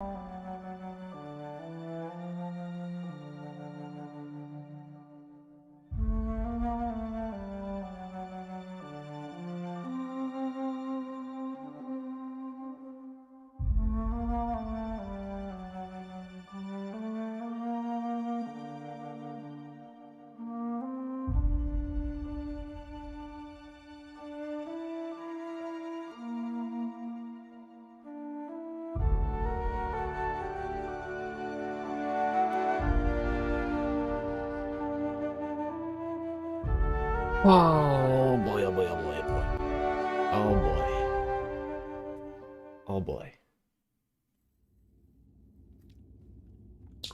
Oh boy, oh boy, oh boy, oh boy. Oh boy. Oh boy.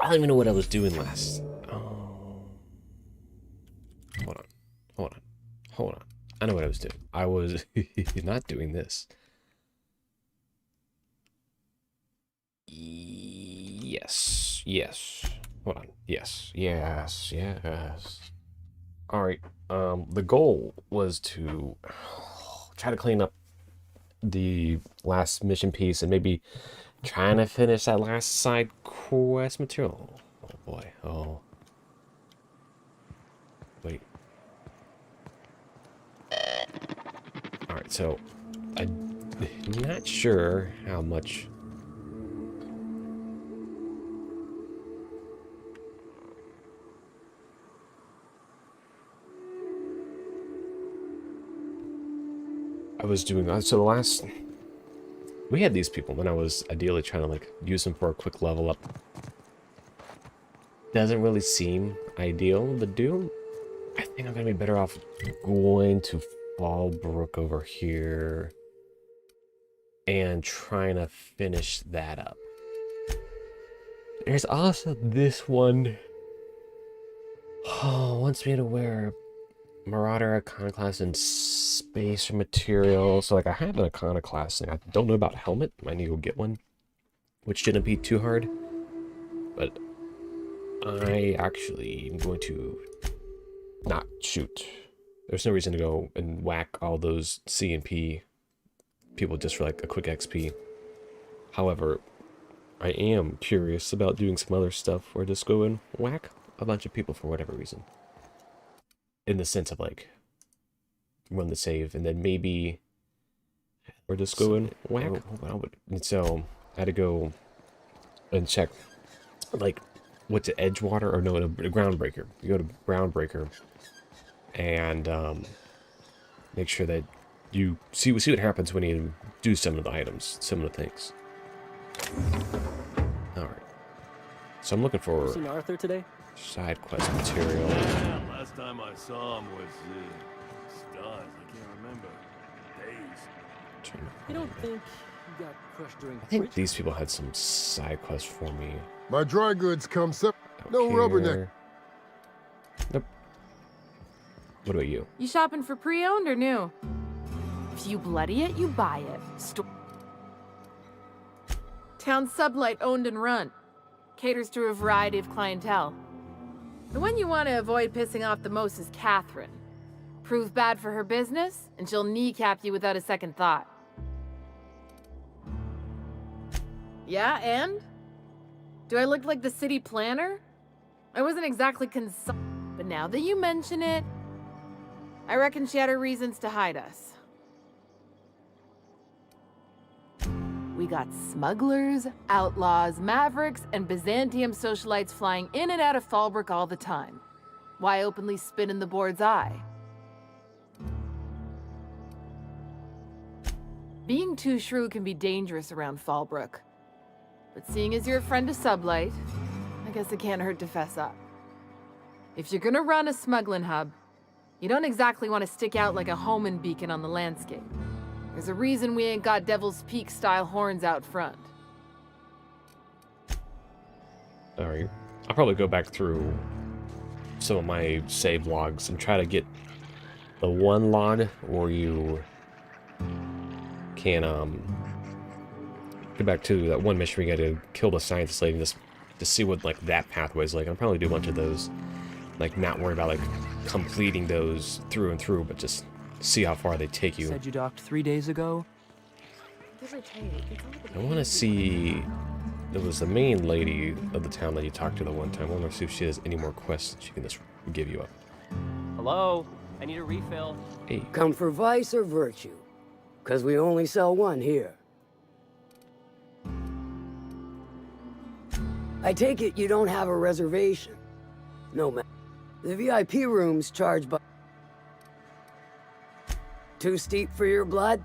I don't even know what I was doing last. Oh. Hold on. Hold on. Hold on. I know what I was doing. I was not doing this. Yes. Yes. Hold on. Yes. Yes. Yes. Alright. The goal was to try to clean up the last mission piece and maybe trying to finish that last side quest material. Oh boy. Oh. Wait. Alright, so I'm not sure how much I was doing. So the last we had these people and I was ideally trying to like use them for a quick level up. Doesn't really seem ideal to do. I think I'm gonna be better off going to Fallbrook over here and trying to finish that up. There's also this one. Oh, wants me to wear Marauder, Iconoclast, and Space material. So like I have an Iconoclast thing. I don't know about helmet. I need to go get one, which shouldn't be too hard. But I actually am going to not shoot. There's no reason to go and whack all those C and P people just for like a quick XP. However, I am curious about doing some other stuff where just go and whack a bunch of people for whatever reason. In the sense of like run the save and then maybe or just go and whack. And so I had to go and check like what's it, Edgewater or no, a Groundbreaker. You go to Groundbreaker and make sure that you see what happens when you do some of the items, some of the things. All right. So I'm looking for seen Arthur today? Side quest material. Yeah, last time I saw him was stars. I can't remember. Days. You don't think you got crushed during I think these people had some side quests for me. My dry goods come no rubberneck. Nope. What about you? You shopping for pre-owned or new? If you bloody it, you buy it. Town Sublight owned and run. Caters to a variety of clientele. The one you want to avoid pissing off the most is Catherine. Prove bad for her business, and she'll kneecap you without a second thought. Yeah, and? Do I look like the city planner? I wasn't exactly but now that you mention it, I reckon she had her reasons to hide us. We got smugglers, outlaws, mavericks, and Byzantium socialites flying in and out of Fallbrook all the time. Why openly spit in the board's eye? Being too shrewd can be dangerous around Fallbrook. But seeing as you're a friend of Sublight, I guess it can't hurt to fess up. If you're gonna run a smuggling hub, you don't exactly want to stick out like a homing beacon on the landscape. There's a reason we ain't got Devil's Peak-style horns out front. Alright. I'll probably go back through some of my save logs and try to get the one log where you can get back to that one mission we got to kill the scientist lady and just to see what like that pathway is like. I'll probably do a bunch of those. Like not worry about like completing those through and through, but just see how far they take you. Said you docked 3 days ago? I want to see It was the main lady of the town that you talked to the one time. I wonder see if she has any more quests she can just give you up. Hello? I need a refill. Hey, Come for vice or virtue? 'Cause we only sell one here. I take it you don't have a reservation? No, man. The VIP room's charged by... Too steep for your blood?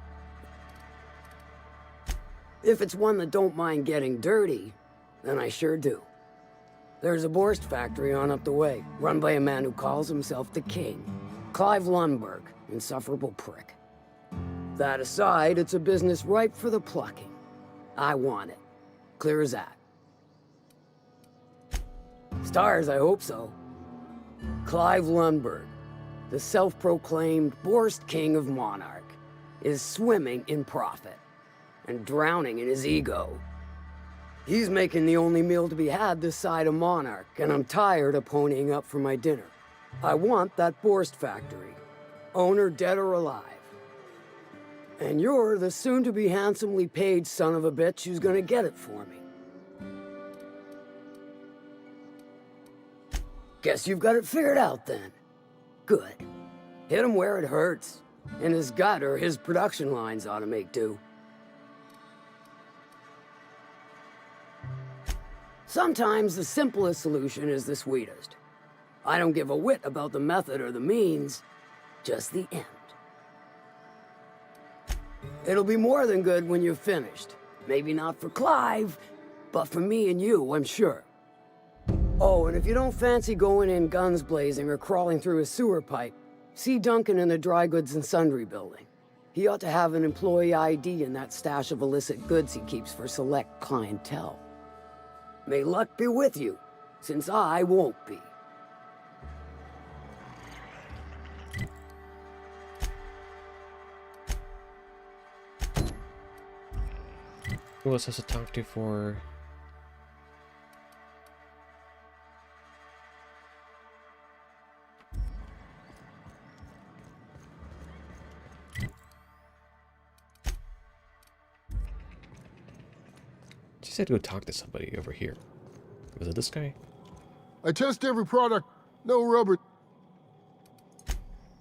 If it's one that don't mind getting dirty, then I sure do. There's a Borst factory on up the way, run by a man who calls himself the King. Clive Lundberg, insufferable prick. That aside, it's a business ripe for the plucking. I want it. Clear as that. Stars, I hope so. Clive Lundberg, the self-proclaimed Borst King of Monarch, is swimming in profit and drowning in his ego. He's making the only meal to be had this side of Monarch, and I'm tired of ponying up for my dinner. I want that Borst factory, owner dead or alive. And you're the soon-to-be handsomely paid son of a bitch who's gonna get it for me. Guess you've got it figured out then. Good. Hit him where it hurts. In his gut or his production lines ought to make do. Sometimes the simplest solution is the sweetest. I don't give a whit about the method or the means, just the end. It'll be more than good when you're finished. Maybe not for Clive, but for me and you, I'm sure. Oh, and if you don't fancy going in guns blazing or crawling through a sewer pipe, see Duncan in the Dry Goods and Sundry building. He ought to have an employee ID in that stash of illicit goods he keeps for select clientele. May luck be with you, since I won't be. who else has to talk to for... She said to go talk to somebody over here. Was it this guy? I test every product. No rubber.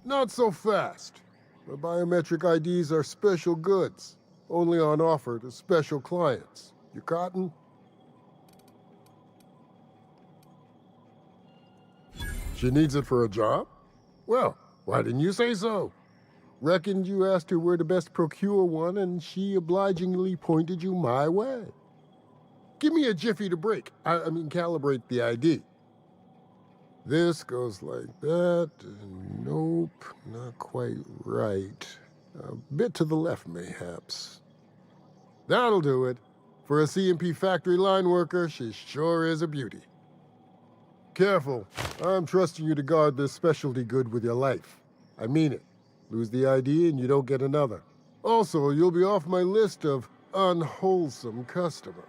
Not so fast. My biometric IDs are special goods. Only on offer to special clients. You cotton? She needs it for a job? Well, why didn't you say so? Reckoned you asked her where to best procure one, and she obligingly pointed you my way. Give me a jiffy to break. I mean, calibrate the ID. This goes like that. Nope, not quite right. A bit to the left, mayhaps. That'll do it. For a CMP factory line worker, she sure is a beauty. Careful. I'm trusting you to guard this specialty good with your life. I mean it. Lose the ID and you don't get another. Also, you'll be off my list of unwholesome customers.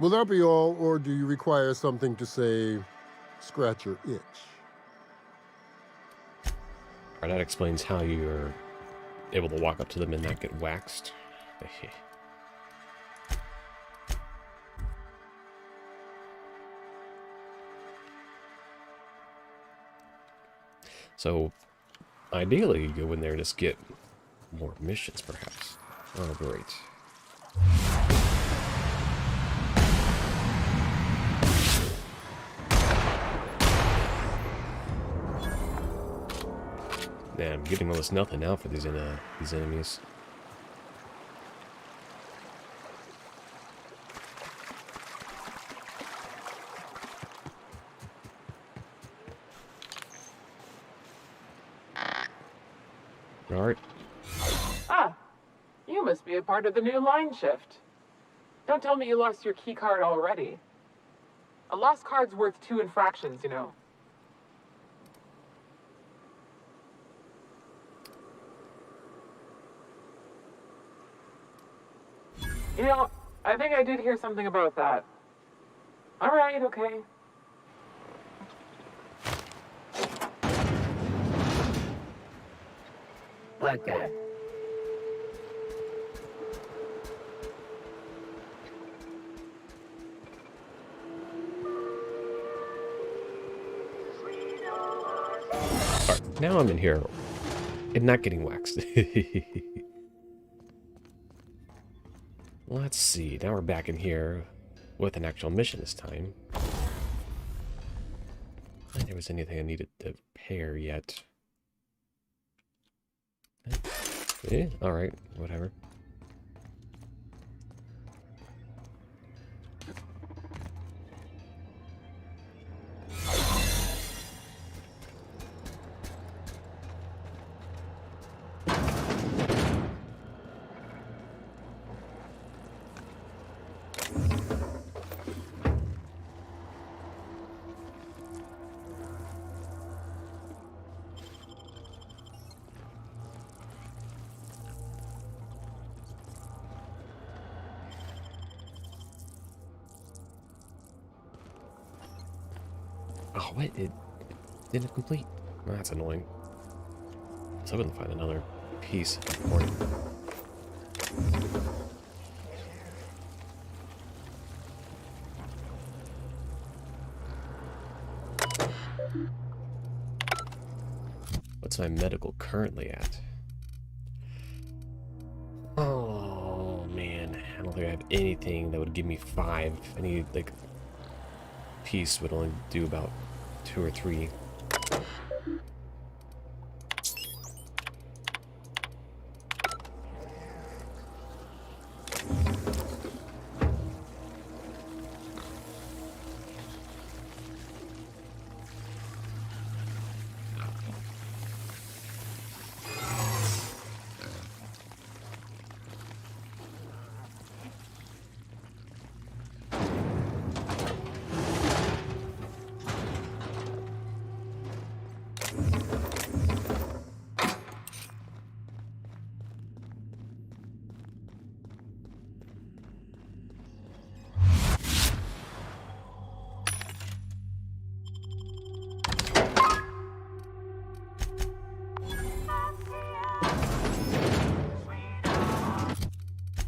Will that be all, or do you require something to say, scratch your itch? Alright, that explains how you're able to walk up to them and not get waxed. So, ideally, you go in there and just get more missions, perhaps. Oh, great. Yeah, I'm getting almost nothing now for these enemies. Alright. Ah, you must be a part of the new line shift. Don't tell me you lost your key card already. A lost card's worth 2 infractions, you know. You know, I think I did hear something about that. Alright, okay. Okay. Now I'm in here and not getting waxed. Let's see. Now we're back in here with an actual mission this time. I don't think there was anything I needed to repair yet. Alright, whatever. Oh, what? It didn't complete. Oh, that's annoying. So I wouldn't find another piece for it. What's my medical currently at? Oh, man. I don't think I have anything that would give me 5. I need, like, piece would only do about 2 or 3.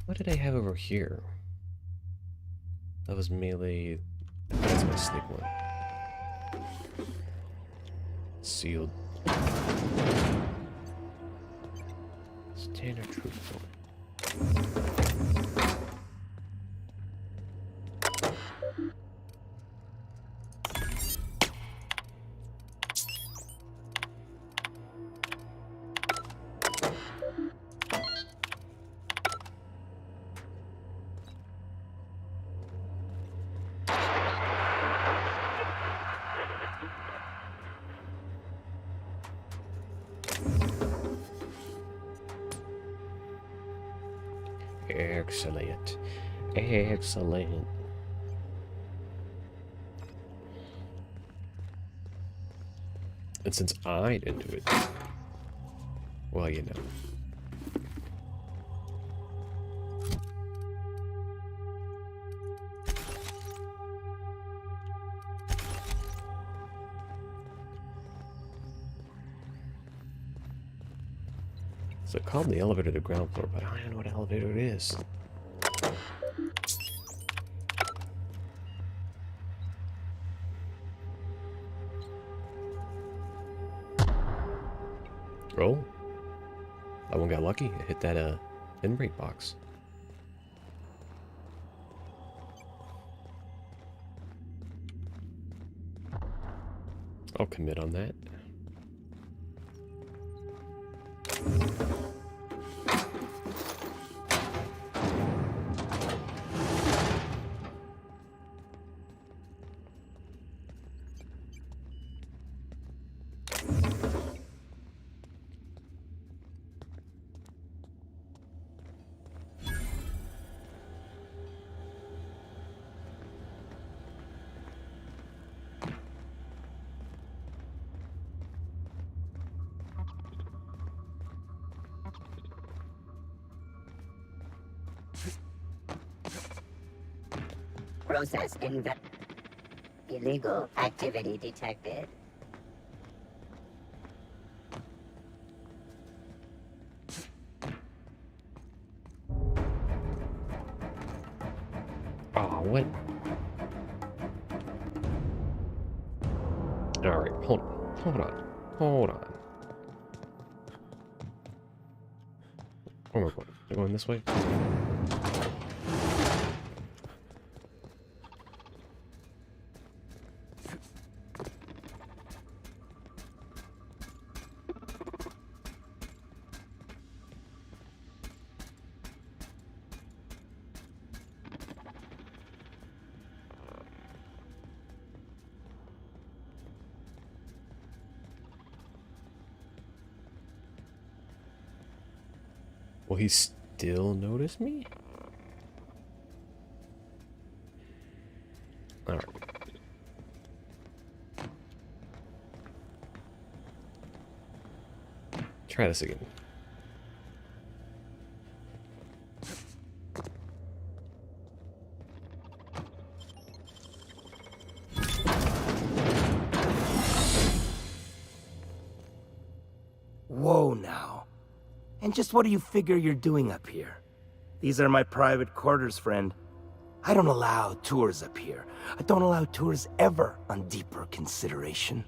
What did I have over here? That was melee. That's my sneak one. Sealed. Standard truthful. Excellent. Excellent. And since I didn't do it, well, you know. So it called the elevator to the ground floor, but I don't know what elevator it is. Oh, that one got lucky. It hit that in-break box. I'll commit on that. Process illegal activity detected. Oh, what? Alright, hold on. Where am I going? Am I going this way? Will he still notice me? Alright. Try this again. Whoa now. And just what do you figure you're doing up here? These are my private quarters, friend. I don't allow tours up here. I don't allow tours ever on deeper consideration.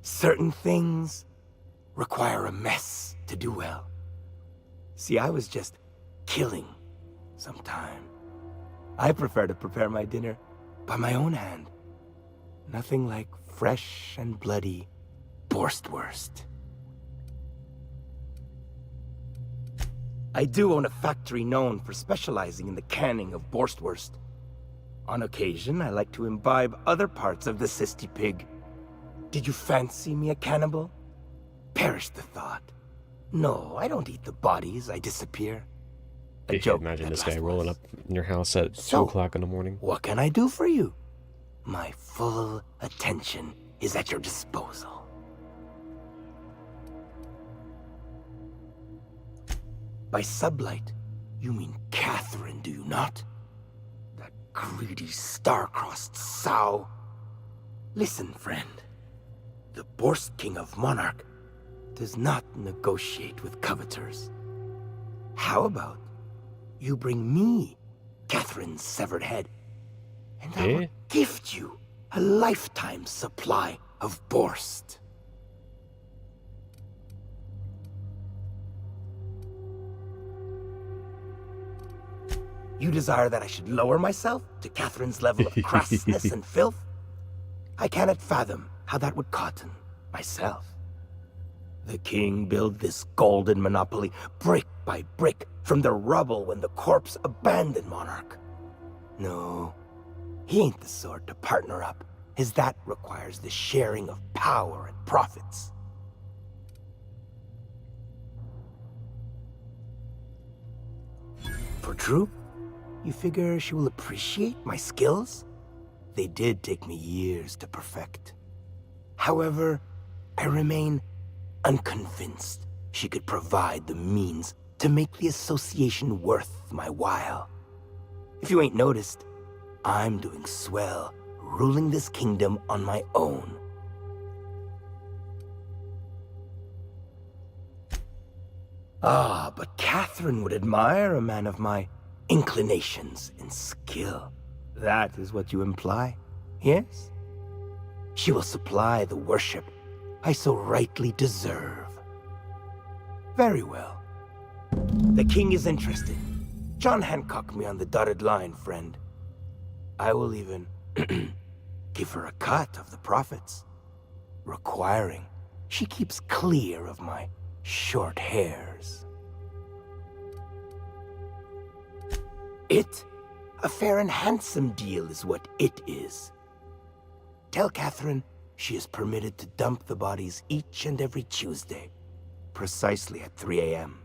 Certain things require a mess to do well. See, I was just killing some time. I prefer to prepare my dinner by my own hand. Nothing like fresh and bloody Borstwurst. I do own a factory known for specializing in the canning of Borstwurst. On occasion, I like to imbibe other parts of the cysty pig. Did you fancy me a cannibal? Perish the thought. No, I don't eat the bodies, I disappear. A joke. Imagine that this guy last rolling was. up in your house at 2 o'clock in the morning. What can I do for you? My full attention is at your disposal. By sublight, you mean Catherine, do you not? That greedy, star-crossed sow. Listen, friend. The Borst King of Monarch does not negotiate with coveters. How about you bring me Catherine's severed head, and I will gift you a lifetime supply of Borst. You desire that I should lower myself to Catherine's level of crassness and filth? I cannot fathom how that would cotton myself. The king built this golden monopoly brick by brick from the rubble when the corpse abandoned Monarch. No, he ain't the sort to partner up, as that requires the sharing of power and profits. For true, you figure she will appreciate my skills? They did take me years to perfect. However, I remain unconvinced she could provide the means to make the association worth my while. If you ain't noticed, I'm doing swell, ruling this kingdom on my own. Ah, but Catherine would admire a man of my inclinations and skill. That is what you imply, yes? She will supply the worship I so rightly deserve. Very well. The king is interested. John Hancock me on the dotted line, friend. I will even give her a cut of the profits, requiring she keeps clear of my short hairs. It? A fair and handsome deal is what it is. Tell Catherine she is permitted to dump the bodies each and every Tuesday, precisely at 3 a.m.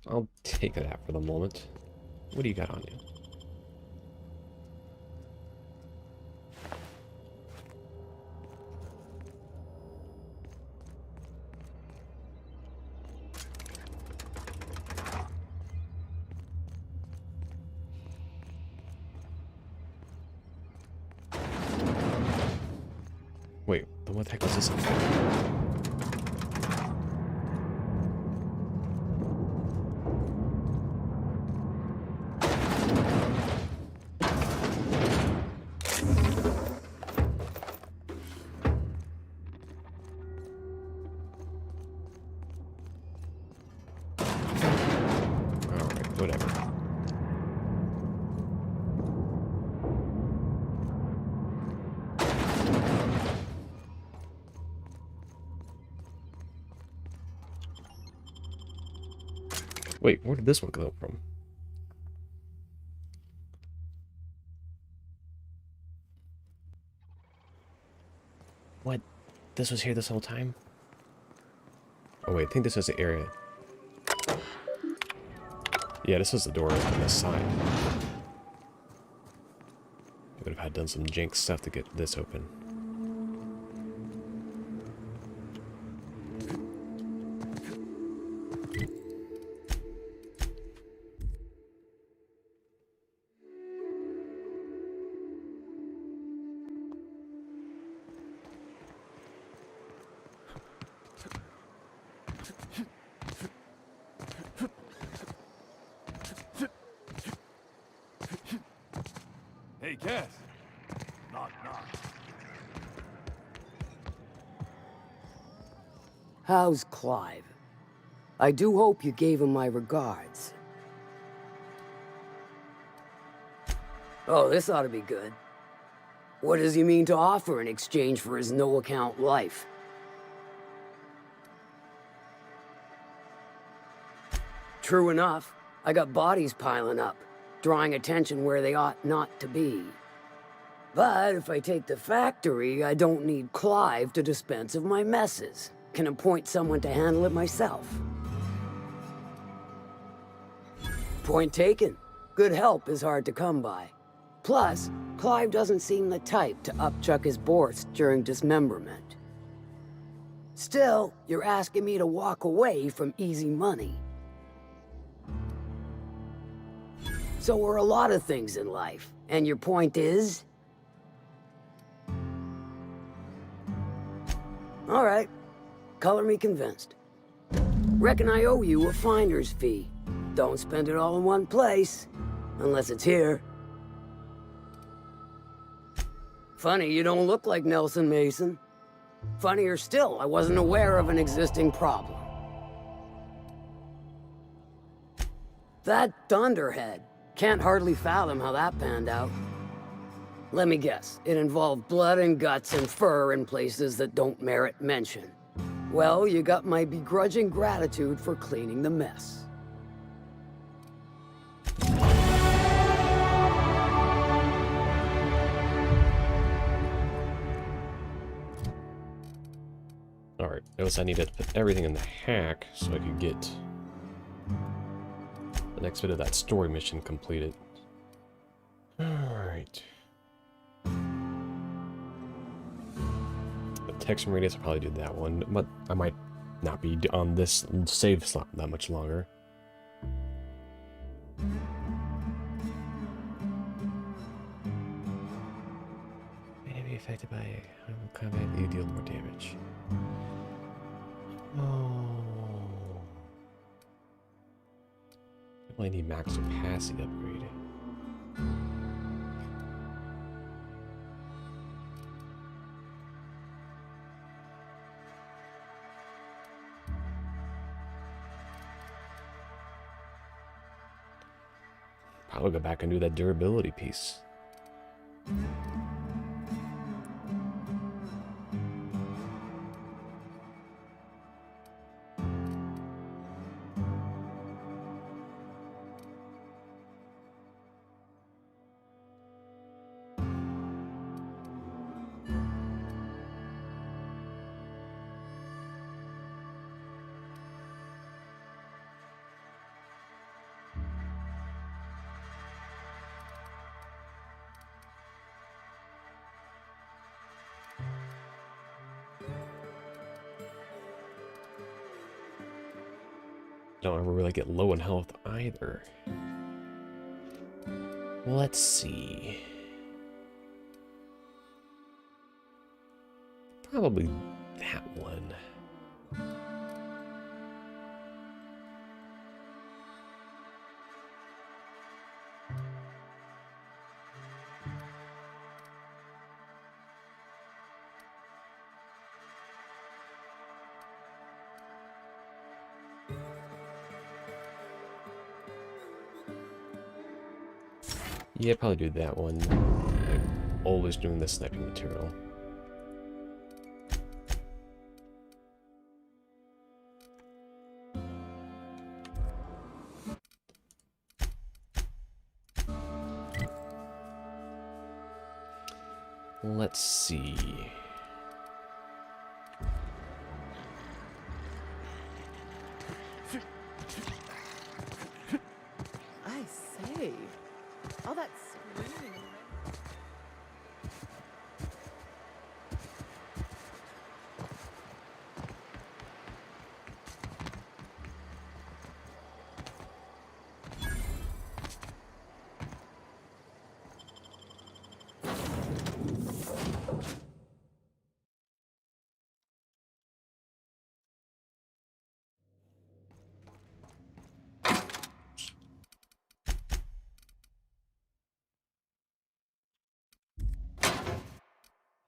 I'll take that for the moment. What do you got on you? What the heck was this? Alright, whatever. Wait, where did this one come from? What? This was here this whole time? Oh wait, I think this was the area. Yeah, this was the door on this side. I would have had done some jank stuff to get this open. Hey, Cass. Knock, knock. How's Clive? I do hope you gave him my regards. Oh, this ought to be good. What does he mean to offer in exchange for his no-account life? True enough, I got bodies piling up, drawing attention where they ought not to be. But if I take the factory, I don't need Clive to dispense of my messes. Can appoint someone to handle it myself. Point taken. Good help is hard to come by. Plus, Clive doesn't seem the type to upchuck his Borst during dismemberment. Still, you're asking me to walk away from easy money. So are a lot of things in life. And your point is? All right. Color me convinced. Reckon I owe you a finder's fee. Don't spend it all in one place. Unless it's here. Funny you don't look like Nelson Mason. Funnier still, I wasn't aware of an existing problem. That Thunderhead. Can't hardly fathom how that panned out. Let me guess, it involved blood and guts and fur in places that don't merit mention. Well, you got my begrudging gratitude for cleaning the mess. Alright, notice I needed to put everything in the hack so I could get the next bit of that story mission completed. Alright. The text and radius, I'll probably do that one, but I might not be on this save slot that much longer. May be affected by combat, you deal more damage. Oh. I need max capacity upgrade. Probably go back and do that durability piece. Don't ever really get low in health either. Let's see. Probably that one. Yeah, probably do that one. I'm always doing the sniping material. Let's see. I say, all that screaming.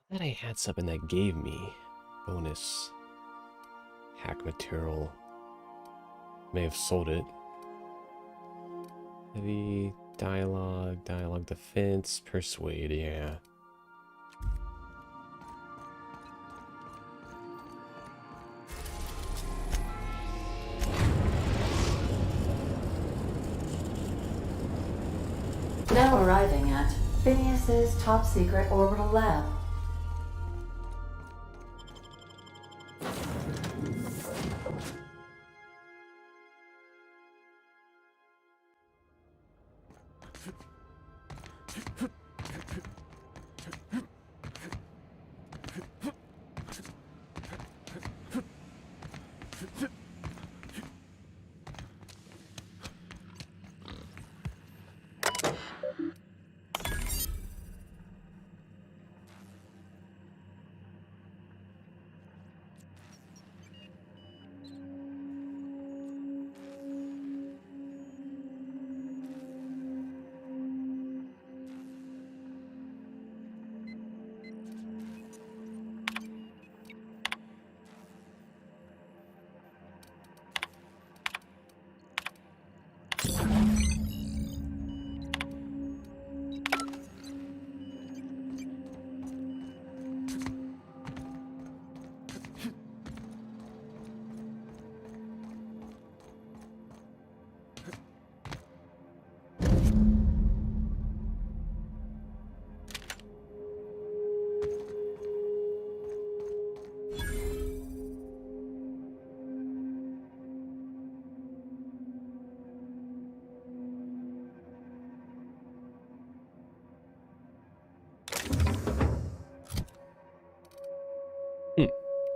I thought I had something that gave me bonus hack material. May have sold it. Heavy dialogue, dialogue defense, persuade, yeah. Now arriving at Phineas's top secret orbital lab.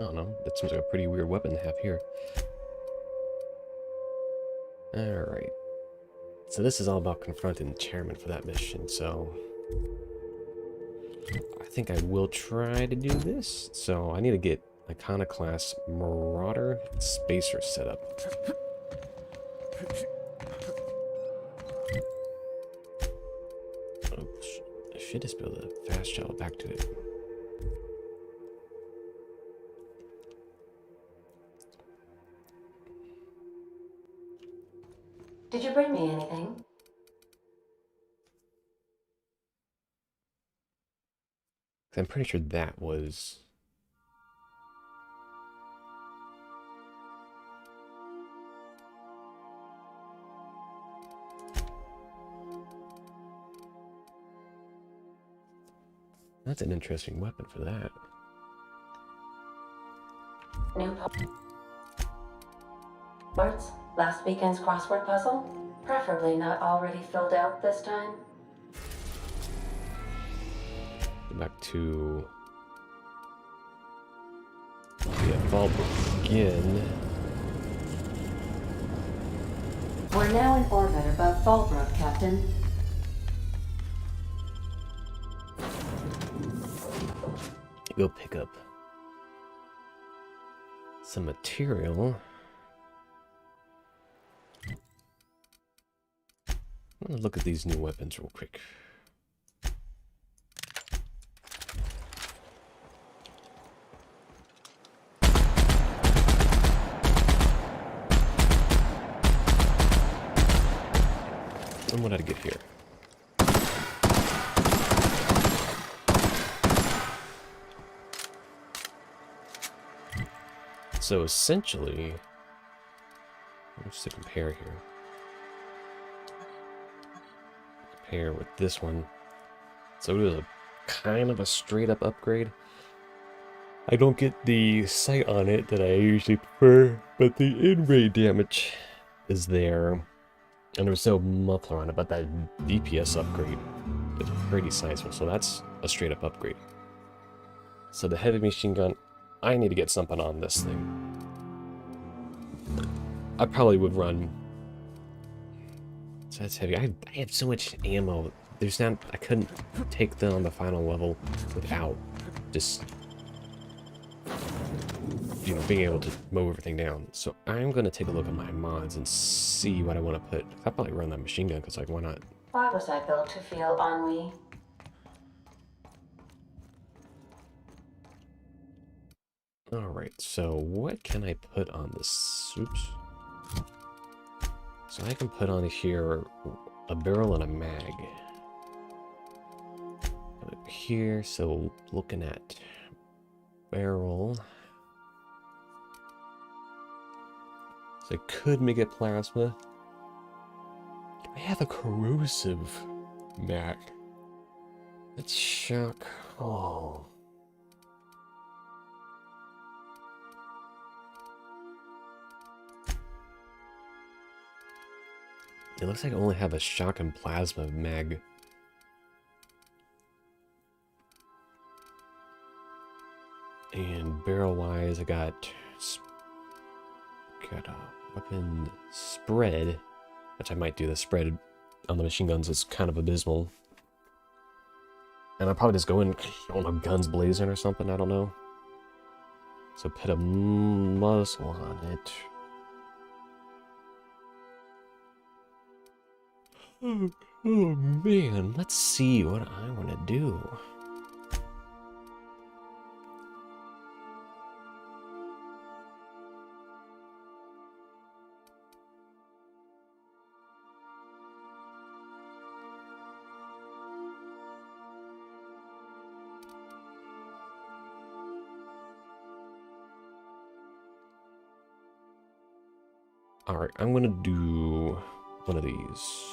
I don't know, that seems like a pretty weird weapon to have here. Alright. So this is all about confronting the chairman for that mission, so... I think I will try to do this. So I need to get Iconoclast Marauder Spacer set up. Oh, I should just be able to fast travel back to it. Did you bring me anything? I'm pretty sure that was... That's an interesting weapon for that. New parts? Last weekend's crossword puzzle? Preferably not already filled out this time. Go back to... Yeah, Fallbrook again. We're now in orbit above Fallbrook, Captain. Go pick up some material. I'm gonna look at these new weapons real quick. And what did I get here? So essentially, just to compare here. Compare with this one. So it was a kind of a straight up upgrade. I don't get the sight on it that I usually prefer, but the in-range damage is there. And there was no muffler on it, but that DPS upgrade is pretty sizable, so that's a straight up upgrade. So the heavy machine gun, I need to get something on this thing. I probably would run. So that's heavy. I have so much ammo. There's not. I couldn't take them on the final level without just, you know, being able to mow everything down. So I'm gonna take a look at my mods and see what I want to put. I'll probably run that machine gun because, like, why not? Why was I built to feel ennui? Alright, so what can I put on this? Oops. So I can put on here a barrel and a mag. Up here, so looking at barrel. So I could make it plasma. I have a corrosive mag. Let's shock. Oh. It looks like I only have a shock and plasma mag. And barrel-wise, I got a weapon spread, which I might do. The spread on the machine guns is kind of abysmal. And I'll probably just go in, I don't know, guns blazing or something, I don't know. So put a muzzle on it. Oh man, let's see what I want to do. Alright, I'm gonna do one of these.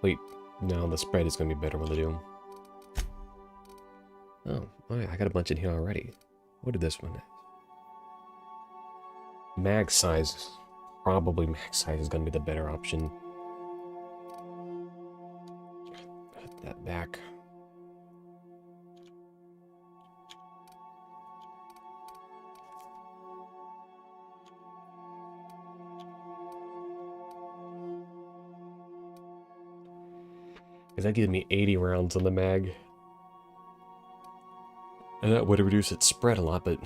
Wait, no, the spread is gonna be better when they do. Oh, I got a bunch in here already. What did this one have? Mag size. Probably mag size is gonna be the better option. Put that back. Because that gives me 80 rounds on the mag. And that would reduce its spread a lot, but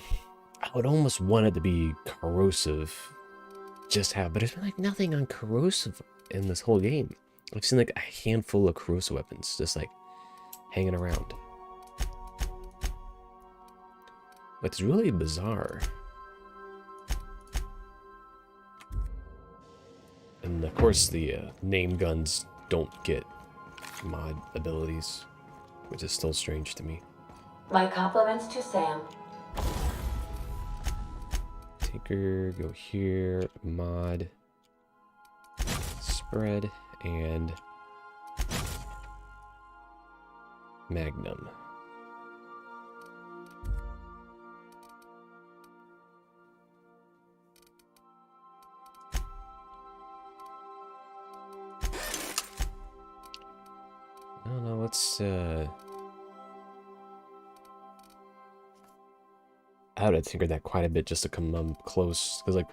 I would almost want it to be corrosive. Just have, but there's been like nothing on corrosive in this whole game. I've seen like a handful of corrosive weapons just like hanging around. It's really bizarre. And of course the name guns don't get mod abilities, which is still strange to me. My compliments to Sam. Tinker, go here, mod, spread, and magnum. I don't know, let's I would have tinkered that quite a bit just to come close, because like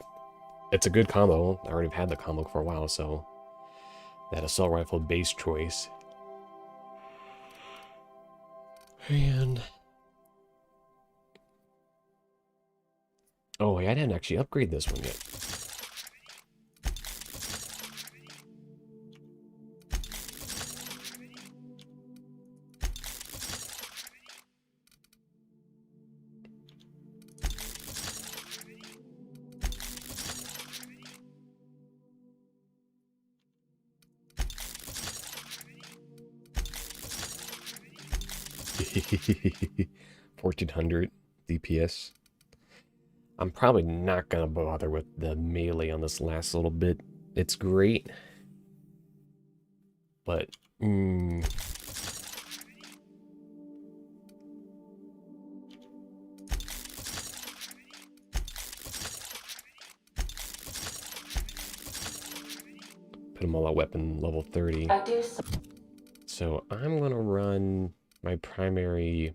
it's a good combo. I already had the combo for a while, so that assault rifle base choice. And Oh, I didn't actually upgrade this one yet. $1,400 DPS. I'm probably not gonna bother with the melee on this last little bit. It's great, but put them all at weapon level 30. I do. So I'm gonna run my primary.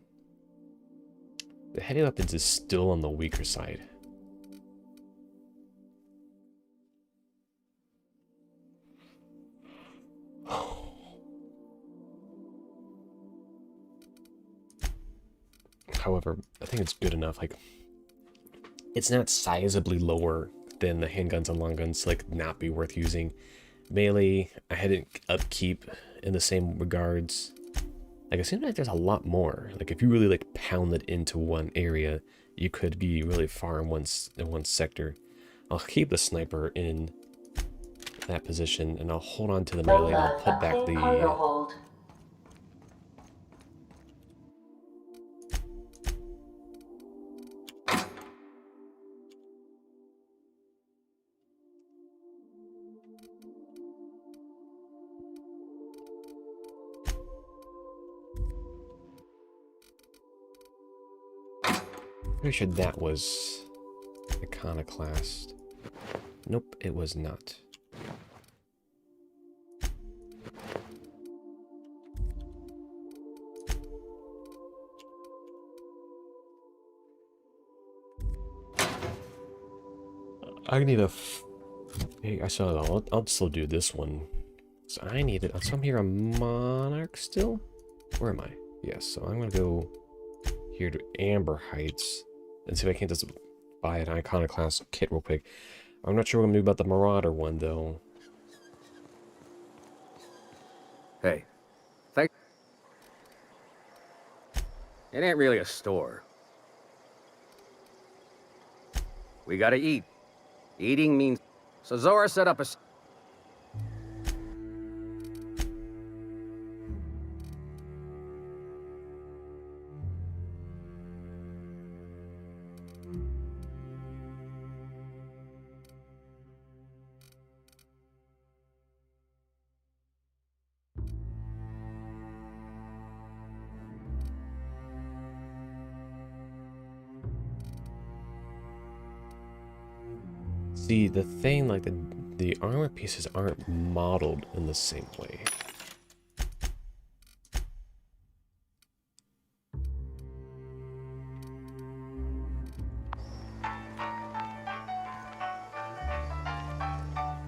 The heavy weapons is still on the weaker side. However, I think it's good enough. Like, it's not sizably lower than the handguns and long guns to, like, not be worth using. Melee, I had it upkeep in the same regards. Like, it seems like there's a lot more. Like, if you really, like, pound it into one area, you could be really far in one sector. I'll keep the sniper in that position, and I'll hold on to the melee, and I'll put back the... Pretty sure that was Iconoclast. Nope, it was not. I need a... Hey, I saw that. I'll still do this one. So I need it. So I'm here on Monarch still? Where am I? Yes, so I'm gonna go here to Amber Heights and see if I can't just buy an Iconoclast kit real quick. I'm not sure what I'm gonna do about the Marauder one though. Hey, it ain't really a store. We gotta eat. Eating means... So Zora set up a... See, the thing, like, the armor pieces aren't modeled in the same way.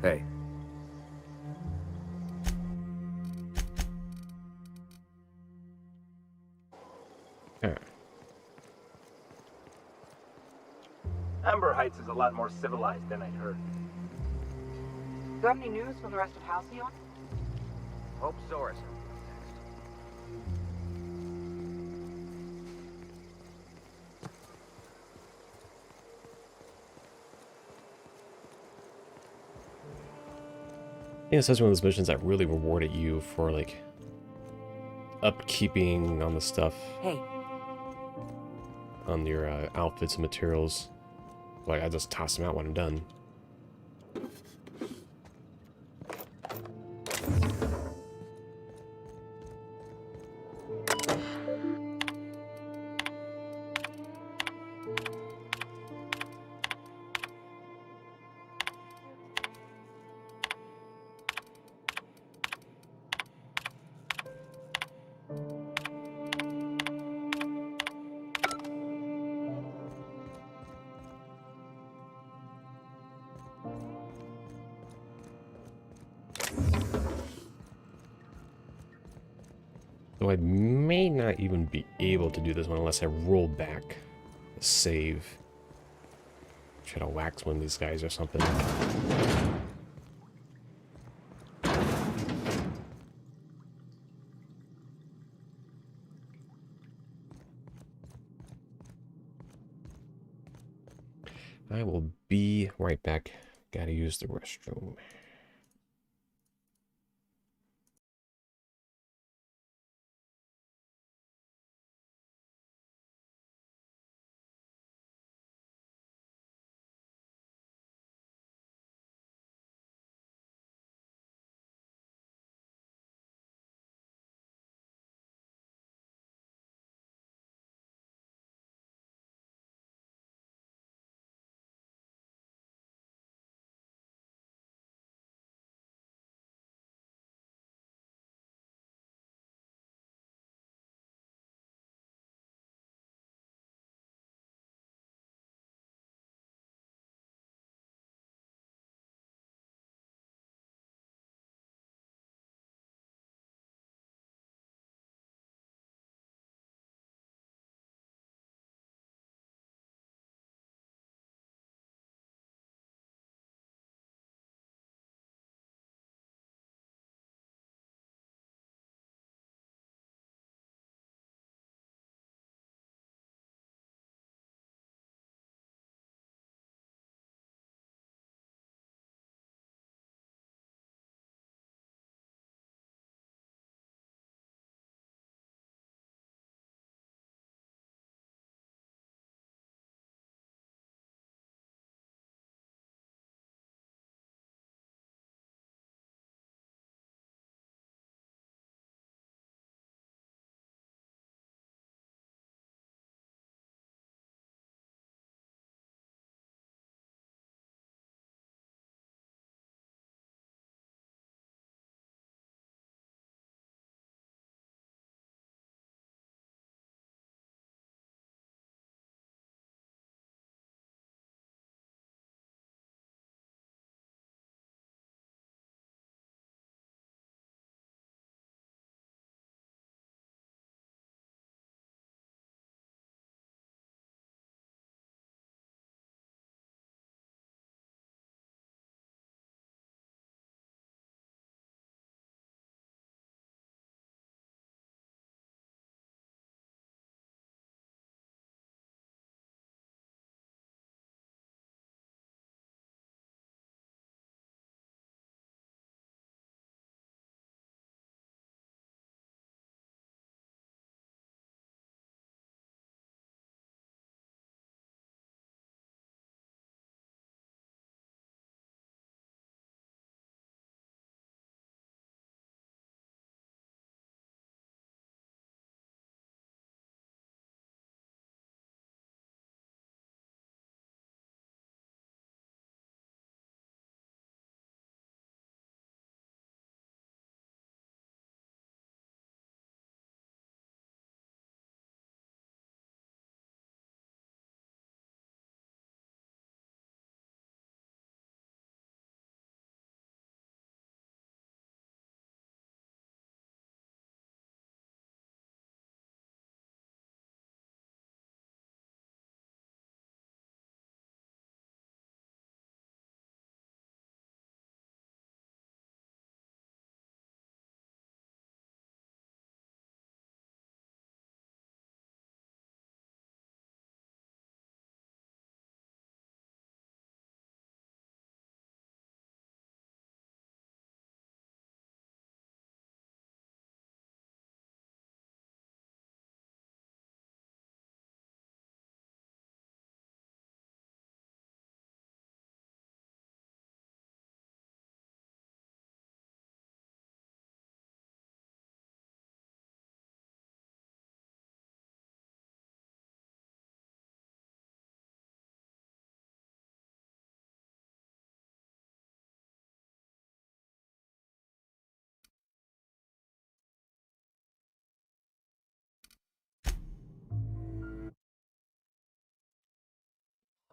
Hey. Alright. Amber Heights is a lot more civilized than I'd heard. Got any news from the rest of Halcyon? Hope Zora's... I think this is one of those missions that really rewarded you for, like, upkeeping on the stuff. Hey. On your outfits and materials. Like, I just toss them out when I'm done. Though I may not even be able to do this one unless I roll back a save. Try to wax one of these guys or something. I will be right back. Gotta use the restroom.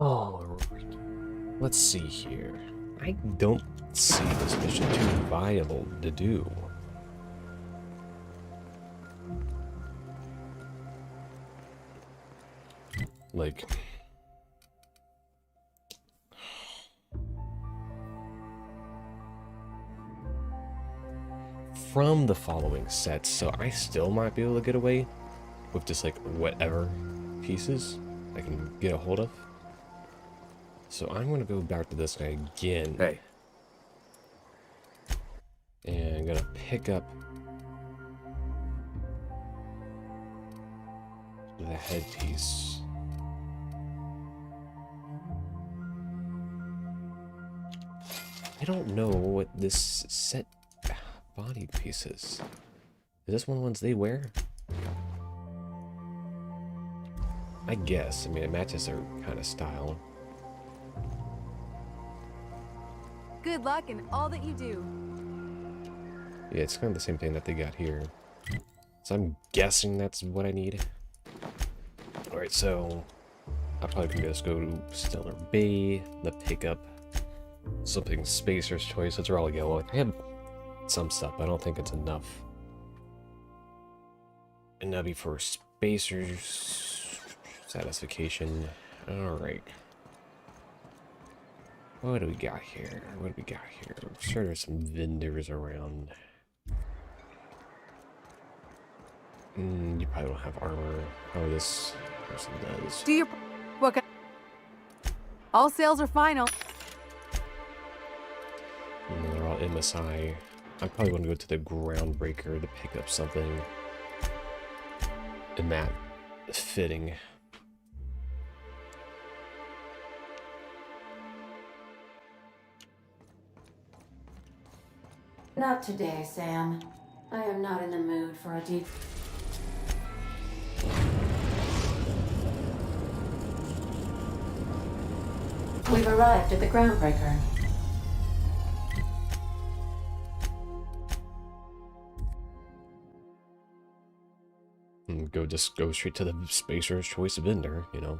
Alright. Let's see here. I don't see this mission too viable to do. Like, from the following sets, so I still might be able to get away with just like whatever pieces I can get a hold of. So I'm gonna go back to this guy again. Hey. And I'm gonna pick up the headpiece. I don't know what this set body piece is. Is this one of the ones they wear? I guess. I mean, it matches their kind of style. Good luck in all that you do. Yeah, it's kind of the same thing that they got here. So I'm guessing that's what I need. Alright, so I probably can just go to Stellar Bay, the pickup, something Spacer's Choice. That's where I'll go. I have some stuff, but I don't think it's enough. And that'll be for Spacer's satisfaction. Alright. What do we got here? What do we got here? I'm sure there's some vendors around. You probably don't have armor. Oh, this person does. Do your what? All sales are final. And they're all MSI. I probably want to go to the Groundbreaker to pick up something in that fitting. Not today, Sam. I am not in the mood for a deep... We've arrived at the Groundbreaker. And just go straight to the Spacer's Choice vendor, you know.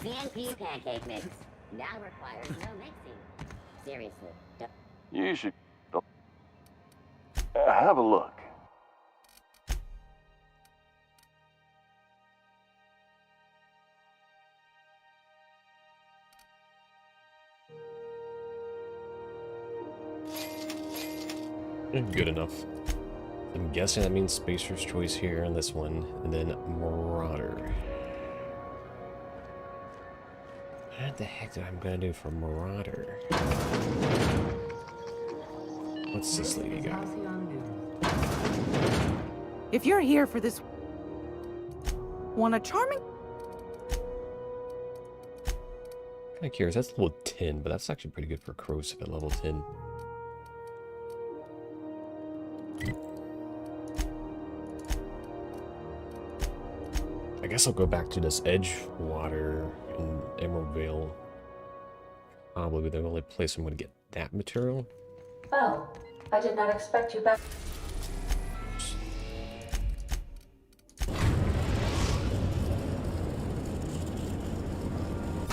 CNP pancake mix now requires no mixing. Seriously. You should have a look. Good enough. I'm guessing that means Spacer's Choice here on this one, and then Marauder. What the heck did I'm gonna do for Marauder? What's this lady got? If you're here for this one, a charming... Kinda curious, that's level 10, but that's actually pretty good for corrosive at level 10. I guess I'll go back to this Edgewater in Emerald Vale. Probably the only place I'm going to get that material. Well, I did not expect you back.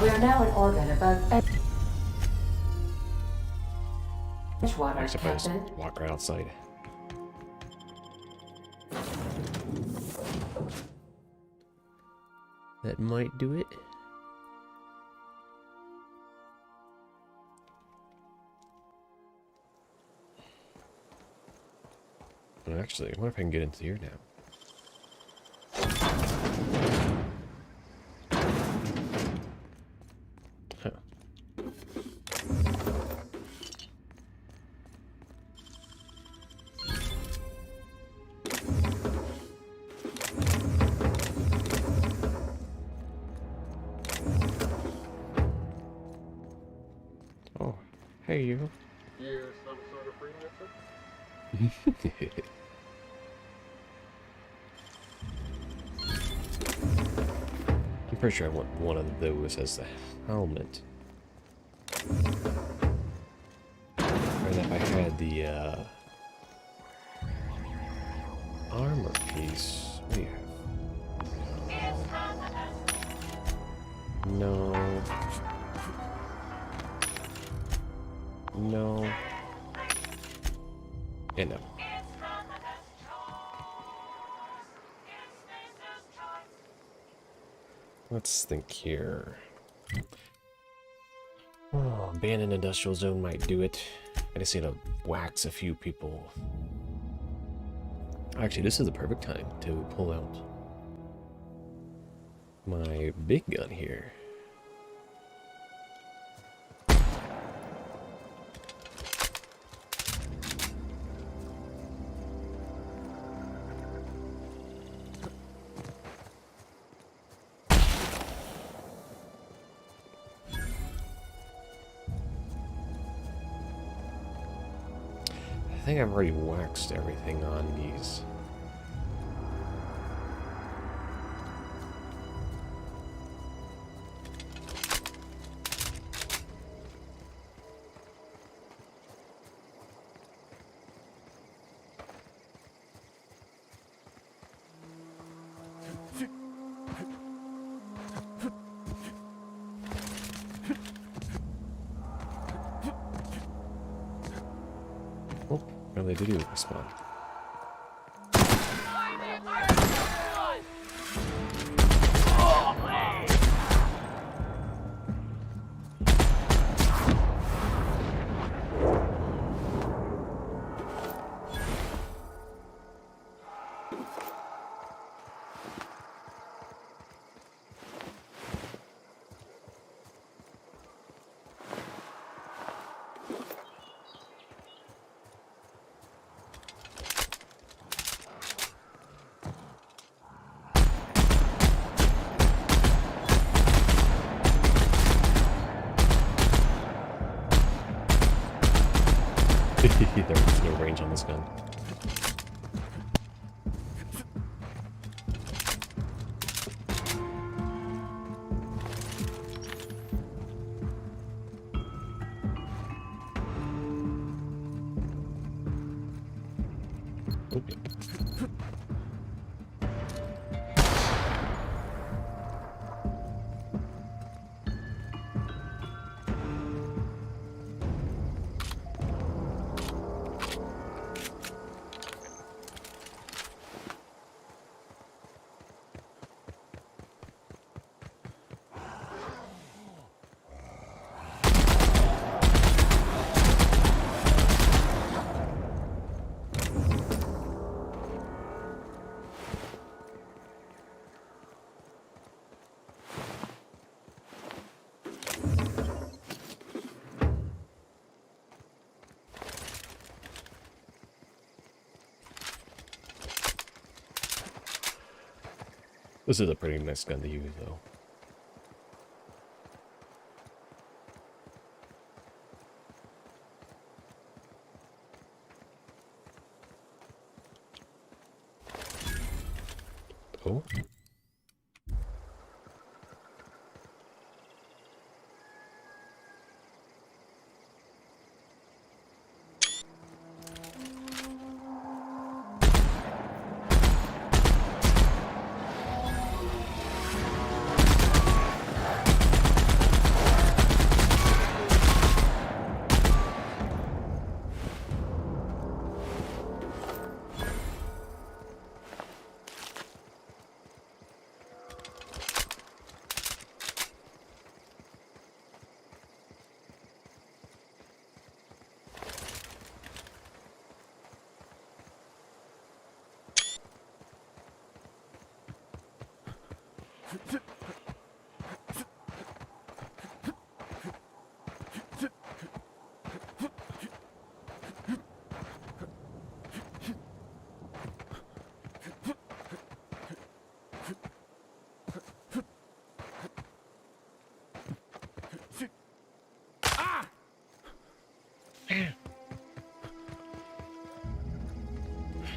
We are now in orbit above Edgewater, Except I just Captain. walk right outside. That might do it. Actually, I wonder if I can get into here now. Huh. Oh, hey you. You're some sort of freelancer? I'm pretty sure I want one of those as the helmet. And if I had the armor piece, what do you have? No. No. And no. Let's think here. Oh, abandoned industrial zone might do it. I just need to wax a few people. Actually, this is the perfect time to pull out my big gun here. I think I've already waxed everything on these. Oh, no, they do respawn. There's no range on this gun. Okay. This is a pretty nice gun to use, though. Oh.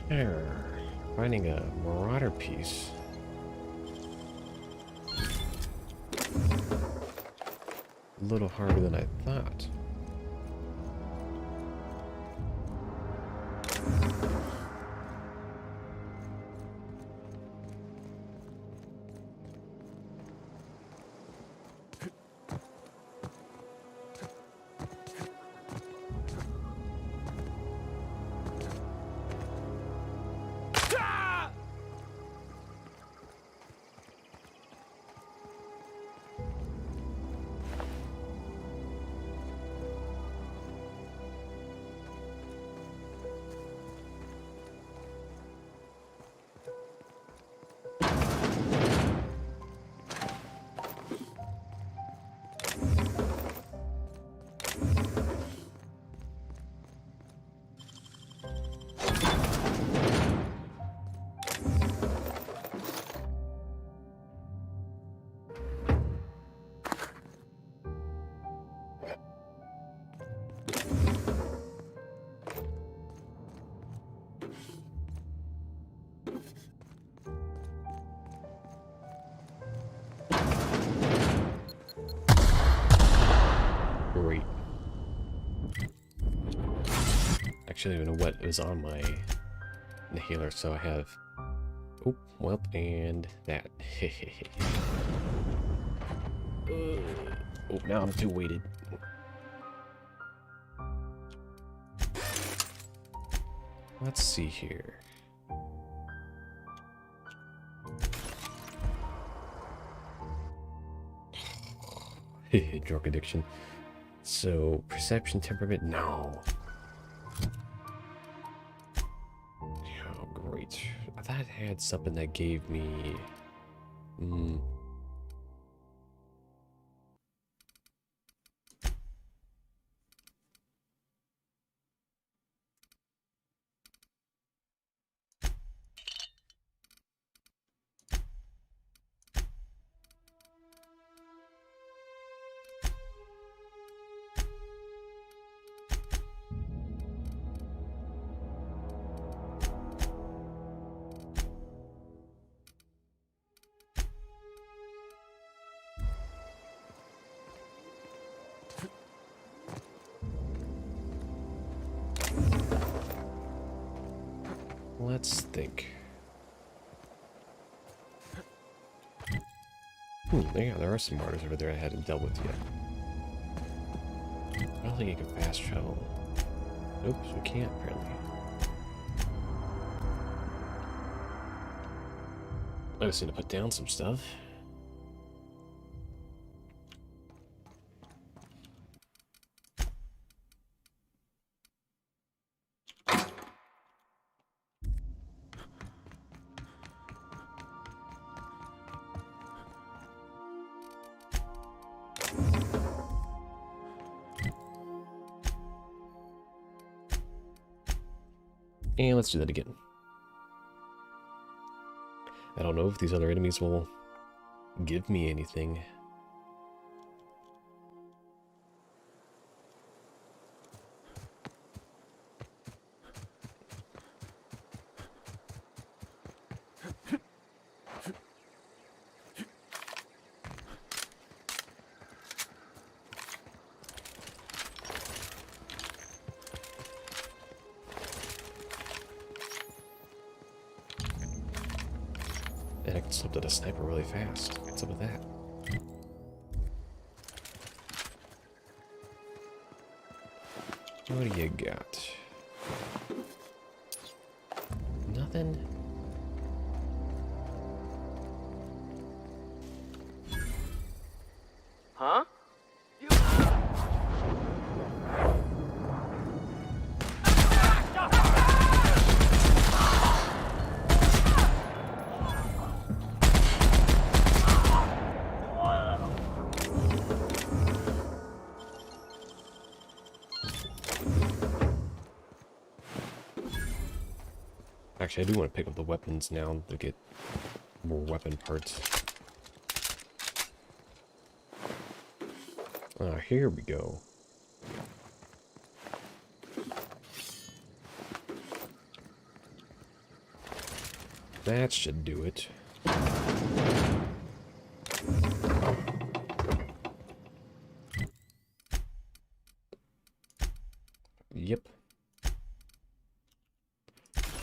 There. Finding a marauder piece. A little harder than I thought. Actually, I don't even know what is on my inhaler, so I have... Oh, well, and that. Oh, now I'm too weighted. Let's see here. Drug addiction. So, perception, temperament, no. Oh, great. I thought it had something that gave me... Let's think. Yeah, there are some martyrs over there I hadn't dealt with yet. I don't think you can fast travel. Nope, we can't, apparently. I just need to put down some stuff. And let's do that again. I don't know if these other enemies will give me anything. And I can slip to the sniper really fast. What's up with that? What do you got? Nothing? Huh? Actually, I do want to pick up the weapons now to get more weapon parts. Ah, here we go. That should do it. Yep.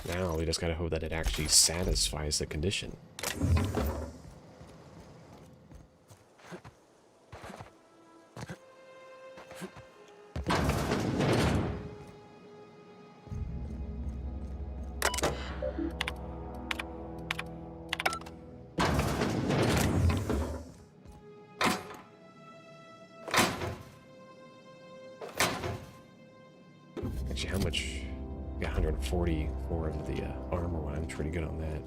Now we just gotta hope that it actually satisfies the condition. Actually, how much? Got 144 of the armor one. I'm pretty good on that.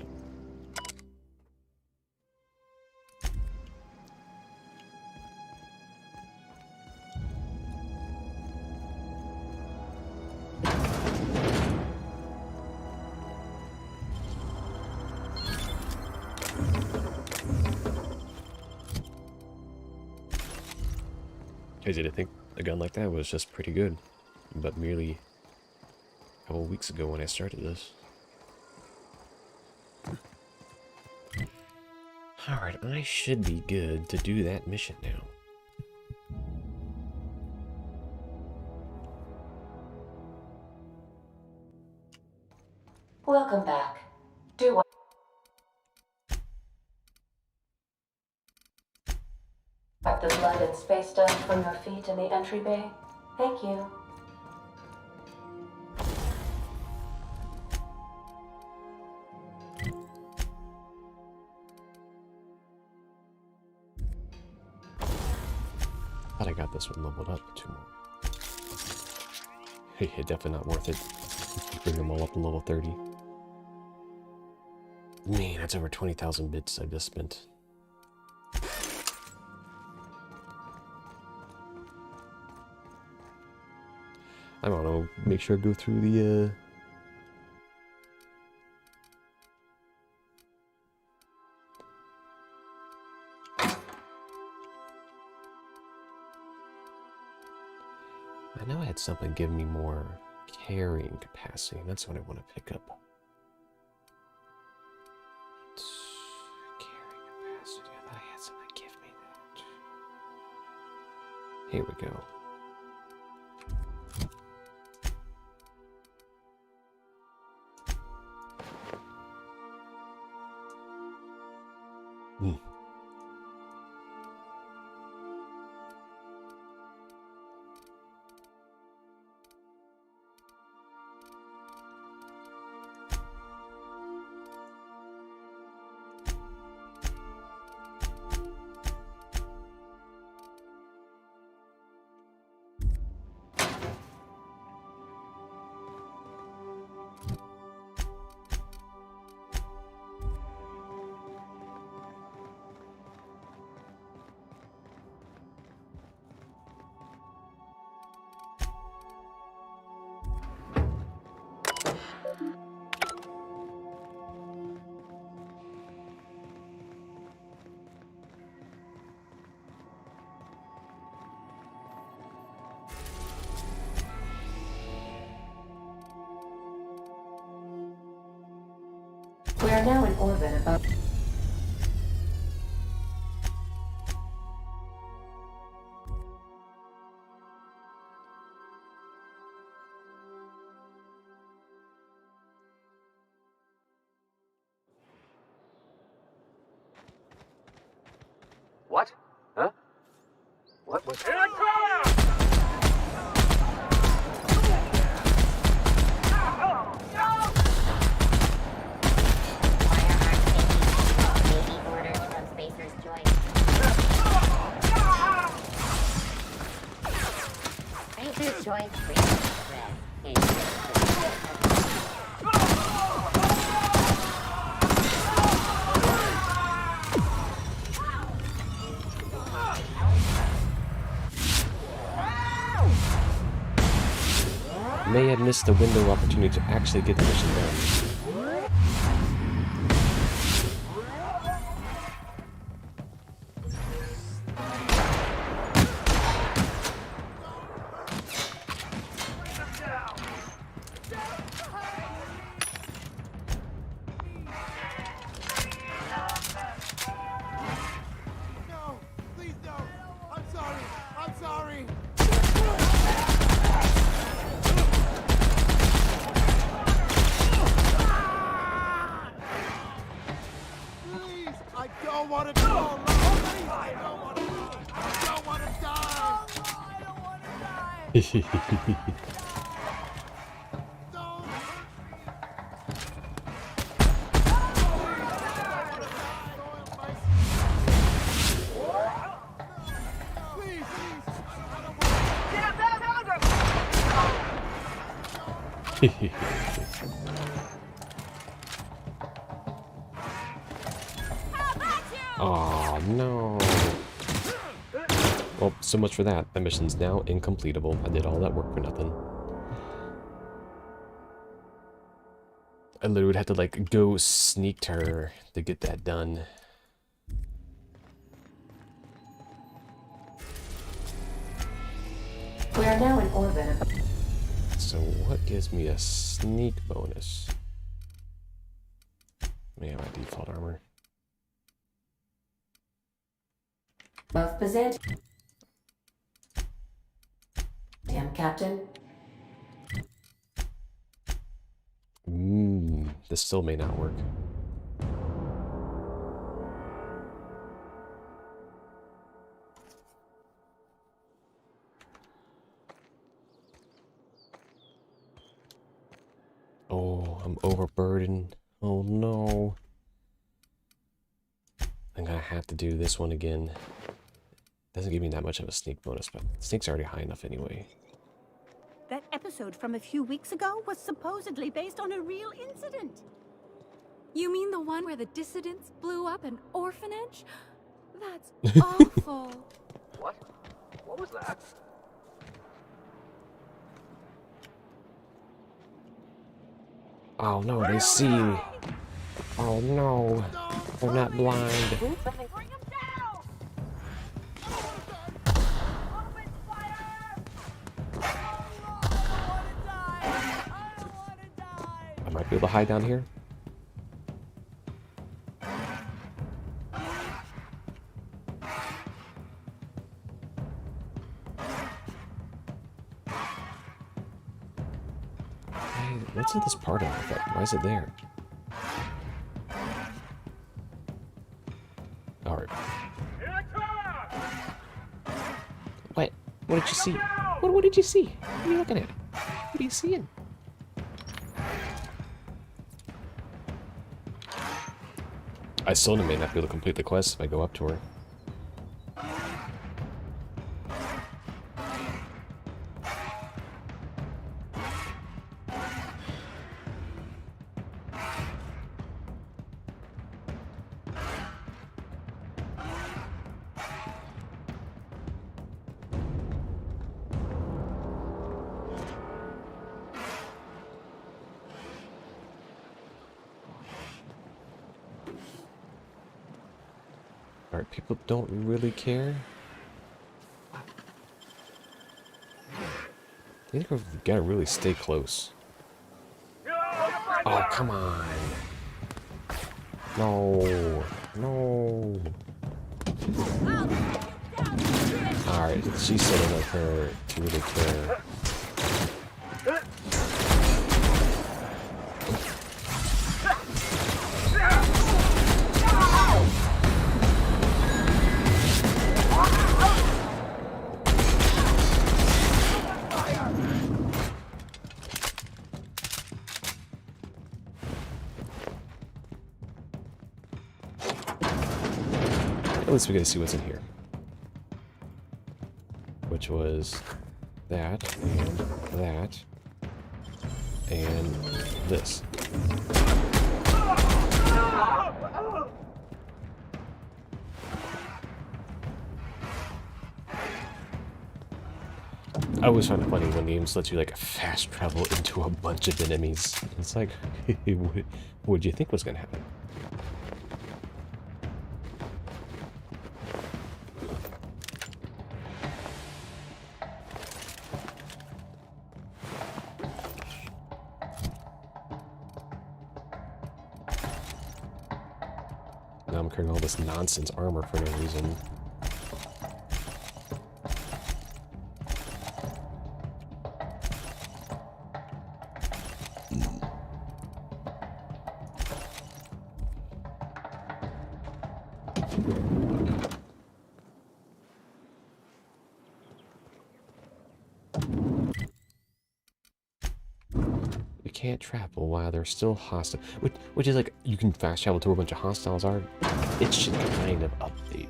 Crazy to think a gun like that was just pretty good, but merely a couple weeks ago when I started this. Alright, I should be good to do that mission now. Welcome back. Do what? Wipe the blood and space dust from your feet in the entry bay. Thank you. Thought I got this one leveled up. 2 more. Hey, definitely not worth it. Bring them all up to level 30. Man, that's over 20,000 bits I just spent. I don't know, make sure I go through the, I know I had something give me more carrying capacity, and that's what I want to pick up. Carrying capacity, I thought I had something give me that. Here we go. We are now in orbit above. What? Huh? What was... Here I come! Joint free spread in May have missed the window opportunity to actually get the mission done. Oh no. Well, so much for that. That mission's now incompletable. I did all that work for nothing. I literally would have to like go sneak to her to get that done. We are now in orbit. So what gives me a sneak bonus? May have my default armor. Above Byzantium. Damn, Captain. this still may not work. Oh, I'm overburdened. Oh no. I'm gonna have to do this one again. Doesn't give me that much of a sneak bonus, but sneak's already high enough anyway. That episode from a few weeks ago was supposedly based on a real incident. You mean the one where the dissidents blew up an orphanage? That's awful. What? What was that? Oh no, they see me. Oh no, they're not blind. I might be able to hide down here. Hey, what's in this part of it? Why is it there? Alright. What? What did you see? What did you see? What are you looking at? What are you seeing? I still may not be able to complete the quest if I go up to her. Alright, people don't really care. I think we've got to really stay close. Oh, come on. No. No. Alright, she's setting up her to really care. At least we get to see what's in here. Which was that, and this. I always find it funny when games let you like fast travel into a bunch of enemies. It's like, what did you think was gonna happen? Now I'm carrying all this nonsense armor for no reason. You can't travel while they're still hostile. Which is like, you can fast travel to where a bunch of hostiles are. It should kind of update.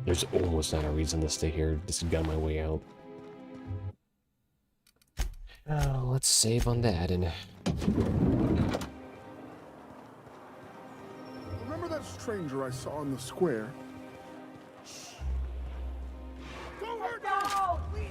There's almost not a reason to stay here. This got my way out. Oh, let's save on that and... Remember that stranger I saw in the square? Don't hurt me! Please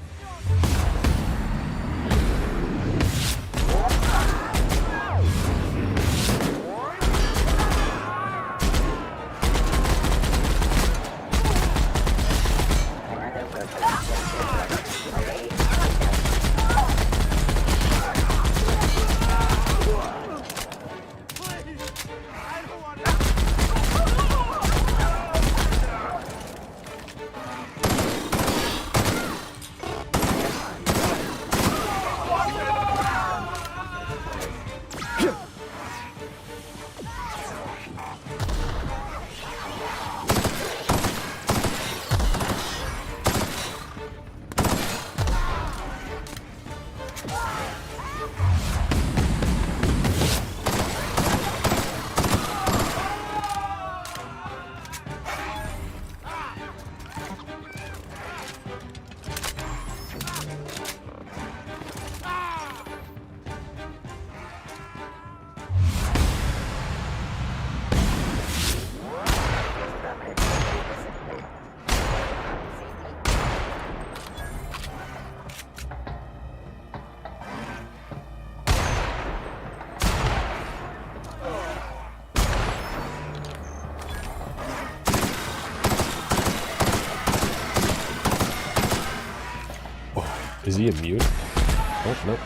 Is he immune? Oh, nope.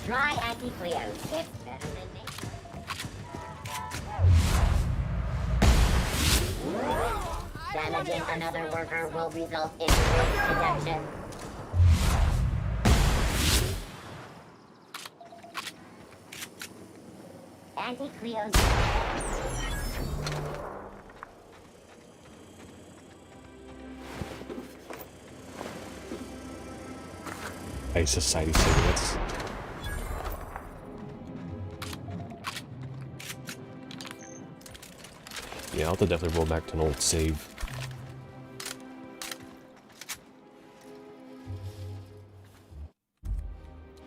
Try anti-Cleos. It's better than me. Damaging another worker will result in risk detection. Anti-Cleos. Hey, society cigarettes. Yeah, I'll have to definitely roll back to an old save.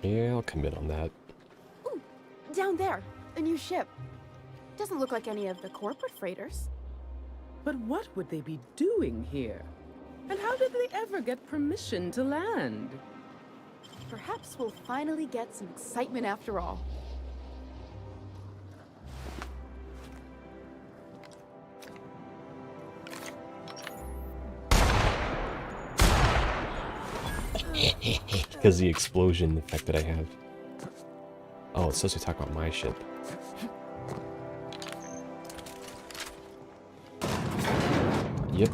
Yeah, I'll commit on that. Ooh, down there, a new ship. Doesn't look like any of the corporate freighters. But what would they be doing here? And how did they ever get permission to land? Perhaps we'll finally get some excitement after all. Because the explosion effect that I have. Oh, it's supposed to talk about my ship. Yep.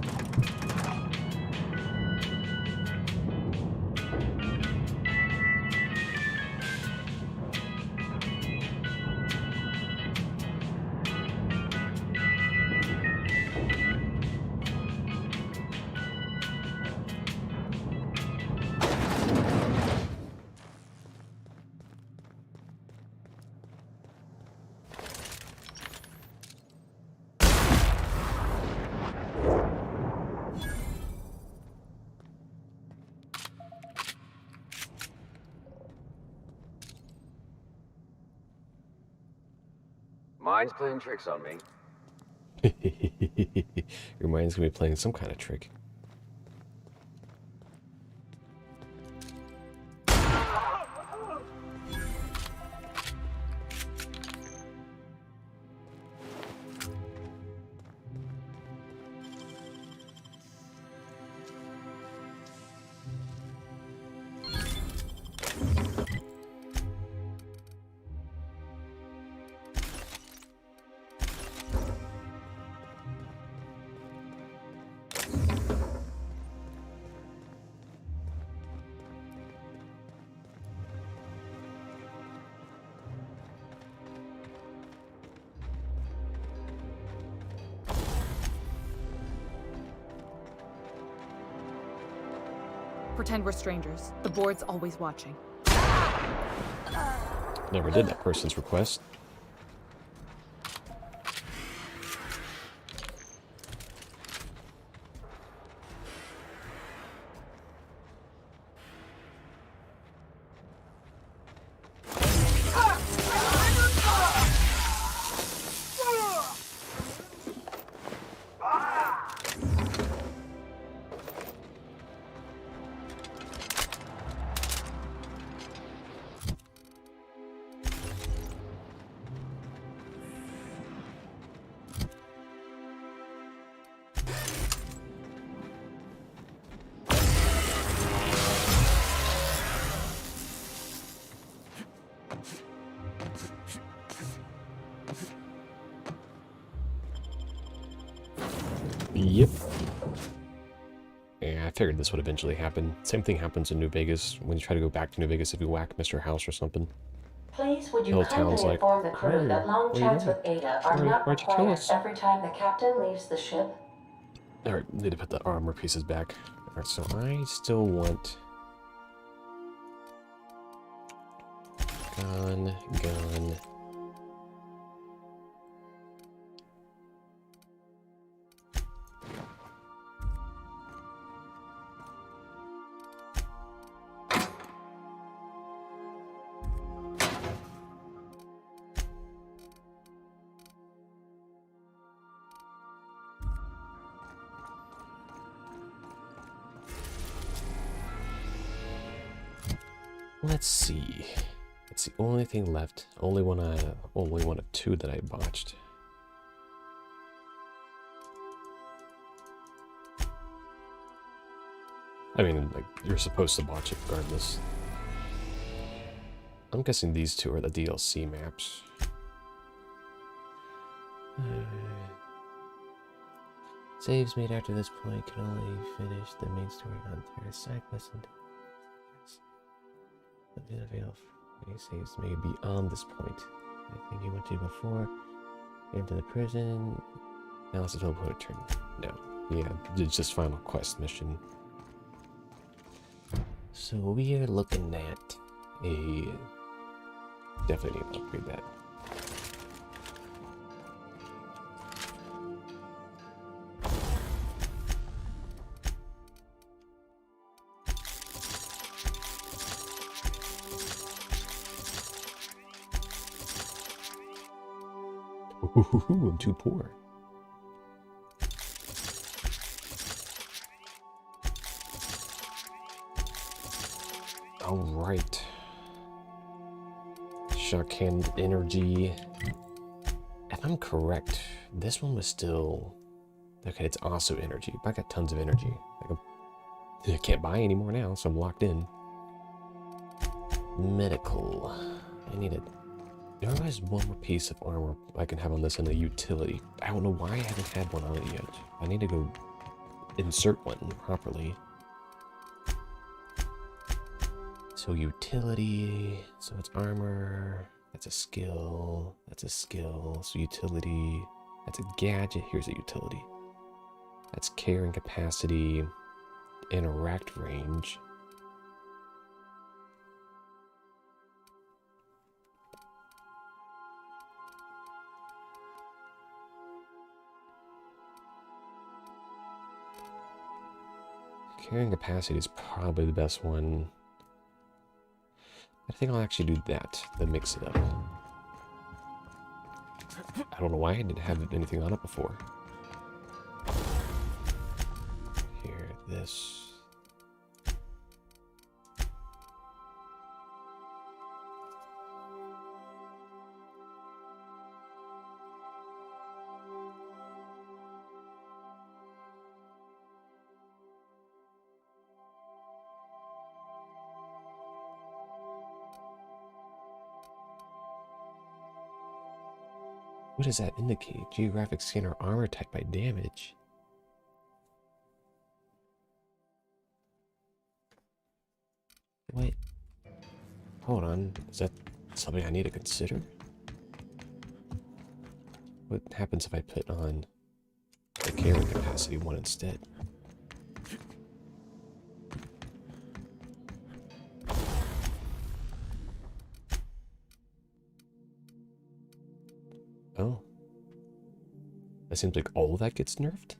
Mine's playing tricks on me. Your mind's gonna be playing some kind of trick. Pretend we're strangers. The board's always watching. Never did that person's request. Yep. Yeah, I figured this would eventually happen. Same thing happens in New Vegas when you try to go back to New Vegas if you whack Mr. House or something. Please, would you Whole kindly town's like, inform the crew that long where you chats going? with Ada are not Why'd you kill required us? every time the captain leaves the ship? Alright, need to put the armor pieces back. Alright, so I still want... Gun. Let's see. It's the only thing left. Only one of two that I botched. I mean, like, you're supposed to botch it regardless. I'm guessing these two are the DLC maps. Saves made after this point can only finish the main story on their side quest and available for saves may be on this point. I think you went to before. Into the prison. Now it's a total point turn. No. Yeah, it's just final quest mission. So we are looking at a... Definitely need to upgrade that. Ooh, I'm too poor. All right. Shock hand energy. If I'm correct, this one was still... Okay, it's also energy, but I got tons of energy. I can't buy any more now, so I'm locked in. Medical. I need it. There is one more piece of armor I can have on this in the utility. I don't know why I haven't had one on it yet. I need to go insert one properly. So utility, so it's armor, that's a skill, so utility, that's a gadget, here's a utility. That's carrying capacity, interact range. Carrying capacity is probably the best one. I think I'll actually do that, then mix it up. I don't know why I didn't have anything on it before. Here, this. What does that indicate? Geographic scanner armor type by damage. Wait. Hold on. Is that something I need to consider? What happens if I put on the carrying capacity one instead? Oh. It seems like all of that gets nerfed?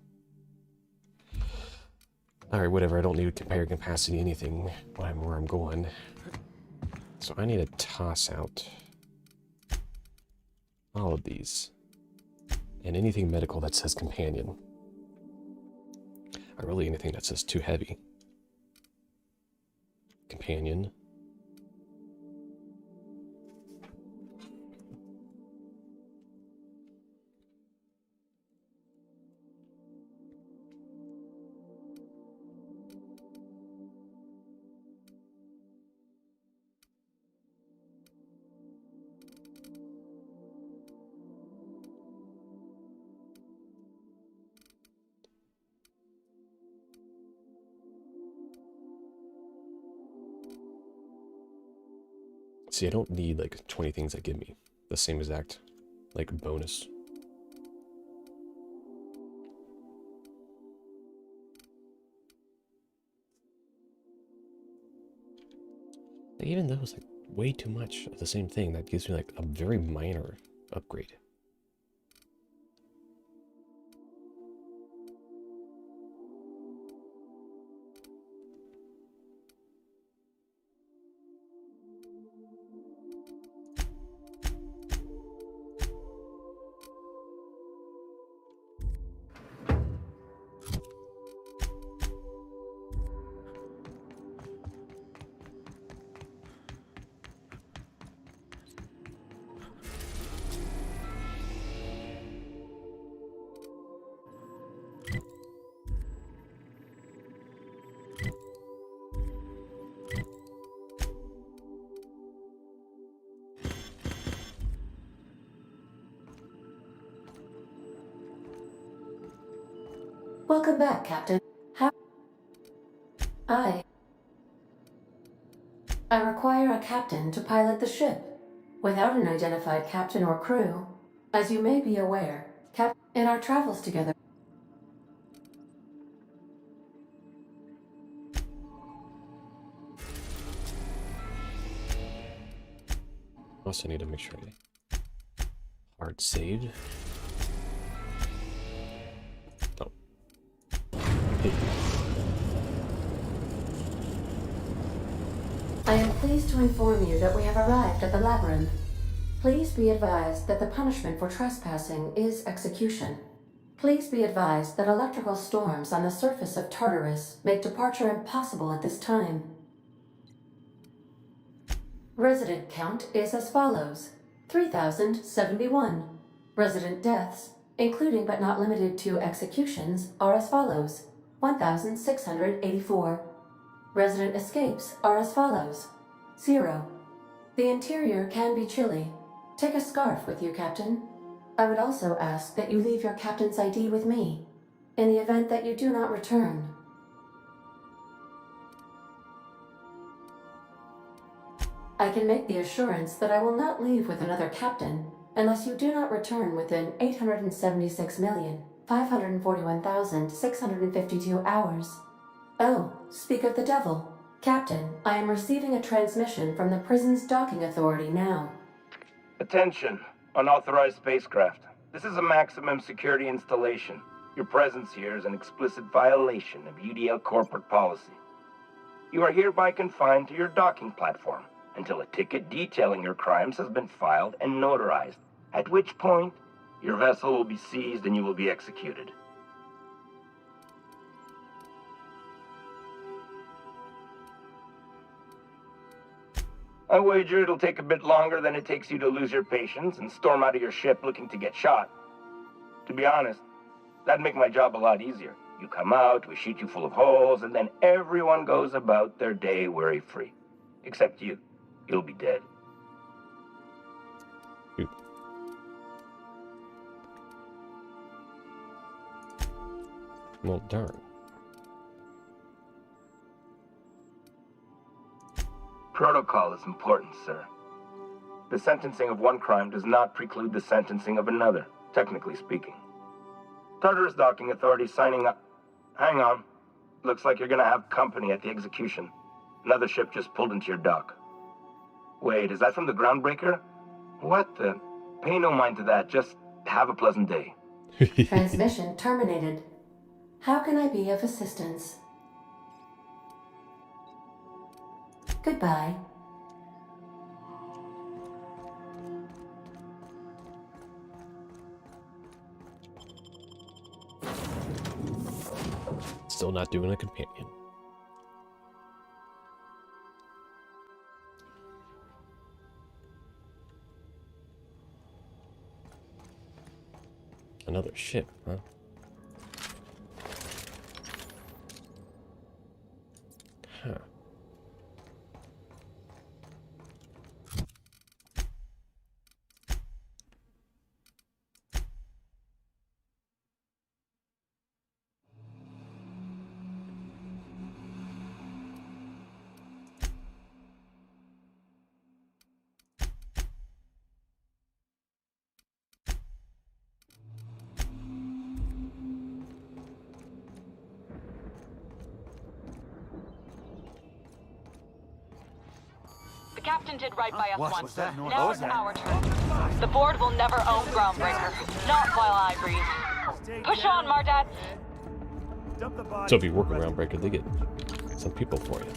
Alright, whatever. I don't need to compare capacity anything where I'm going. So I need to toss out all of these. And anything medical that says companion. Or really anything that says too heavy. Companion. See, I don't need like 20 things that give me the same exact like bonus. Like, even though it's like way too much of the same thing, that gives me like a very minor upgrade. Welcome back, Captain. I require a captain to pilot the ship. Without an identified captain or crew, as you may be aware, in our travels together. Also need to make sure I hard saved. Oh. Hey. I am pleased to inform you that we have arrived at the labyrinth. Please be advised that the punishment for trespassing is execution. Please be advised that electrical storms on the surface of Tartarus make departure impossible at this time. Resident count is as follows: 3,071. Resident deaths, including but not limited to executions, are as follows: 1,684. Resident escapes are as follows: 0. The interior can be chilly. Take a scarf with you, Captain. I would also ask that you leave your captain's ID with me, in the event that you do not return. I can make the assurance that I will not leave with another captain unless you do not return within 876,541,652 hours. Oh, speak of the devil. Captain, I am receiving a transmission from the prison's docking authority now. Attention, unauthorized spacecraft. This is a maximum security installation. Your presence here is an explicit violation of UDL corporate policy. You are hereby confined to your docking platform until a ticket detailing your crimes has been filed and notarized, at which point your vessel will be seized and you will be executed. I wager it'll take a bit longer than it takes you to lose your patience and storm out of your ship looking to get shot. To be honest, that'd make my job a lot easier. You come out, we shoot you full of holes, and then everyone goes about their day worry-free. Except you. You'll be dead. Well, darn. Protocol is important, sir. The sentencing of one crime does not preclude the sentencing of another, technically speaking. Tartarus Docking Authority signing up. Hang on. Looks like you're gonna have company at the execution. Another ship just pulled into your dock. Wait, is that from the groundbreaker? What the? Pay no mind to that, just have a pleasant day. Transmission terminated. How can I be of assistance? Goodbye. Still not doing a companion. Another ship, huh? Huh. The captain did right by us once. Now it's our turn. The board will never own Groundbreaker. Not while I breathe. Push on, Mardat. So if you work around Breaker, they get some people for you.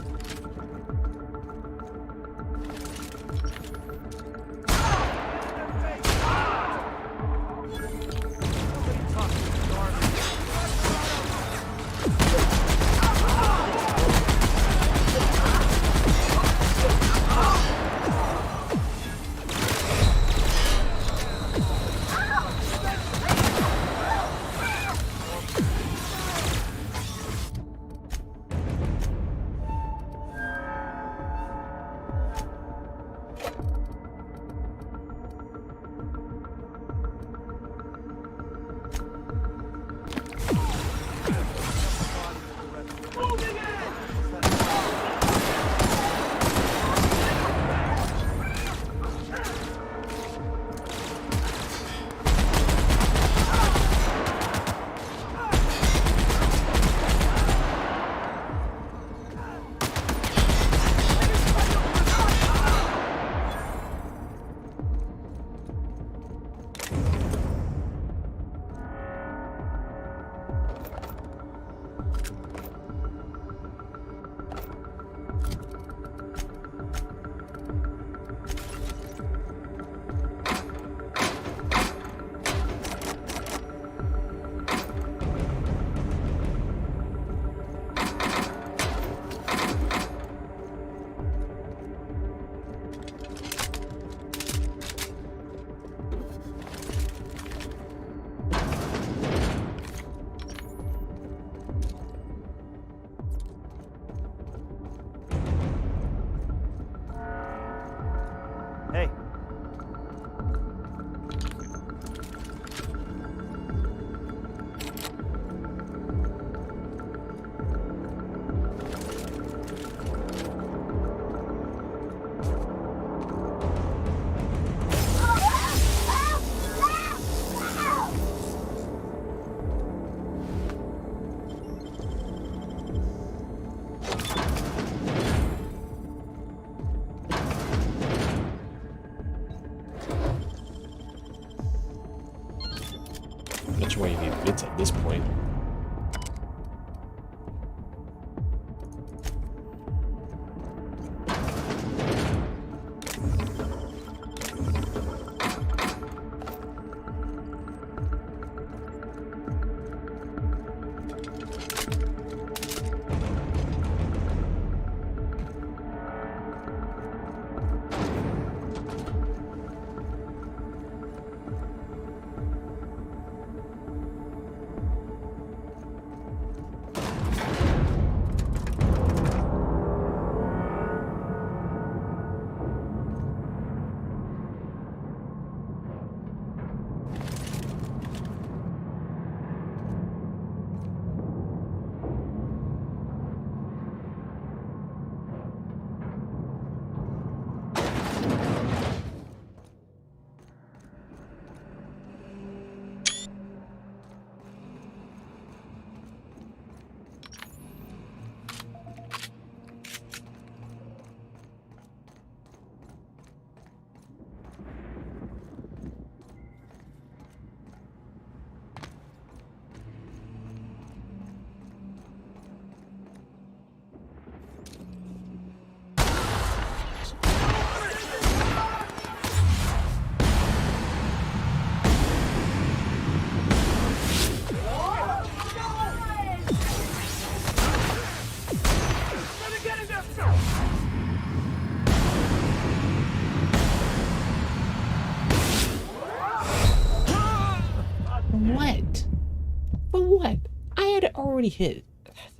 I had already hit.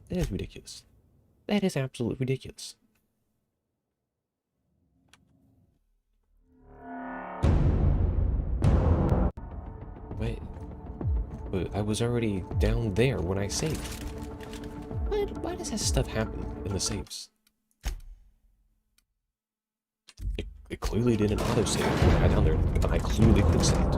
That is ridiculous. That is absolutely ridiculous. Wait. But I was already down there when I saved. Why does that stuff happen in the saves? It clearly didn't autosave when I got down there, and I clearly quick saved.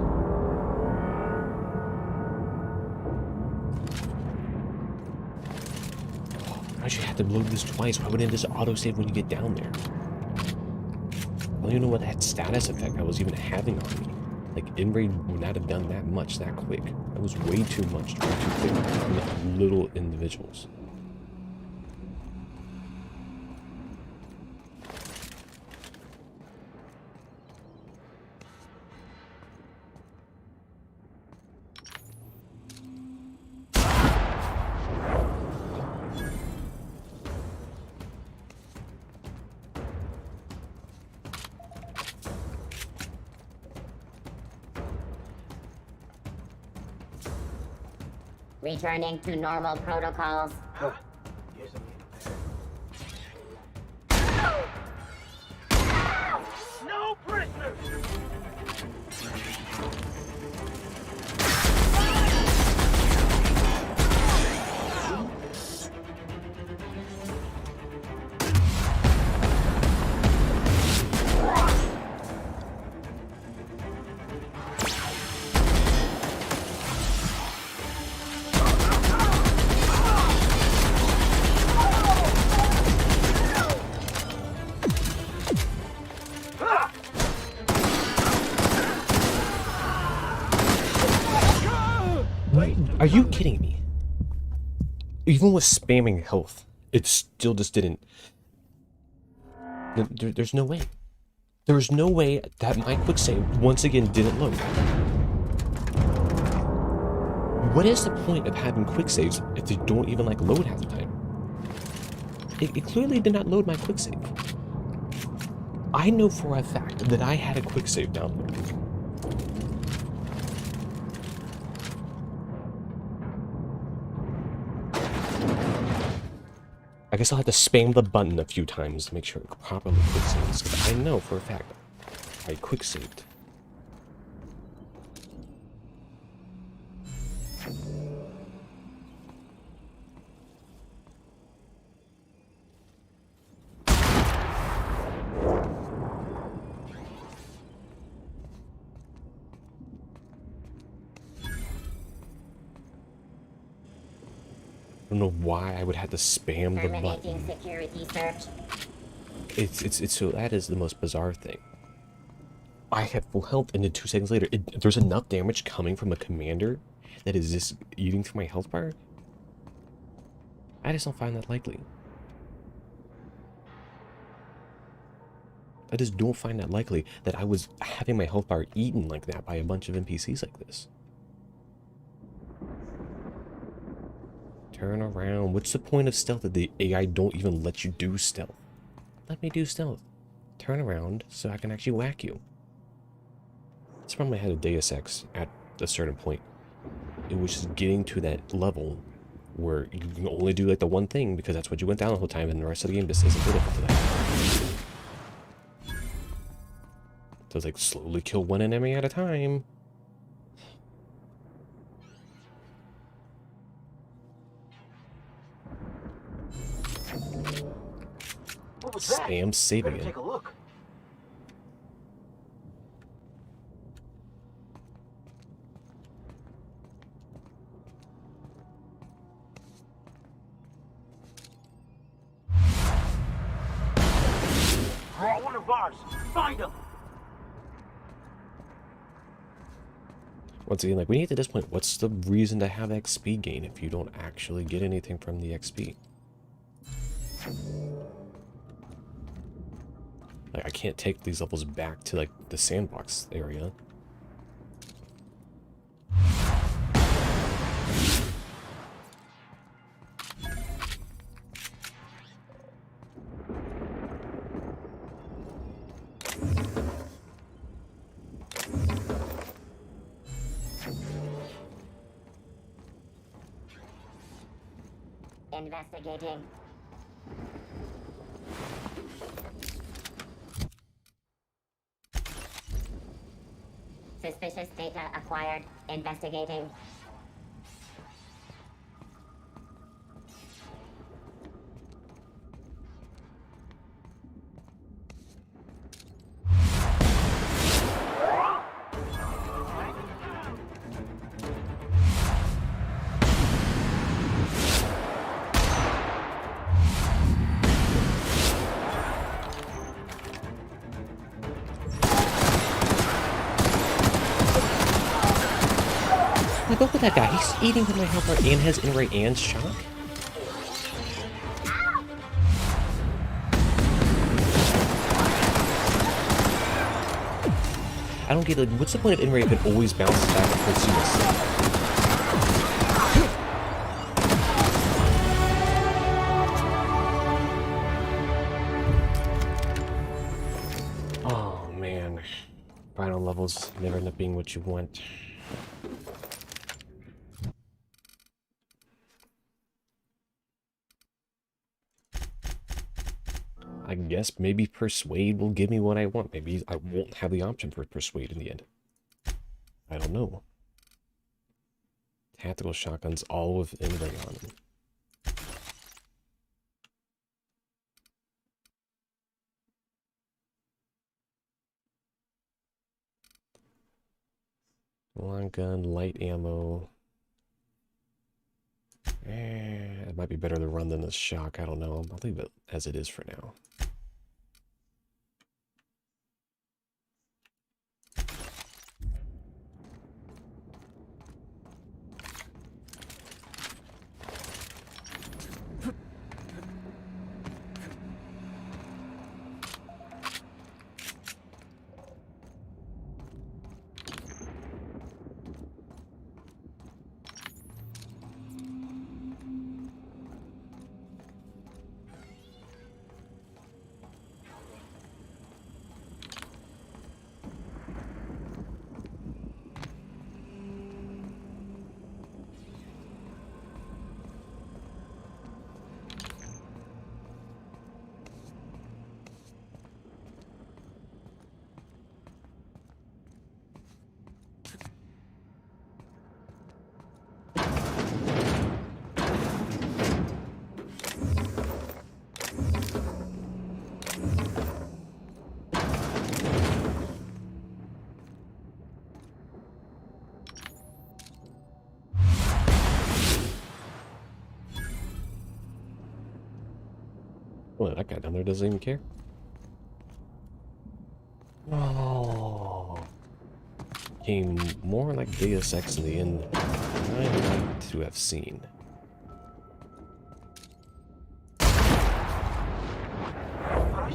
Why'd you have to load this twice? Why wouldn't it just autosave when you get down there? I don't even know what that status effect I was even having on me. Like, in-raid would not have done that much that quick. That was way too much, way too quick for little individuals. Returning to normal protocols. No prisoners! Are you kidding me? Even with spamming health, it still just didn't. There's no way. There's no way that my quick save once again didn't load. What is the point of having quick saves if they don't even like load half the time? It clearly did not load my quick save. I know for a fact that I had a quick save downloaded. I guess I'll have to spam the button a few times to make sure it properly quick saves, because I know for a fact I quick saved. I don't know why I would have to spam the button. Security search. It's so that is the most bizarre thing. I had full health, and then 2 seconds later, there's enough damage coming from a commander that is just eating through my health bar. I just don't find that likely. I just don't find that likely that I was having my health bar eaten like that by a bunch of NPCs like this. Turn around. What's the point of stealth if the AI don't even let you do stealth? Let me do stealth. Turn around so I can actually whack you. That's from I had a Deus Ex at a certain point. It was just getting to that level where you can only do like the one thing because that's what you went down the whole time, and the rest of the game just isn't good enough for that. So it's like slowly kill one enemy at a time. What was that? Spam saving Better it. take a look. Oh, one of ours. Find him. Once again, like, we need to this point, what's the reason to have XP gain if you don't actually get anything from the XP? Like, I can't take these levels back to, like, the sandbox area. Investigating. Suspicious data acquired. Investigating. Look at that guy. He's eating from my helper and has in-ray and shock. I don't get it. What's the point of in-ray if it always bounces back and puts you asleep? Oh man. Final levels never end up being what you want. I guess maybe Persuade will give me what I want. Maybe I won't have the option for Persuade in the end. I don't know. Tactical shotguns all with in-ray on them. Long gun, light ammo. It might be better to run than the shock. I don't know. I'll leave it as it is for now. Well, that guy down there doesn't even care. Oh, came more like Deus Ex in the end than I'd like to have seen. I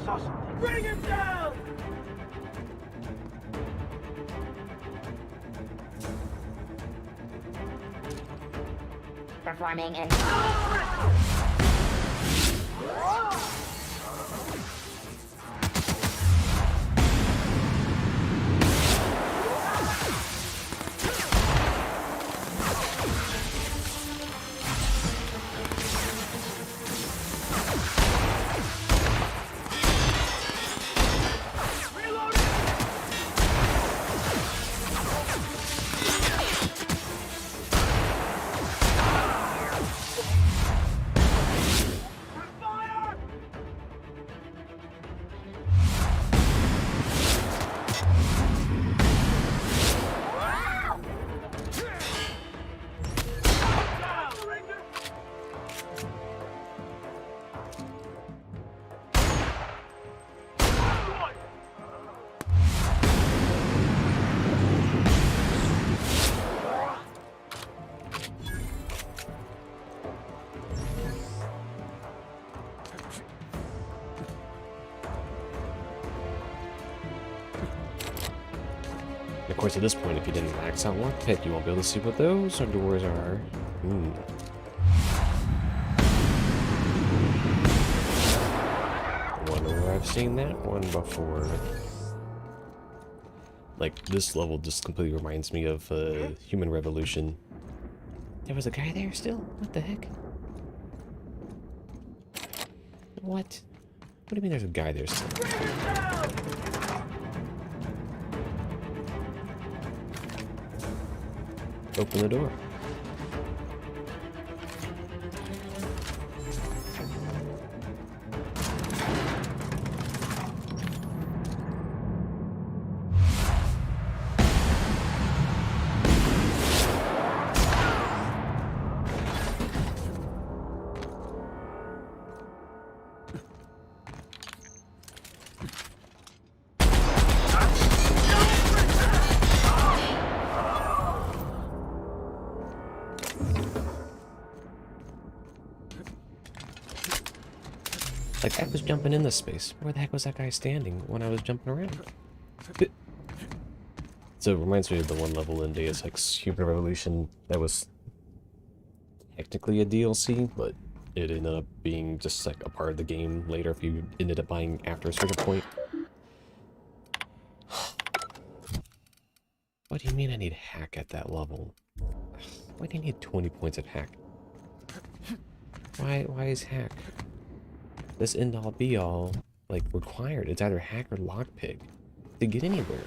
saw something. Bring him down! Performing in. Of course, at this point, if you didn't max out lockpick, you won't be able to see what those doors are. Wonder where I've seen that one before. Like, this level just completely reminds me of Human Revolution. There was a guy there still? What the heck? What? What do you mean there's a guy there still? Open the door. Like, I was jumping in this space. Where the heck was that guy standing when I was jumping around? So it reminds me of the one level in Deus Ex Human Revolution that was technically a DLC, but it ended up being just like a part of the game later if you ended up buying after a certain point. What do you mean I need hack at that level? Why do you need 20 points at hack? Why is hack this end all be all like required? It's either hack or lockpick to get anywhere.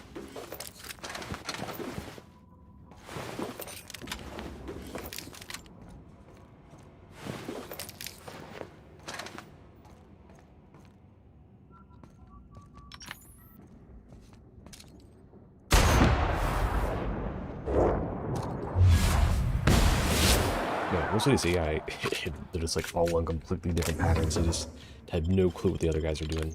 Yeah, most of these AI, they're just like all on completely different patterns. They just have no clue what the other guys are doing.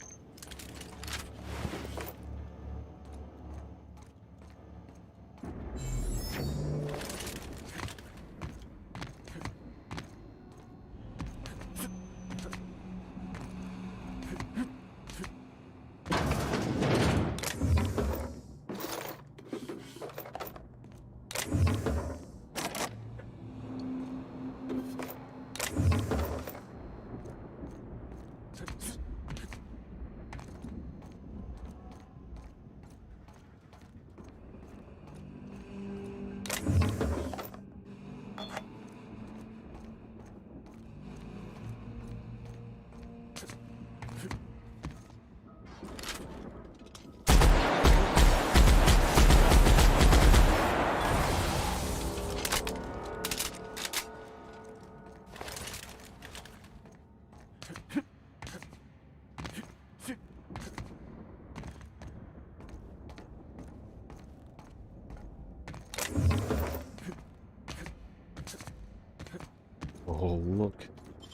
Oh, look.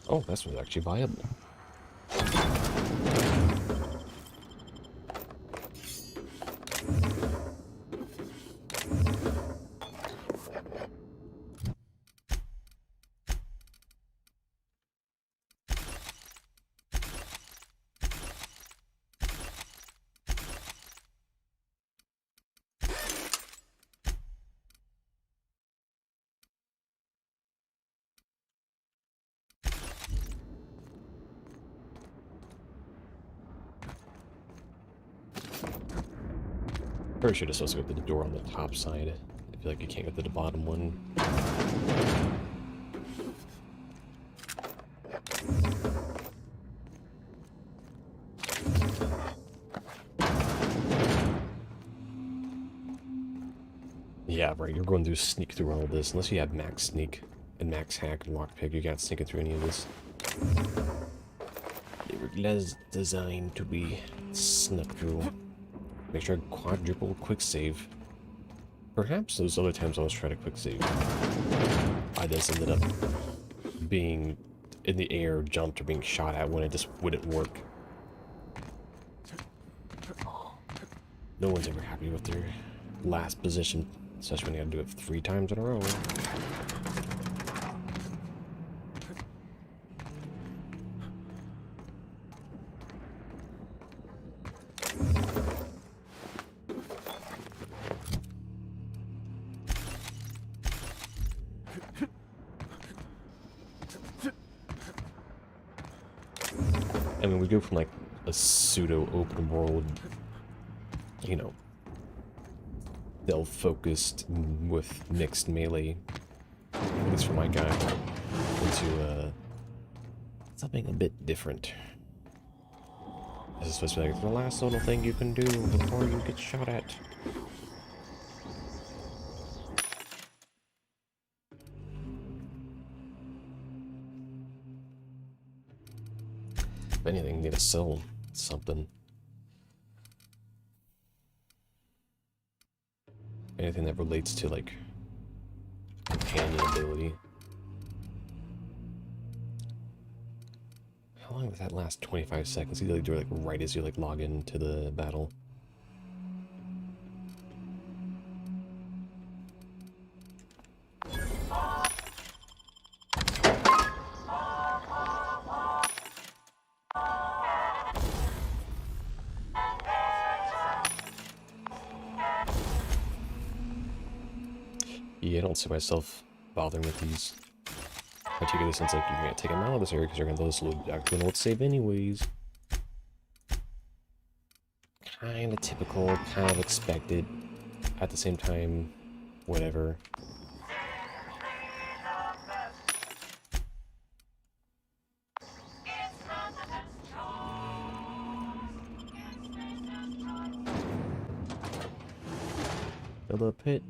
Oh, this was actually viable. Pretty sure it's supposed to go to the door on the top side. I feel like you can't get to the bottom one. Yeah, right, you're going to sneak through all of this. Unless you have max sneak and max hack and lockpick, you can't sneak it through any of this. They were designed to be snuck through. Make sure I quadruple quick save. Perhaps those other times I was trying to quick save, I just ended up being in the air, jumped, or being shot at when it just wouldn't work. No one's ever happy with their last position, especially when you gotta do it 3 times in a row. I mean, we go from like a pseudo open world, you know, stealth-focused with mixed melee, at least for my guy, into something a bit different. This is supposed to be like the last little thing you can do before you get shot at. If anything, need to sell something. Anything that relates to like companion ability. How long does that last? 25 seconds. You like do it like right as you like log into the battle. Yeah, I don't see myself bothering with these. Particularly since like you're gonna take them out of this area because you're gonna those load back to an old save anyways. Kinda typical, kind of expected. At the same time, whatever. Fill the pit.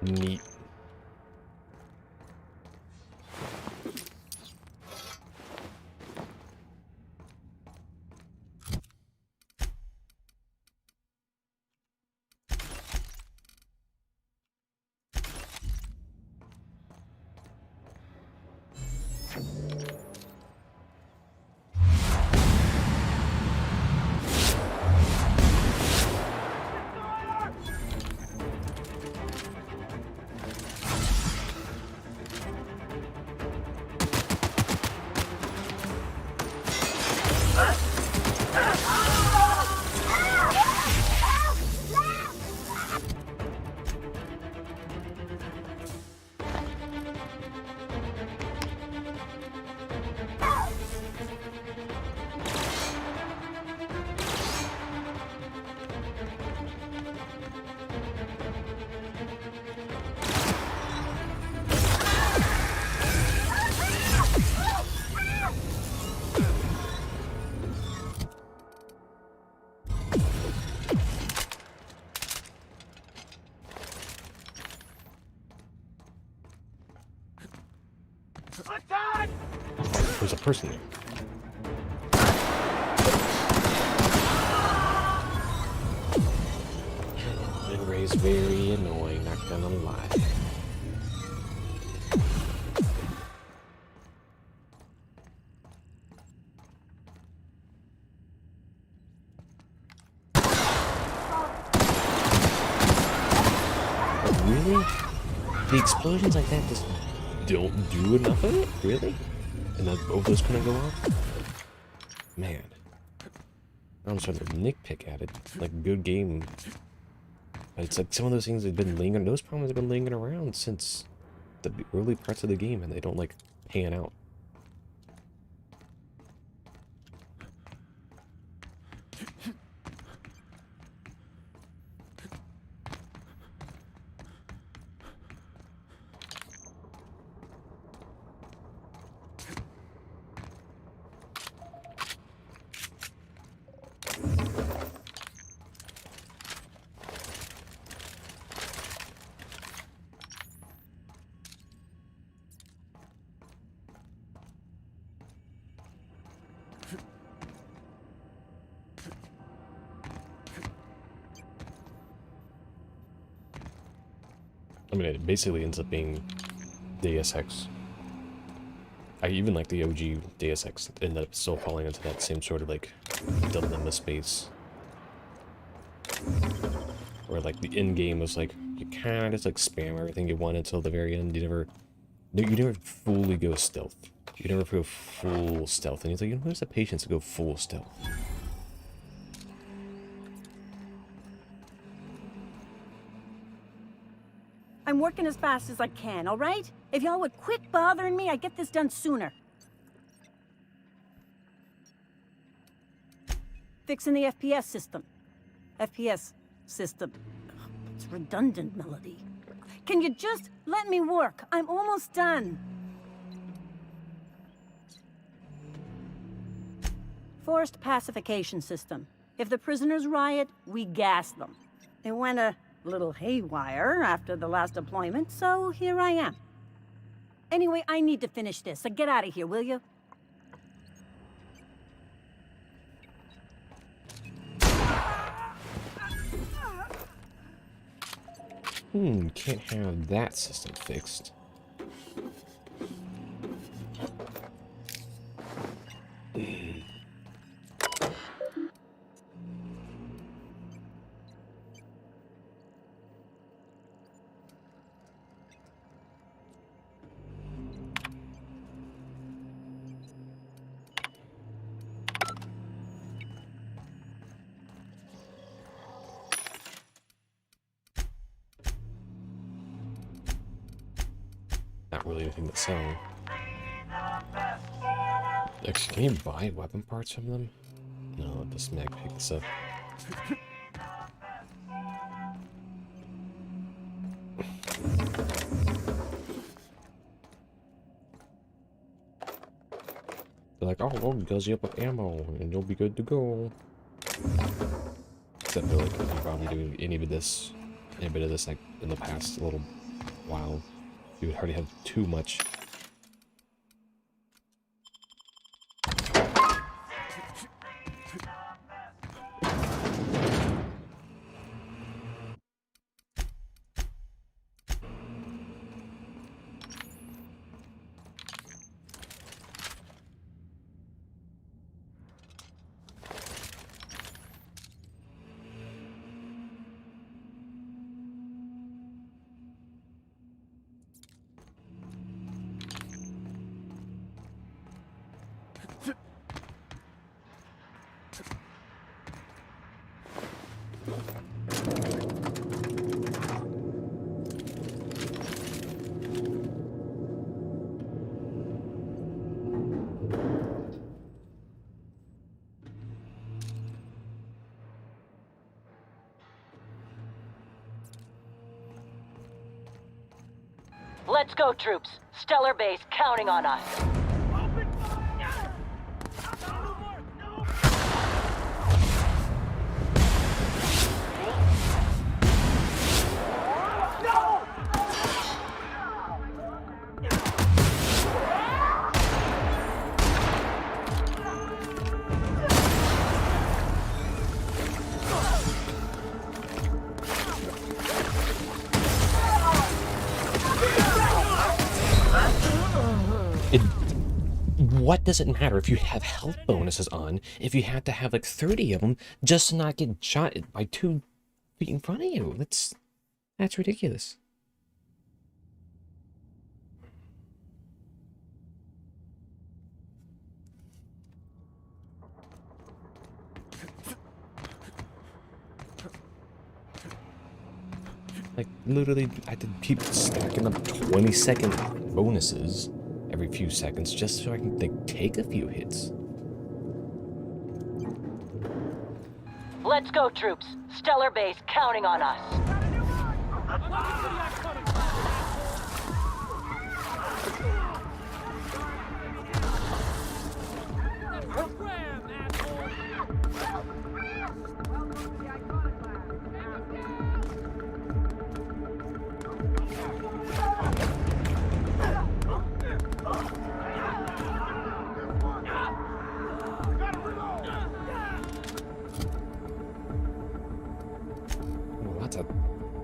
Neat. There's a person there. And Ray's very annoying, not gonna lie. But really? The explosions like that just don't do enough of it? Really? And then both those couldn't go off? Man. I'm starting to nitpick at it. Like, good game. But it's like some of those things have been lingering, those problems have been lingering around since the early parts of the game, and they don't, like, pan out. I mean, it basically ends up being Deus Ex. I even like the OG Deus Ex ended up still falling into that same sort of like dilemma space. Where like the end game was like, you kind of just like spam everything you want until the very end. You never fully go stealth. You never go full stealth. And he's like, where's the patience to go full stealth? I'm working as fast as I can, all right? If y'all would quit bothering me, I'd get this done sooner. Fixing the FPS system. FPS system. It's redundant, Melody. Can you just let me work? I'm almost done. Forced pacification system. If the prisoners riot, we gas them. It went a little haywire after the last deployment, so here I am. Anyway, I need to finish this, so get out of here, will you? Can't have that system fixed. Not really anything to sell. Actually, can you buy weapon parts from them? No, just mag pick this up. They're like, oh, well, because you up with ammo, and you'll be good to go. Except for like, you probably do any bit of this like in the past little while. You would hardly have too much. Let's go, troops. Stellar base counting on us. What does it matter if you have health bonuses on, if you have to have like 30 of them just to not get shot by 2 feet in front of you? That's ridiculous. Like, literally, I had to keep stacking up 20-second bonuses every few seconds just so I can like, take a few hits. Let's go, troops. Stellar base counting on us.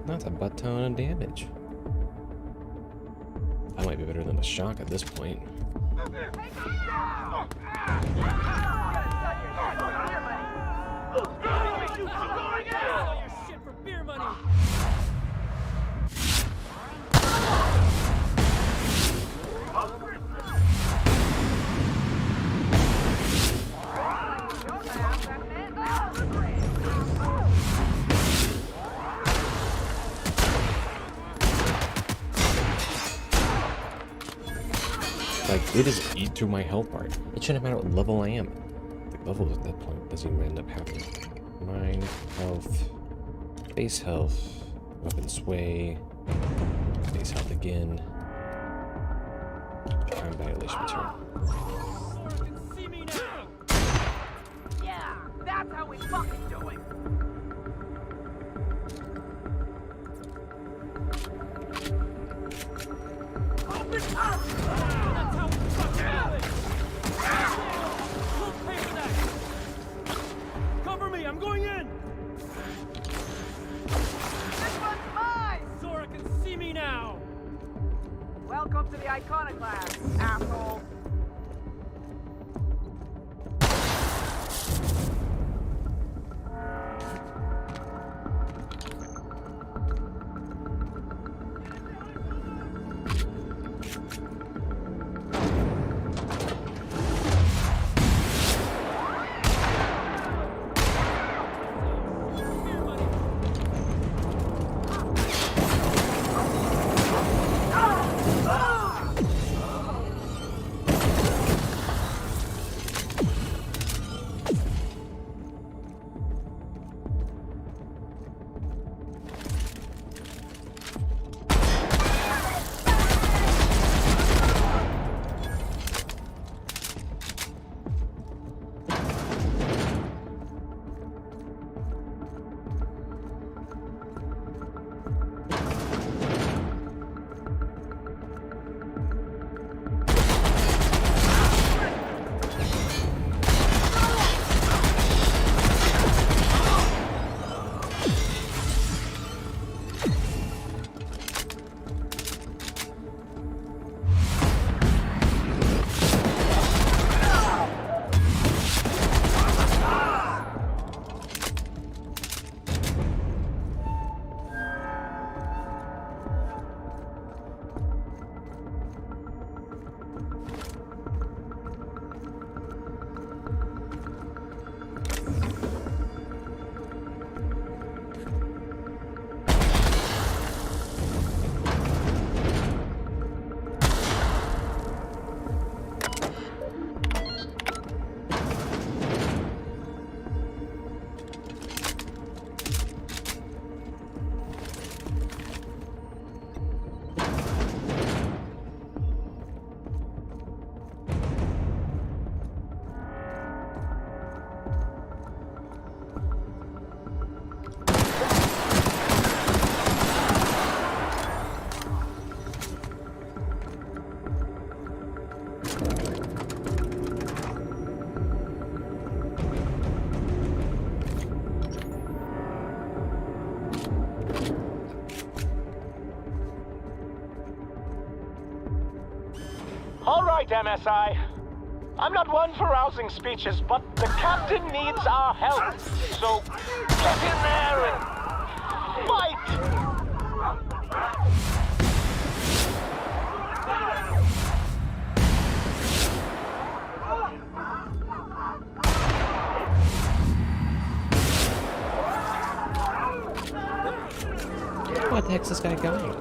That's a butt ton of damage. the shock at this point. Like, they just eat through my health bar. It shouldn't matter what level I am. The level at that point doesn't even end up happening. 9 health, base health, weapon sway, base health again. Time dilation material. See me now! Yeah, that's how we fucking do it! Open up! That's how we fucking do it! We'll pay for that! Cover me, I'm going in! This one's mine! Sora can see me now! Welcome to the Iconoclast, asshole! All right, MSI. I'm not one for rousing speeches, but the captain needs our help. So get in there and fight! What the heck's this guy going?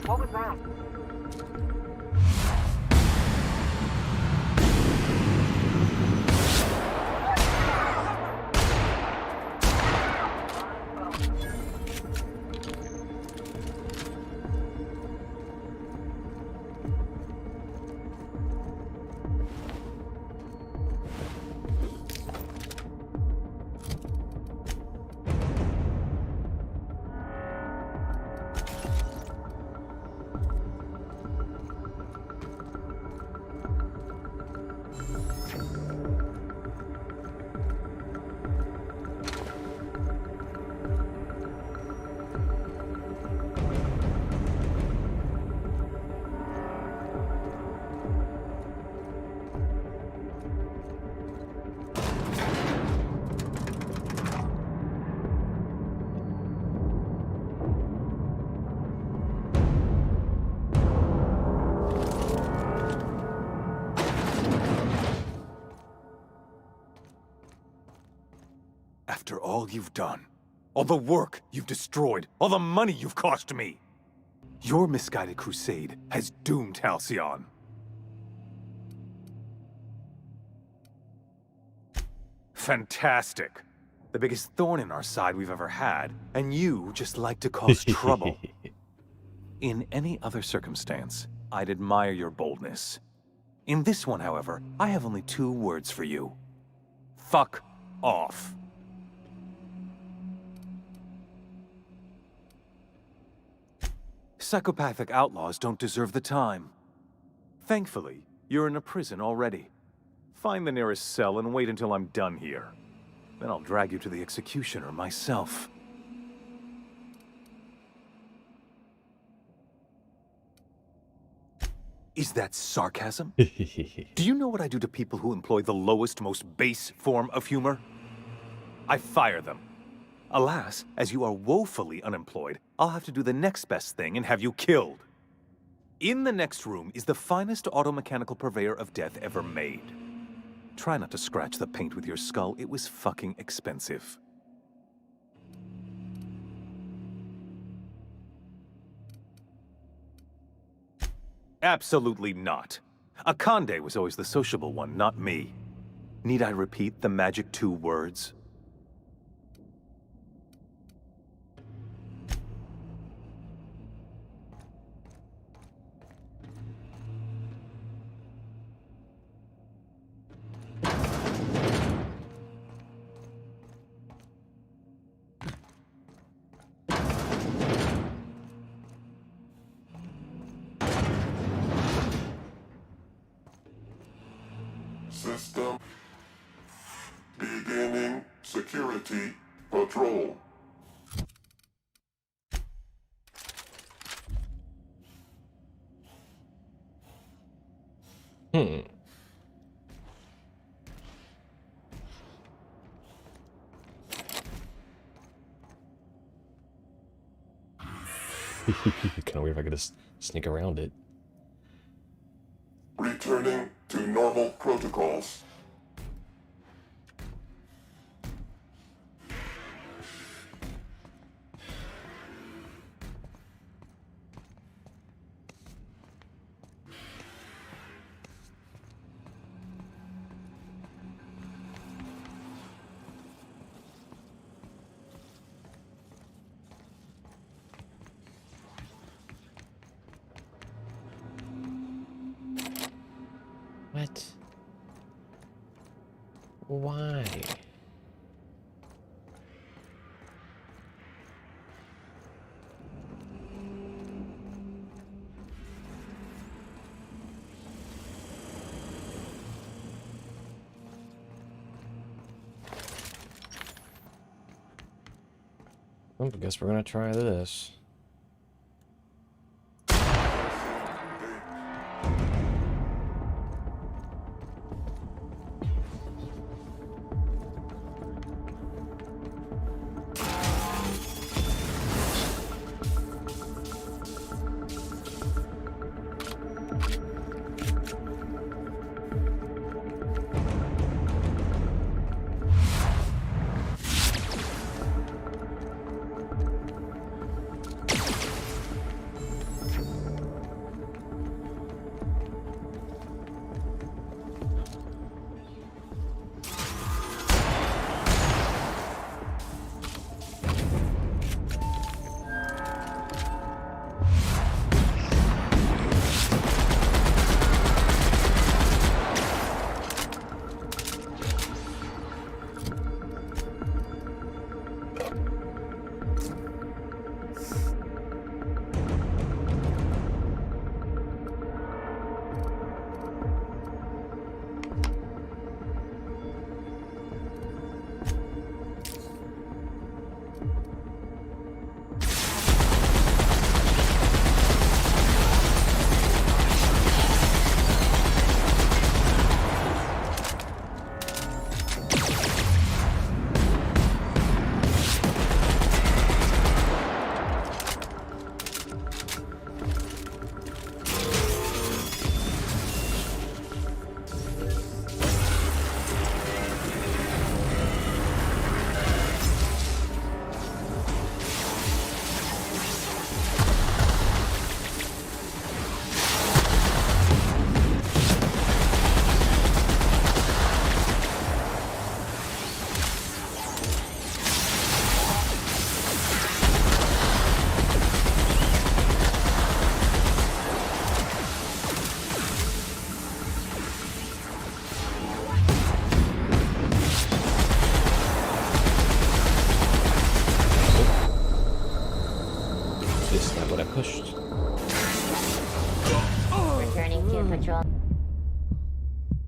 What was that? After all you've done, all the work you've destroyed, all the money you've cost me, your misguided crusade has doomed Halcyon. Fantastic. The biggest thorn in our side we've ever had, and you just like to cause trouble. In any other circumstance, I'd admire your boldness. In this one, however, I have only 2 words for you. Fuck off. Psychopathic outlaws don't deserve the time. Thankfully, you're in a prison already. Find the nearest cell and wait until I'm done here. Then I'll drag you to the executioner myself. Is that sarcasm? Do you know what I do to people who employ the lowest, most base form of humor? I fire them. Alas, as you are woefully unemployed, I'll have to do the next best thing and have you killed. In the next room is the finest automechanical purveyor of death ever made. Try not to scratch the paint with your skull, it was fucking expensive. Absolutely not. Akande was always the sociable one, not me. Need I repeat the magic 2 words? System beginning security patrol. Kind of weird if I could just sneak around it. Returning to normal protocols. What? Why? Well, I guess we're gonna try this.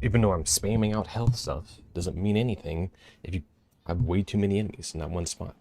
Even though I'm spamming out health stuff, doesn't mean anything if you have way too many enemies in that one spot.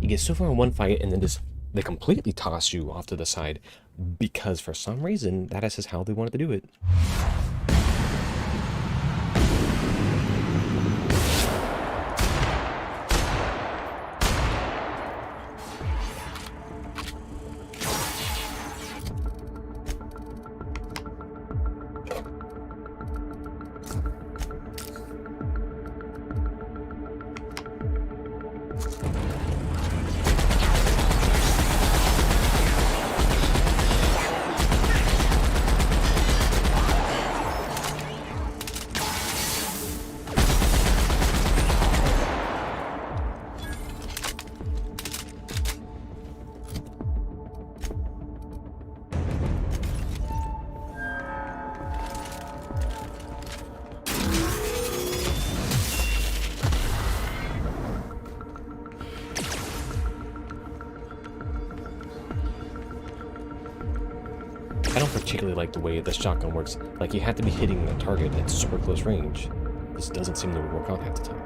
You get so far in one fight and then they completely toss you off to the side because for some reason that is just how they wanted to do it. I don't particularly like the way the shotgun works. Like, you have to be hitting the target at super close range. This doesn't seem to work out half the time.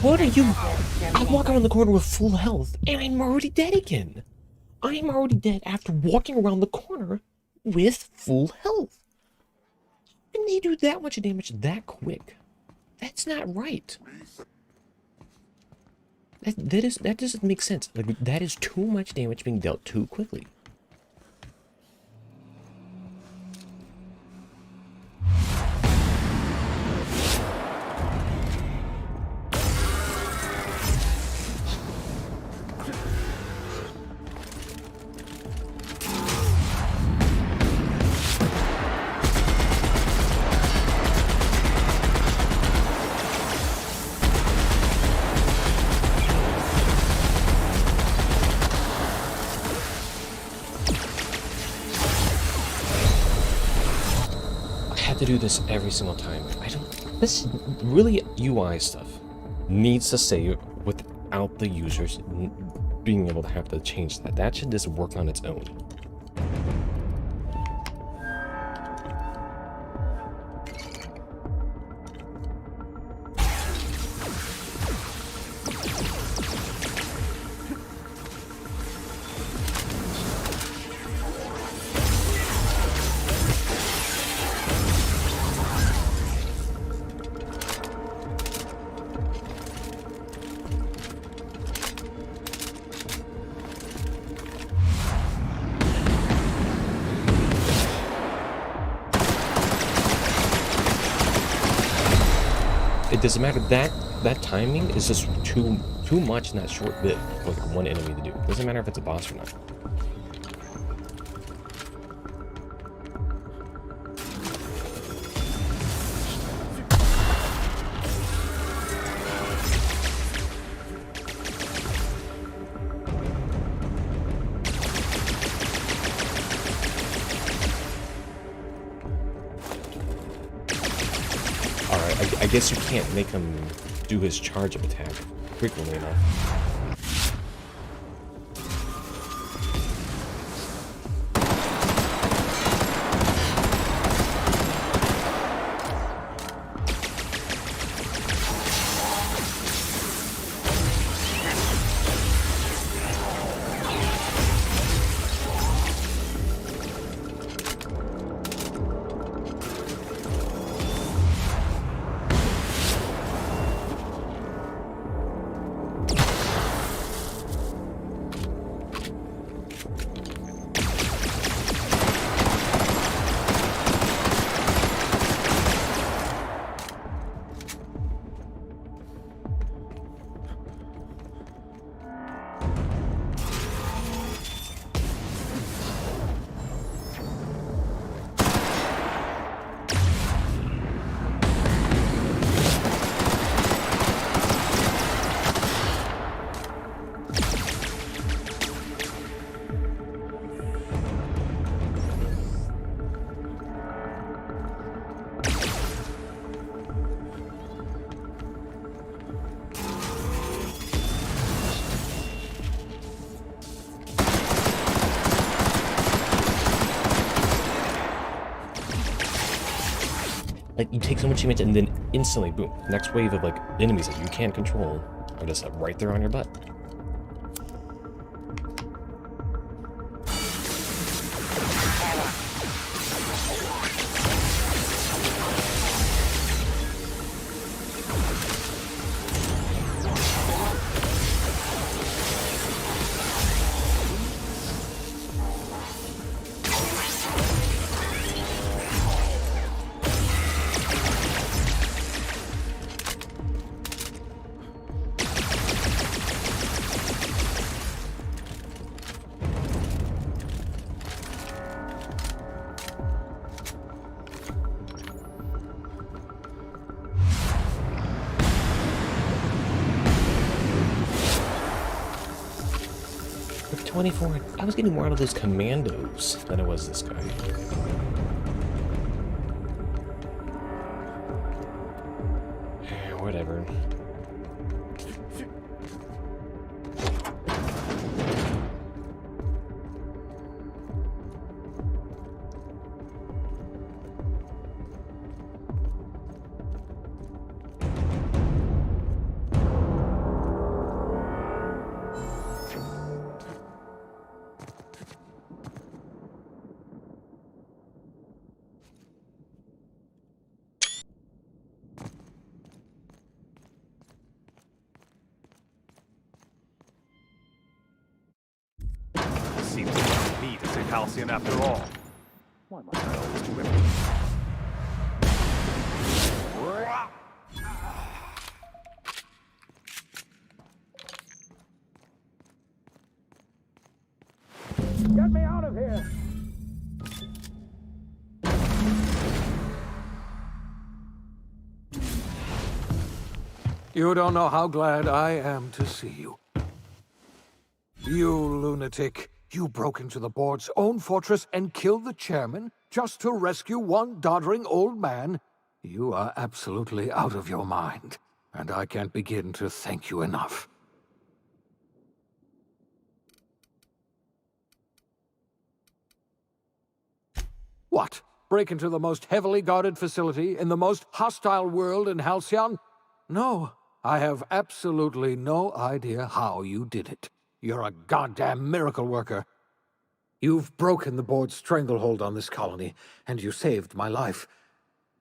What are you? I walk around the corner with full health, and I'm already dead again. I'm already dead after walking around the corner with full health. And they do that much damage that quick. That's not right. That doesn't make sense. Like, that is too much damage being dealt too quickly. To do this every single time. This really UI stuff needs to save without the users being able to have to change that. That should just work on its own. It doesn't matter. That timing is just too much in that short bit for like one enemy to do. It doesn't matter if it's a boss or not. I guess you can't make him do his charge-up attack frequently enough. Like, you take so much damage and then instantly, boom, next wave of, like, enemies that you can't control are just, like, right there on your butt. With 24, I was getting more out of those commandos than I was this guy. Whatever. Seems like me to save Halcyon after all. Why must I always do everything? Get me out of here! You don't know how glad I am to see you. You lunatic. You broke into the board's own fortress and killed the chairman just to rescue one doddering old man? You are absolutely out of your mind, and I can't begin to thank you enough. What? Break into the most heavily guarded facility in the most hostile world in Halcyon? No, I have absolutely no idea how you did it. You're a goddamn miracle worker. You've broken the board's stranglehold on this colony, and you saved my life.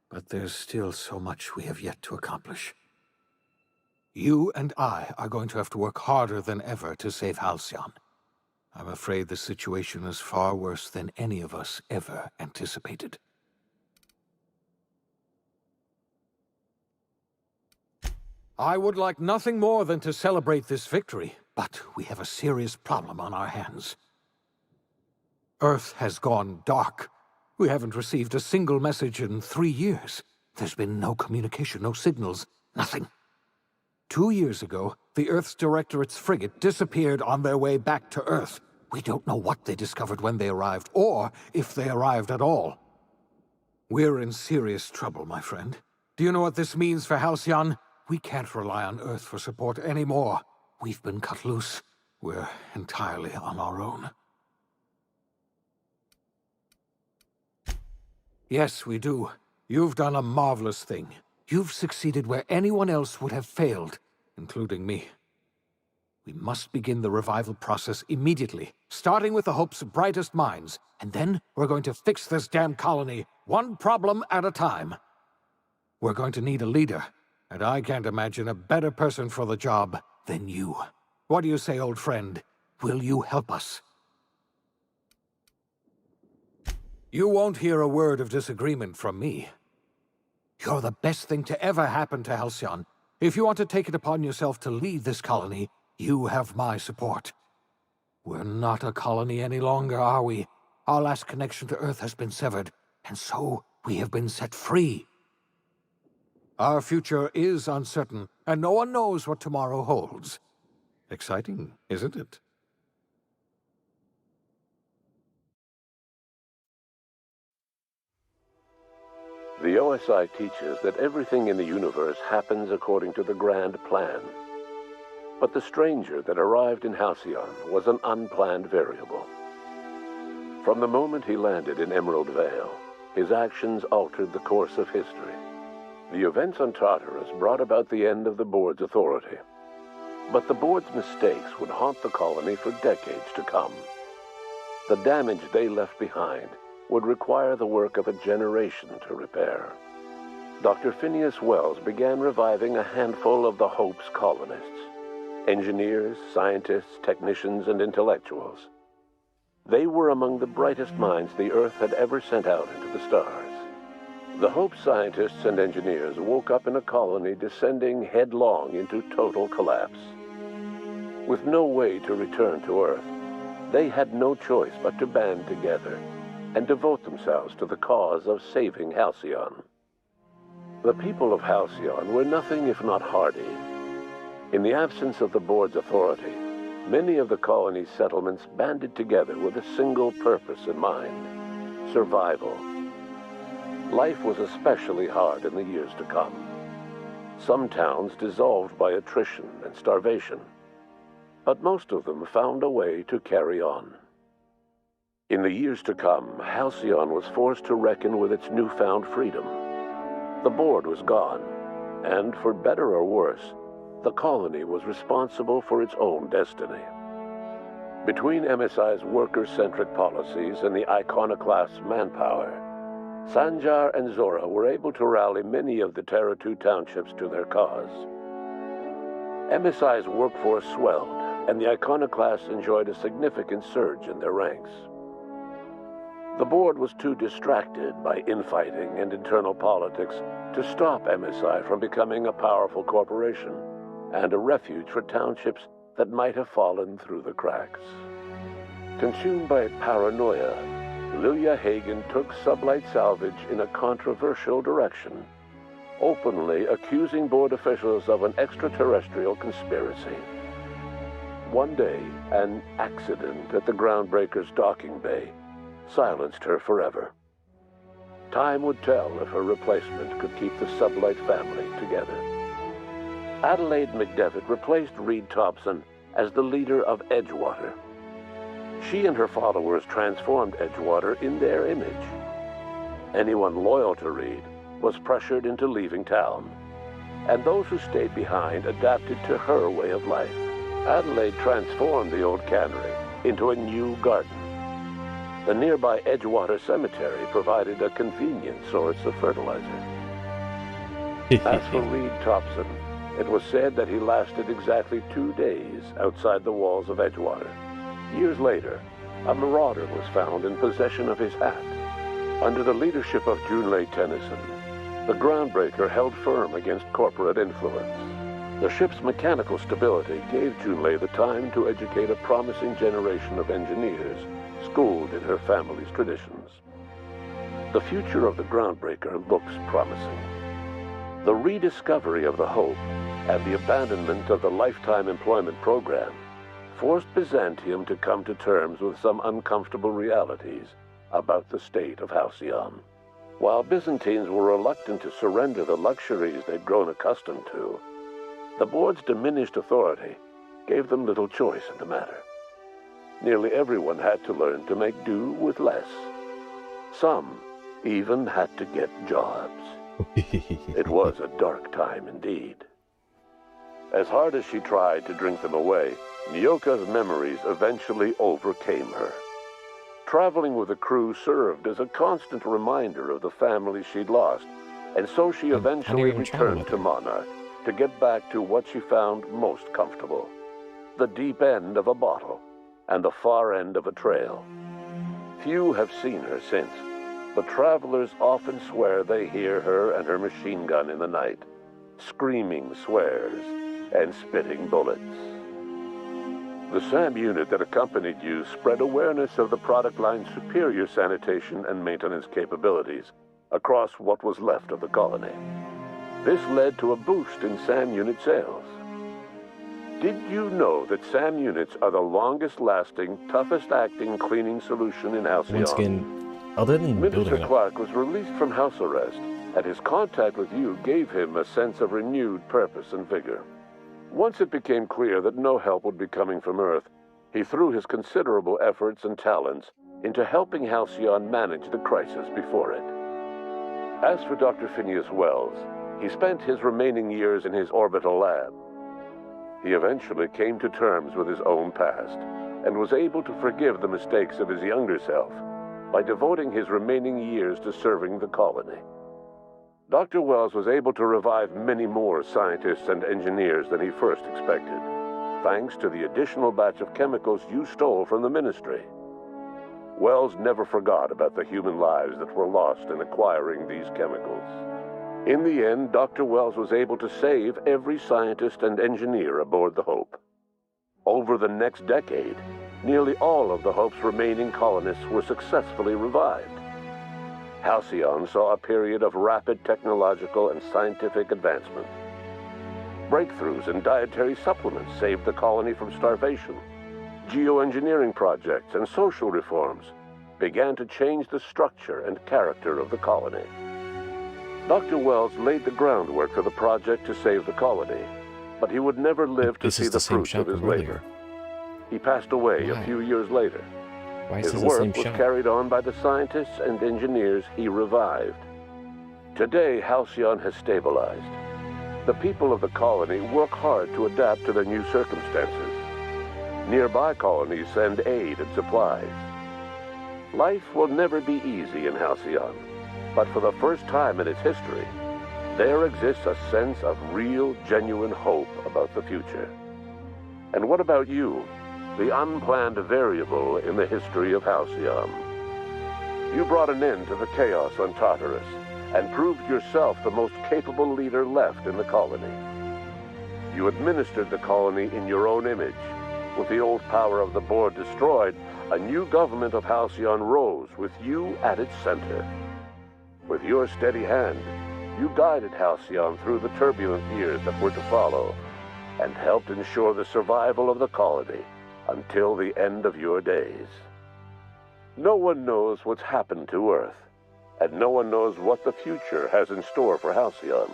But there's still so much we have yet to accomplish. You and I are going to have to work harder than ever to save Halcyon. I'm afraid the situation is far worse than any of us ever anticipated. I would like nothing more than to celebrate this victory, but we have a serious problem on our hands. Earth has gone dark. We haven't received a single message in 3 years. There's been no communication, no signals, nothing. 2 years ago, the Earth's Directorate's frigate disappeared on their way back to Earth. We don't know what they discovered when they arrived, or if they arrived at all. We're in serious trouble, my friend. Do you know what this means for Halcyon? We can't rely on Earth for support anymore. We've been cut loose. We're entirely on our own. Yes, we do. You've done a marvelous thing. You've succeeded where anyone else would have failed, including me. We must begin the revival process immediately, starting with the Hope's brightest minds, and then we're going to fix this damn colony, one problem at a time. We're going to need a leader, and I can't imagine a better person for the job than you. What do you say, old friend? Will you help us? You won't hear a word of disagreement from me. You're the best thing to ever happen to Halcyon. If you want to take it upon yourself to lead this colony, you have my support. We're not a colony any longer, are we? Our last connection to Earth has been severed, and so we have been set free. Our future is uncertain, and no one knows what tomorrow holds. Exciting, isn't it? The OSI teaches that everything in the universe happens according to the grand plan. But the stranger that arrived in Halcyon was an unplanned variable. From the moment he landed in Emerald Vale, his actions altered the course of history. The events on Tartarus brought about the end of the board's authority. But the board's mistakes would haunt the colony for decades to come. The damage they left behind would require the work of a generation to repair. Dr. Phineas Wells began reviving a handful of the Hope's colonists. Engineers, scientists, technicians, and intellectuals. They were among the brightest minds the Earth had ever sent out into the stars. The Hope scientists and engineers woke up in a colony descending headlong into total collapse. With no way to return to Earth, they had no choice but to band together and devote themselves to the cause of saving Halcyon. The people of Halcyon were nothing if not hardy. In the absence of the board's authority, many of the colony's settlements banded together with a single purpose in mind: survival. Life was especially hard in the years to come. Some towns dissolved by attrition and starvation, but most of them found a way to carry on. In the years to come, Halcyon was forced to reckon with its newfound freedom. The board was gone, and for better or worse, the colony was responsible for its own destiny. Between MSI's worker-centric policies and the iconoclast's manpower, Sanjar and Zora were able to rally many of the Terra 2 townships to their cause. MSI's workforce swelled, and the iconoclasts enjoyed a significant surge in their ranks. The board was too distracted by infighting and internal politics to stop MSI from becoming a powerful corporation and a refuge for townships that might have fallen through the cracks. Consumed by paranoia, Lilia Hagen took Sublight Salvage in a controversial direction, openly accusing board officials of an extraterrestrial conspiracy. One day, an accident at the Groundbreaker's docking bay silenced her forever. Time would tell if her replacement could keep the Sublight family together. Adelaide McDevitt replaced Reed Thompson as the leader of Edgewater. She and her followers transformed Edgewater in their image. Anyone loyal to Reed was pressured into leaving town, and those who stayed behind adapted to her way of life. Adelaide transformed the old cannery into a new garden. The nearby Edgewater Cemetery provided a convenient source of fertilizer. As for Reed Thompson, it was said that he lasted exactly 2 days outside the walls of Edgewater. Years later, a marauder was found in possession of his hat. Under the leadership of Junlei Tennyson, the Groundbreaker held firm against corporate influence. The ship's mechanical stability gave Junlei the time to educate a promising generation of engineers, schooled in her family's traditions. The future of the Groundbreaker looks promising. The rediscovery of the Hope and the abandonment of the lifetime employment program forced Byzantium to come to terms with some uncomfortable realities about the state of Halcyon. While Byzantines were reluctant to surrender the luxuries they'd grown accustomed to, the board's diminished authority gave them little choice in the matter. Nearly everyone had to learn to make do with less. Some even had to get jobs. It was a dark time indeed. As hard as she tried to drink them away, Nyoka's memories eventually overcame her. Traveling with the crew served as a constant reminder of the family she'd lost, and so she eventually returned to Monarch to get back to what she found most comfortable: the deep end of a bottle and the far end of a trail. Few have seen her since, but travelers often swear they hear her and her machine gun in the night, screaming swears and spitting bullets. The SAM unit that accompanied you spread awareness of the product line's superior sanitation and maintenance capabilities across what was left of the colony. This led to a boost in SAM unit sales. Did you know that SAM units are the longest-lasting, toughest-acting cleaning solution in Halcyon? Once again, other than Minister building up, Clark was released from house arrest, and his contact with you gave him a sense of renewed purpose and vigor. Once it became clear that no help would be coming from Earth, he threw his considerable efforts and talents into helping Halcyon manage the crisis before it. As for Dr. Phineas Wells, he spent his remaining years in his orbital lab. He eventually came to terms with his own past and was able to forgive the mistakes of his younger self by devoting his remaining years to serving the colony. Dr. Wells was able to revive many more scientists and engineers than he first expected, thanks to the additional batch of chemicals you stole from the Ministry. Wells never forgot about the human lives that were lost in acquiring these chemicals. In the end, Dr. Wells was able to save every scientist and engineer aboard the Hope. Over the next decade, nearly all of the Hope's remaining colonists were successfully revived. Halcyon saw a period of rapid technological and scientific advancement. Breakthroughs in dietary supplements saved the colony from starvation. Geoengineering projects and social reforms began to change the structure and character of the colony. Dr. Wells laid the groundwork for the project to save the colony, but he would never live to see the fruits of his labor. He passed away a few years later. His work was carried on by the scientists and engineers he revived. Today, Halcyon has stabilized. The people of the colony work hard to adapt to their new circumstances. Nearby colonies send aid and supplies. Life will never be easy in Halcyon, but for the first time in its history, there exists a sense of real, genuine hope about the future. And what about you? The unplanned variable in the history of Halcyon. You brought an end to the chaos on Tartarus and proved yourself the most capable leader left in the colony. You administered the colony in your own image. With the old power of the board destroyed, a new government of Halcyon rose with you at its center. With your steady hand, you guided Halcyon through the turbulent years that were to follow and helped ensure the survival of the colony until the end of your days. No one knows what's happened to Earth, and no one knows what the future has in store for Halcyon.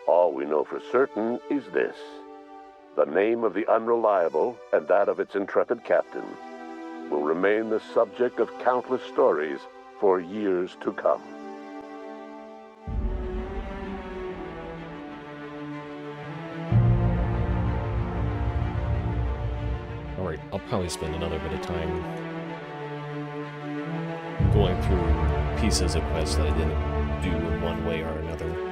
All we know for certain is this: the name of the Unreliable and that of its intrepid captain will remain the subject of countless stories for years to come. Alright, I'll probably spend another bit of time going through pieces of quests that I didn't do in one way or another.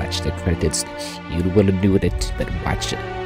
watch the credits. You don't want to do it, but watch it.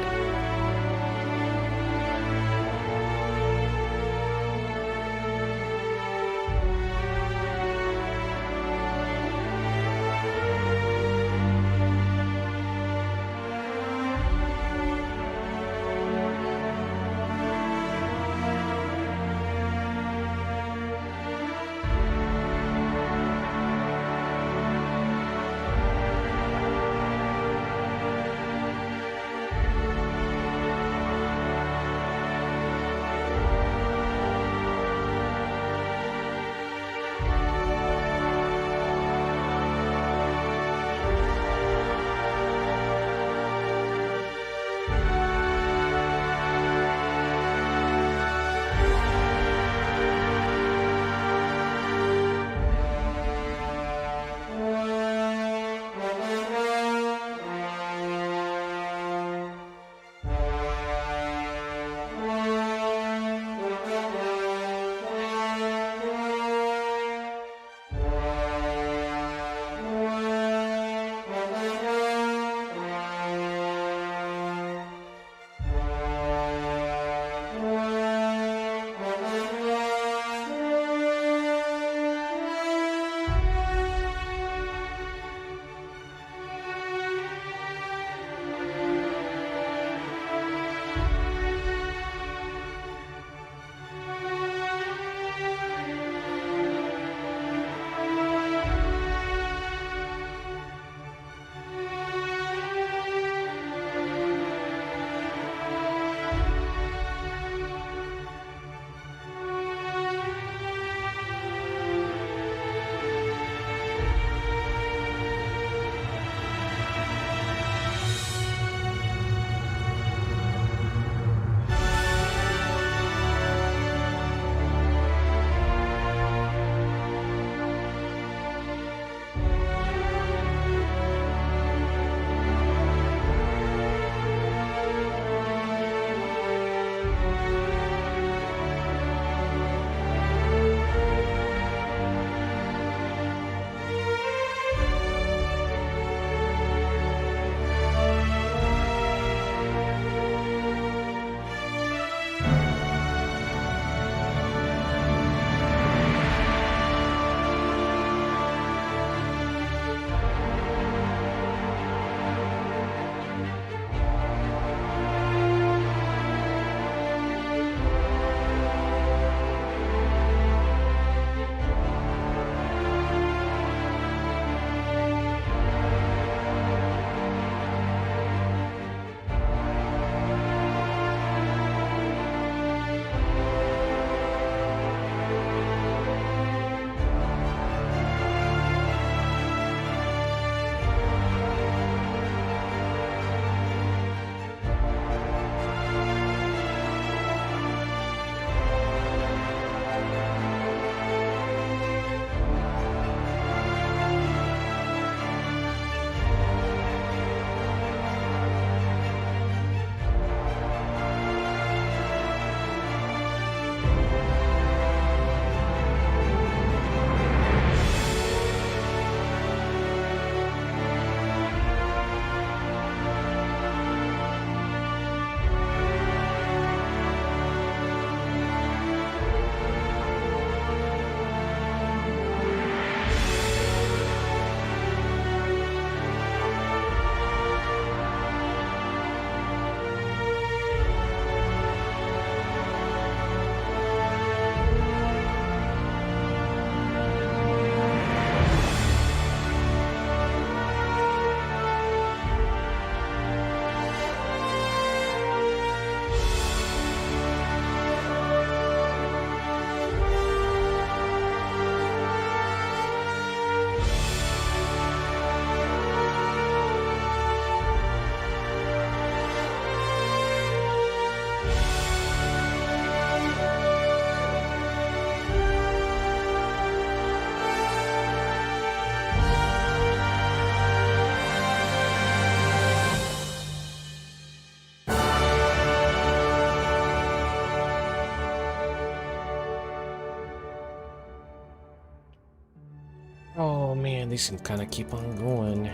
Oh man, these can kind of keep on going.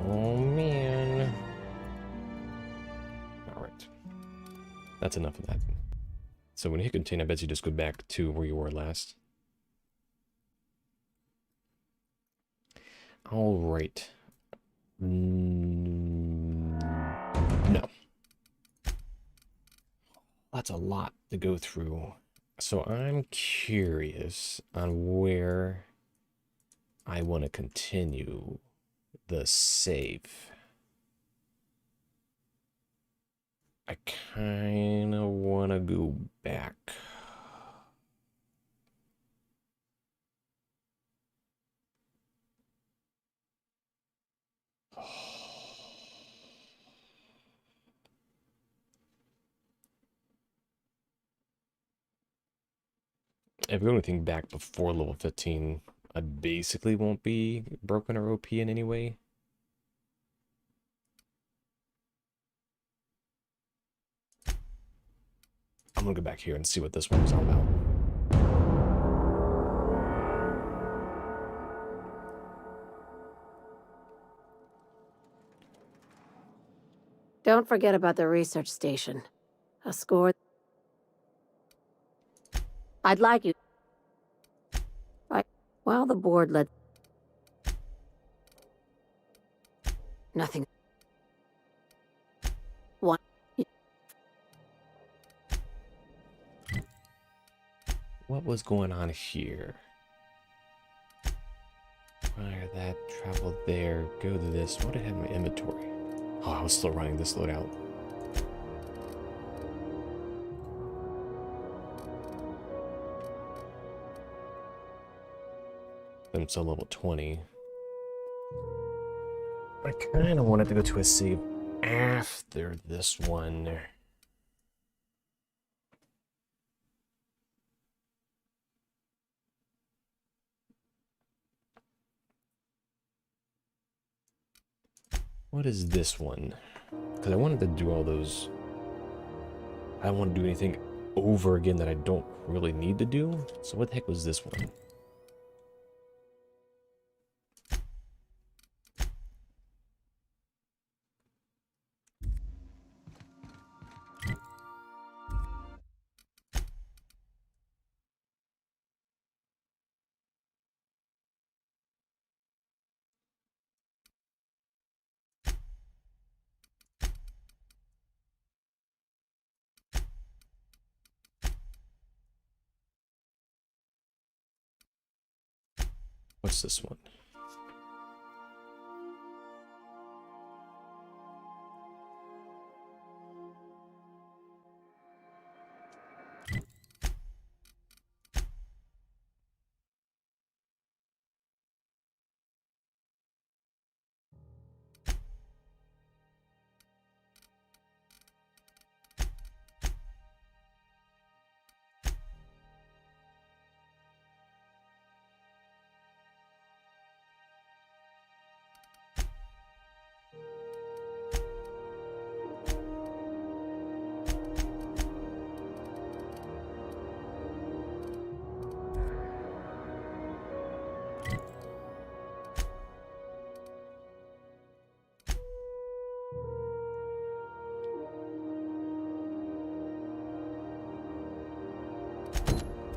Oh man. Alright. That's enough of that. So when you hit continue, I bet you just go back to where you were last. Alright. No. That's a lot to go through. So I'm curious on where I want to continue the save. I kind of want to go back. If we do anything back before level 15, I basically won't be broken or OP in any way. I'm gonna go back here and see what this one was all about. Don't forget about the research station. A score. I'd like you. Right. While the board let. Nothing. What? What was going on here? Fire that, travel there, go to this. What did I have in my inventory? Oh, I was still running this loadout. I'm still level 20. I kind of wanted to go to a save after this one. What is this one? Because I wanted to do all those. I don't want to do anything over again that I don't really need to do. So what the heck was this one? What's this one?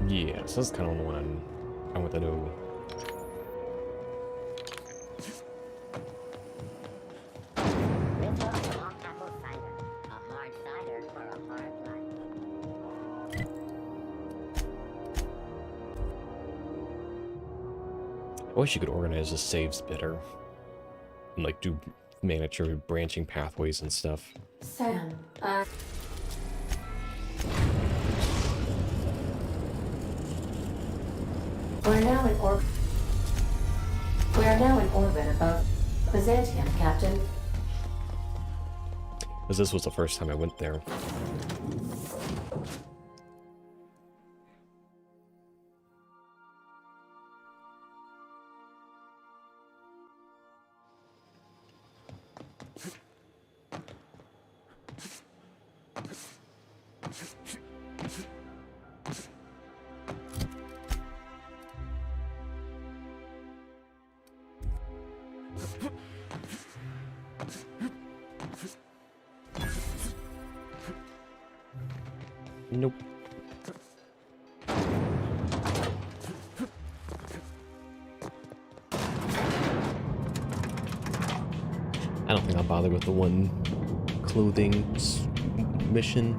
Yeah, so that's kind of the one I want to know. I wish you could organize the saves better. And like do manager branching pathways and stuff. Sam, we're now in orbit above Byzantium, Captain. Because this was the first time I went there. Nope. I don't think I'll bother with the one clothing mission.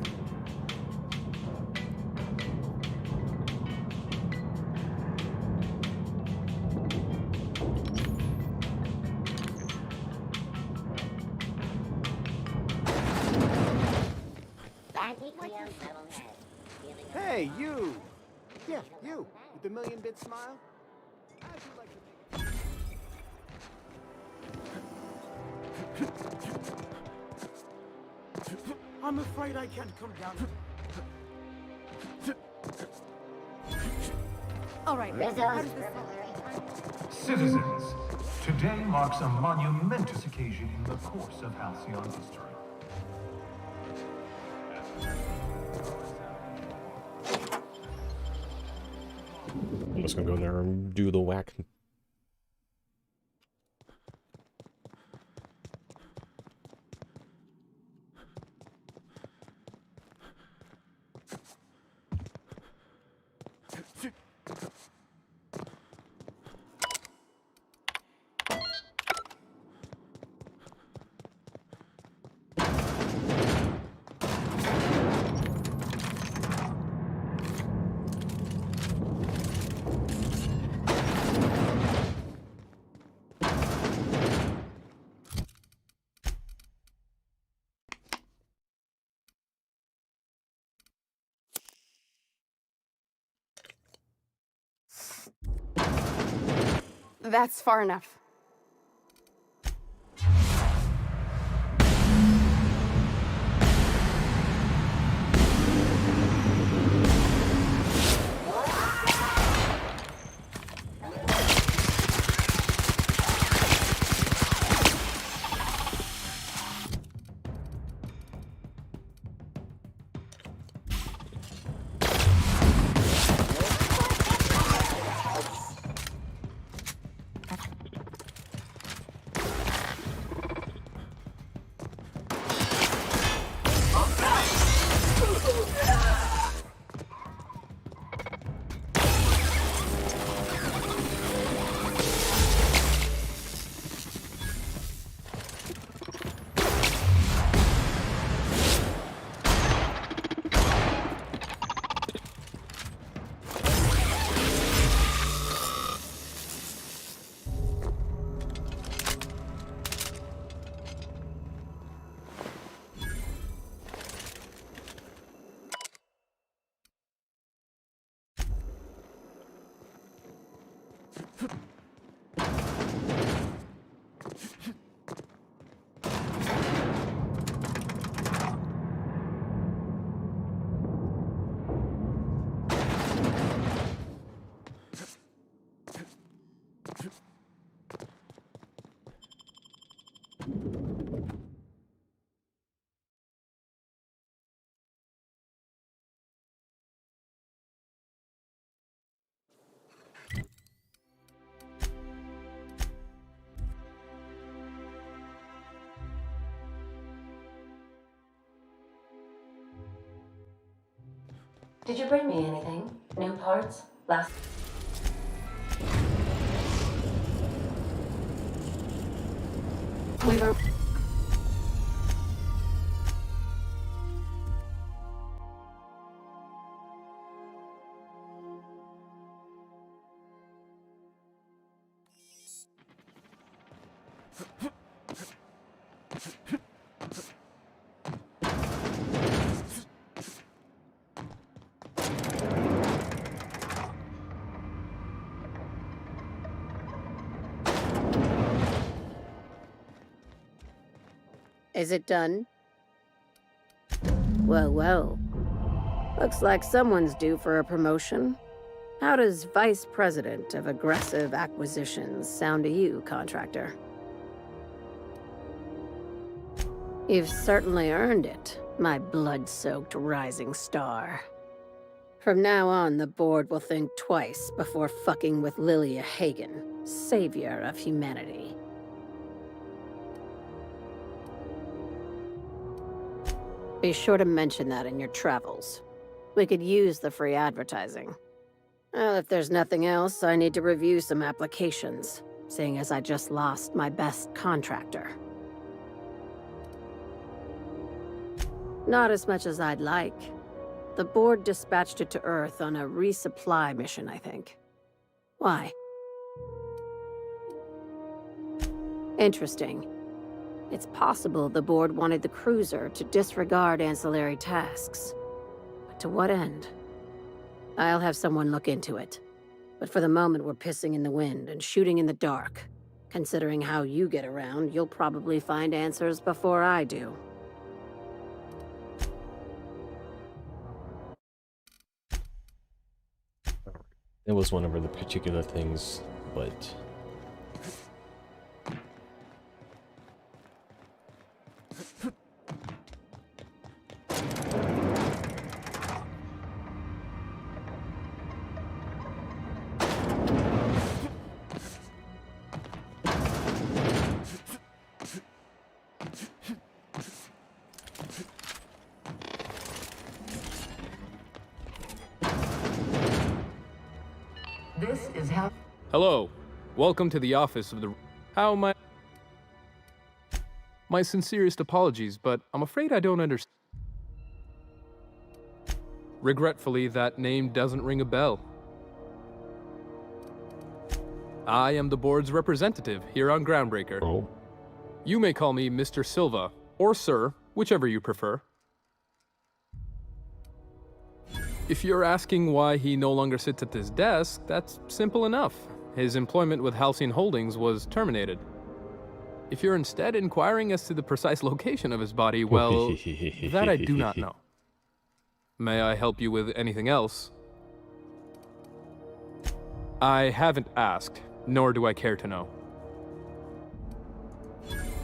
Hey, you! Yeah, you, with the million-bit smile. How'd you like to make it? I'm afraid I can't come down. All right, how does this... Citizens, today marks a monumentous occasion in the course of Halcyon history. I'm just gonna go in there and do the whack. That's far enough. Did you bring me anything? New parts? Last... We were... Is it done? Well, well. Looks like someone's due for a promotion. How does Vice President of Aggressive Acquisitions sound to you, contractor? You've certainly earned it, my blood-soaked rising star. From now on, the board will think twice before fucking with Lilia Hagen, savior of humanity. Be sure to mention that in your travels. We could use the free advertising. Well, if there's nothing else, I need to review some applications, seeing as I just lost my best contractor. Not as much as I'd like. The board dispatched it to Earth on a resupply mission, I think. Why? Interesting. It's possible the board wanted the cruiser to disregard ancillary tasks. But to what end? I'll have someone look into it. But for the moment, we're pissing in the wind and shooting in the dark. Considering how you get around, you'll probably find answers before I do. It was one of the particular things, but... This is how... Hello. Welcome to the office of the... How am I... My sincerest apologies, but I'm afraid I don't understand. Regretfully, that name doesn't ring a bell. I am the board's representative here on Groundbreaker. Oh. You may call me Mr. Silva, or Sir, whichever you prefer. If you're asking why he no longer sits at this desk, that's simple enough. His employment with Halcyon Holdings was terminated. If you're instead inquiring as to the precise location of his body, well, that I do not know. May I help you with anything else? I haven't asked, nor do I care to know.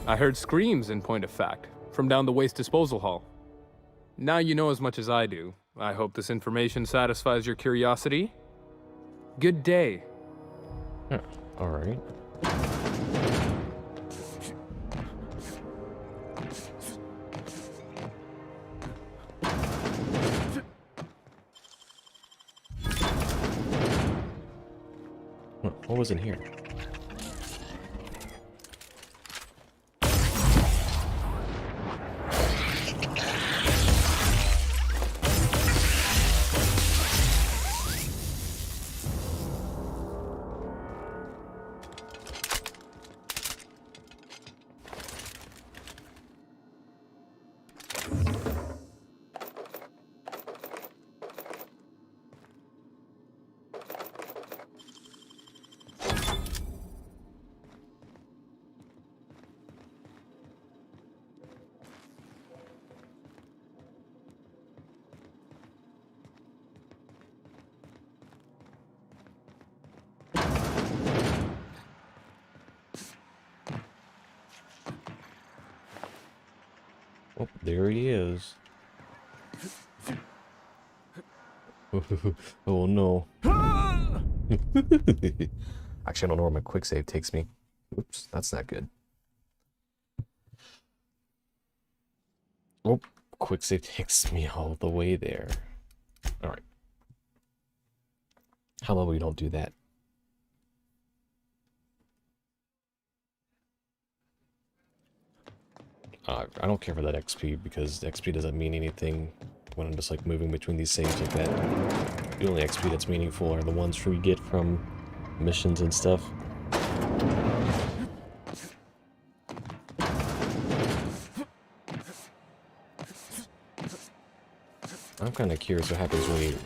I heard screams, in point of fact, from down the waste disposal hall. Now you know as much as I do. I hope this information satisfies your curiosity. Good day. Yeah, all right. What was in here? Oh, there he is. Oh no. Actually, I don't know where my quick save takes me. Oops, that's not good. Oh, quick save takes me all the way there. Alright. How about we don't do that? I don't care for that XP because XP doesn't mean anything when I'm just like moving between these saves like that. The only XP that's meaningful are the ones we get from missions and stuff. I'm kind of curious what happens when you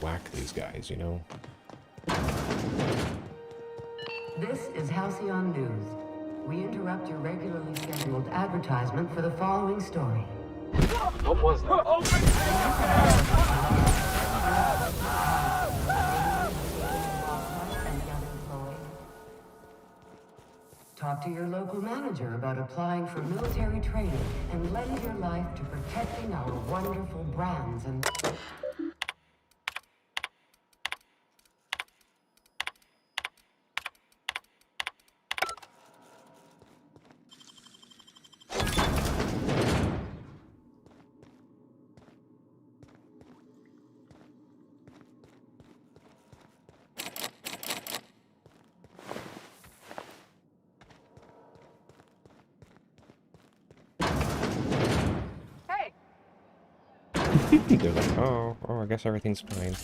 whack these guys, you know? This is Halcyon News. We interrupt your regularly scheduled advertisement for the following story. What was that? Talk to your local manager about applying for military training and lend your life to protecting our wonderful brands and... They're like, oh, I guess everything's fine.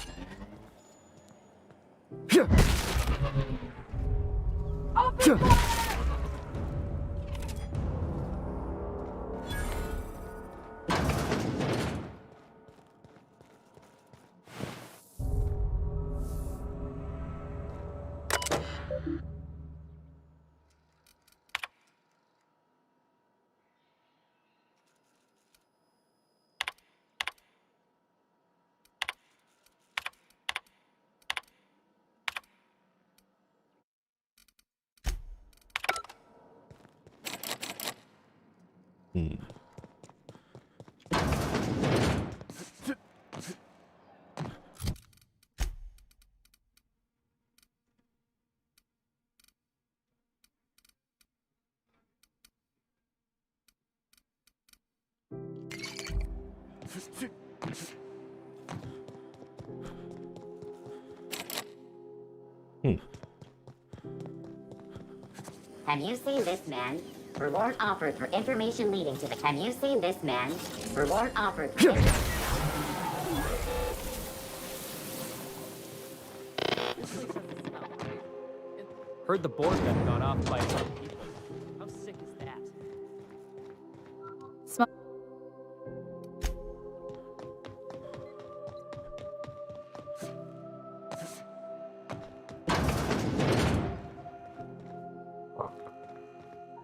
Have you seen this man? Reward offered for information leading to the... Have you seen this man? Reward offered for... Heard the board got gone off by some people. How sick is that?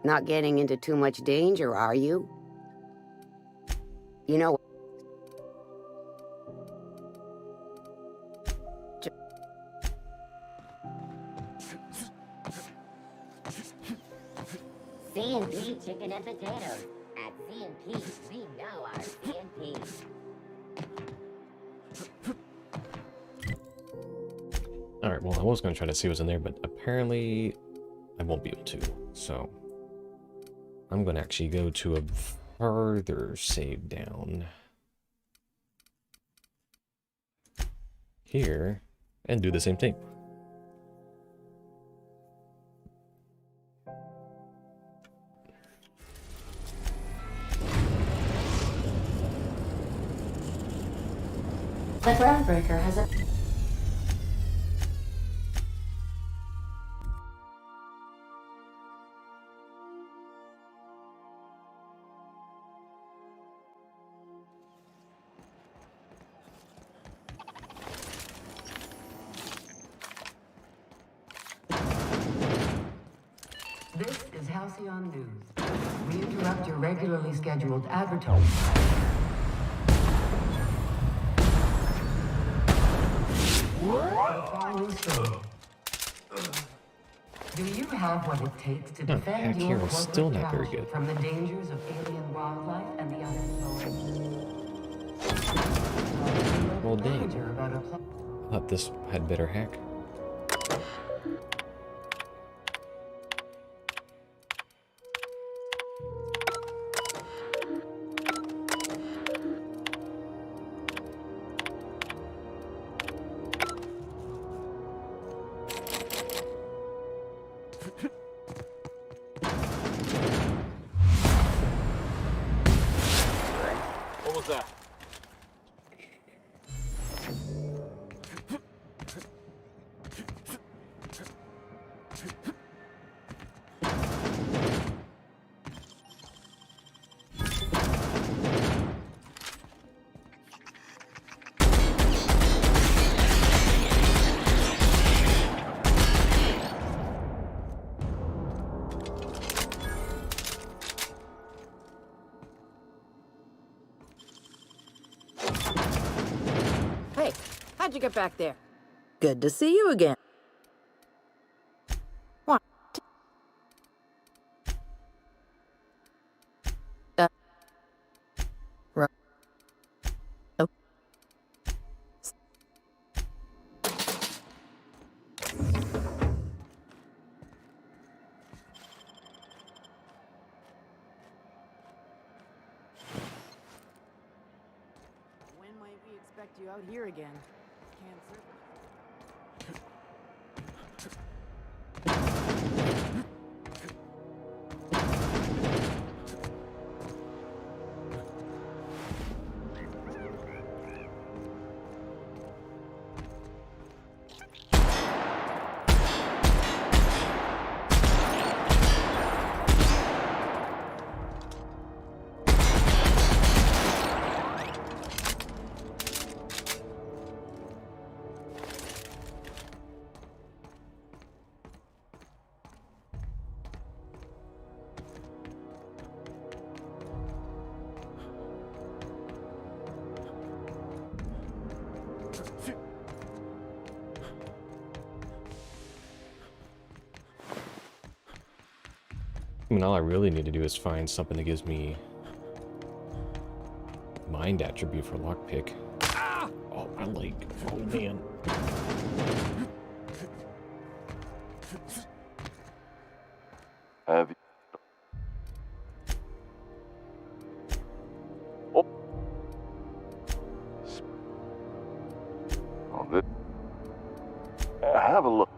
Not getting into too much danger, are you? You know... C&P chicken and potatoes. At C&P, we know our C&P. Alright, well, I was going to try to see what's in there, but apparently I won't be able to. So I'm going to actually go to a further save down here and do the same thing. The groundbreaker has a... This is Halcyon News. We interrupt your regularly scheduled advertising. Do you have what it takes to defend your Hero still not very good. from the dangers of alien wildlife and the unemployed? Well, dang. I thought this had better hack. What was that? Hey, how'd you get back there? Good to see you again. What? Right. Oh. When might we expect you out here again? Can't serve. I mean, all I really need to do is find something that gives me mind attribute for lockpick. Oh, my leg. Oh, man. Have you? Oh, this. Have a look.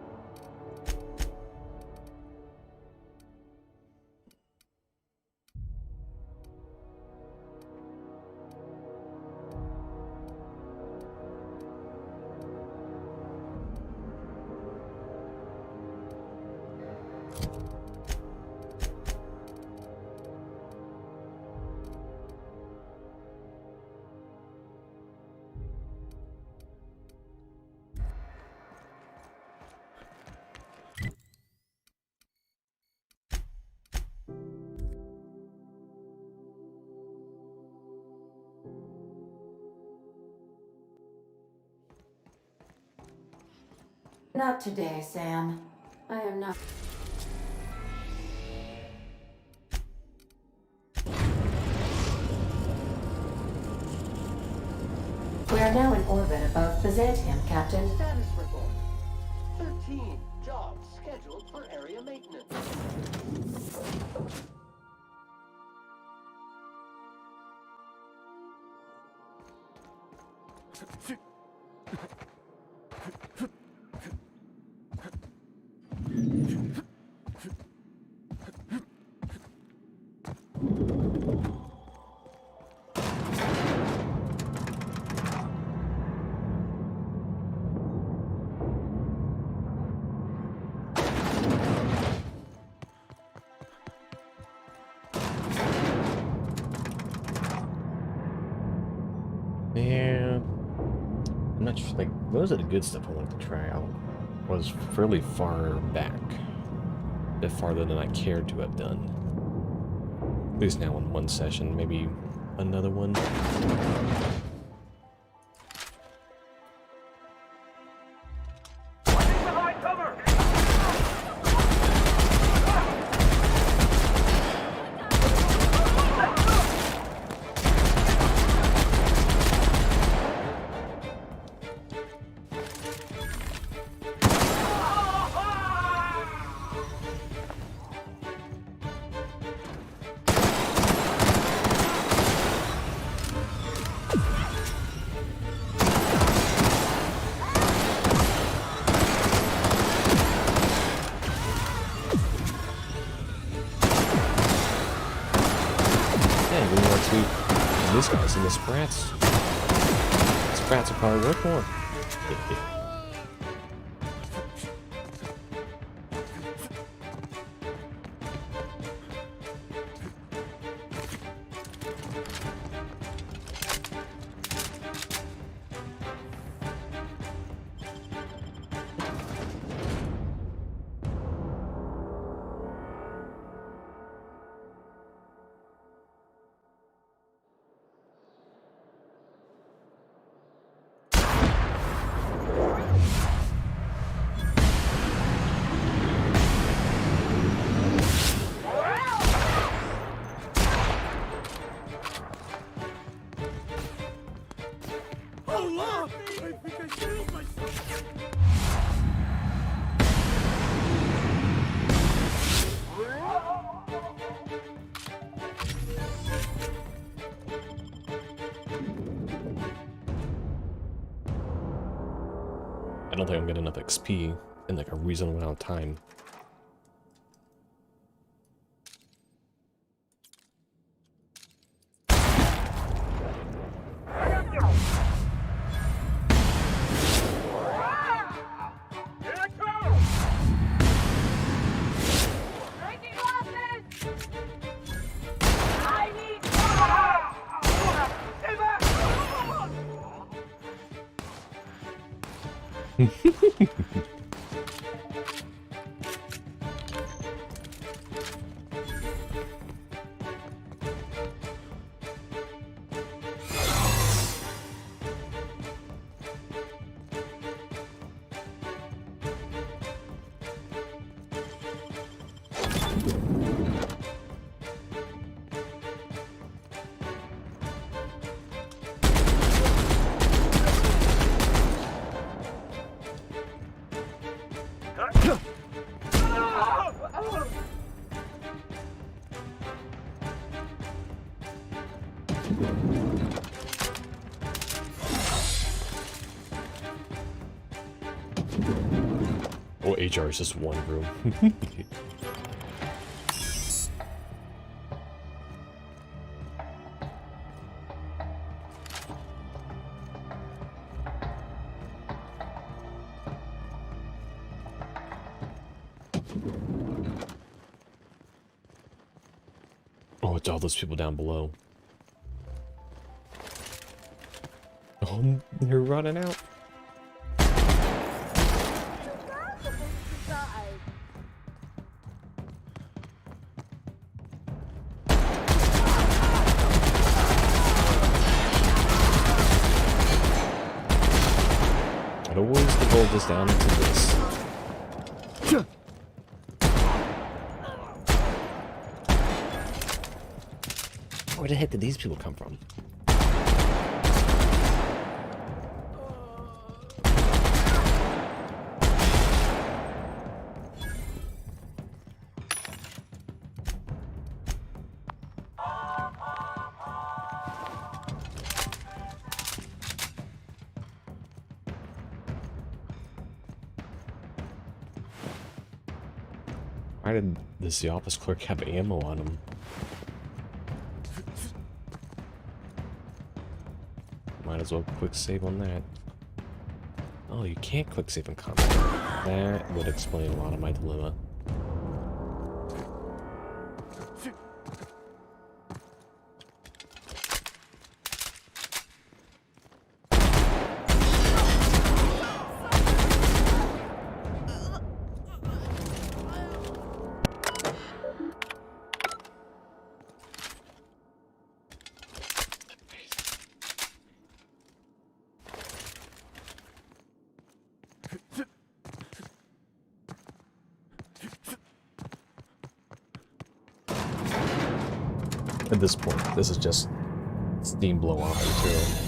Not today, Sam. I am not. We are now in orbit above Byzantium, Captain. Status report. 13 jobs scheduled for area maintenance. Yeah, I'm not sure, like, those are the good stuff I wanted to try out. Was fairly far back. A bit farther than I cared to have done. At least now in one session, maybe another one. This guy's in the sprats. Sprats are probably worth more. I don't think I'm getting enough XP in like a reasonable amount of time. Oh, HR is just one room. Oh, it's all those people down below. Oh, they're running out. I'd always roll this down into this. Where the heck did these people come from? Why did the office clerk have ammo on him? Might as well quick save on that. Oh, you can't quick save in combat. That would explain a lot of my dilemma. At this point, this is just steam blow off material.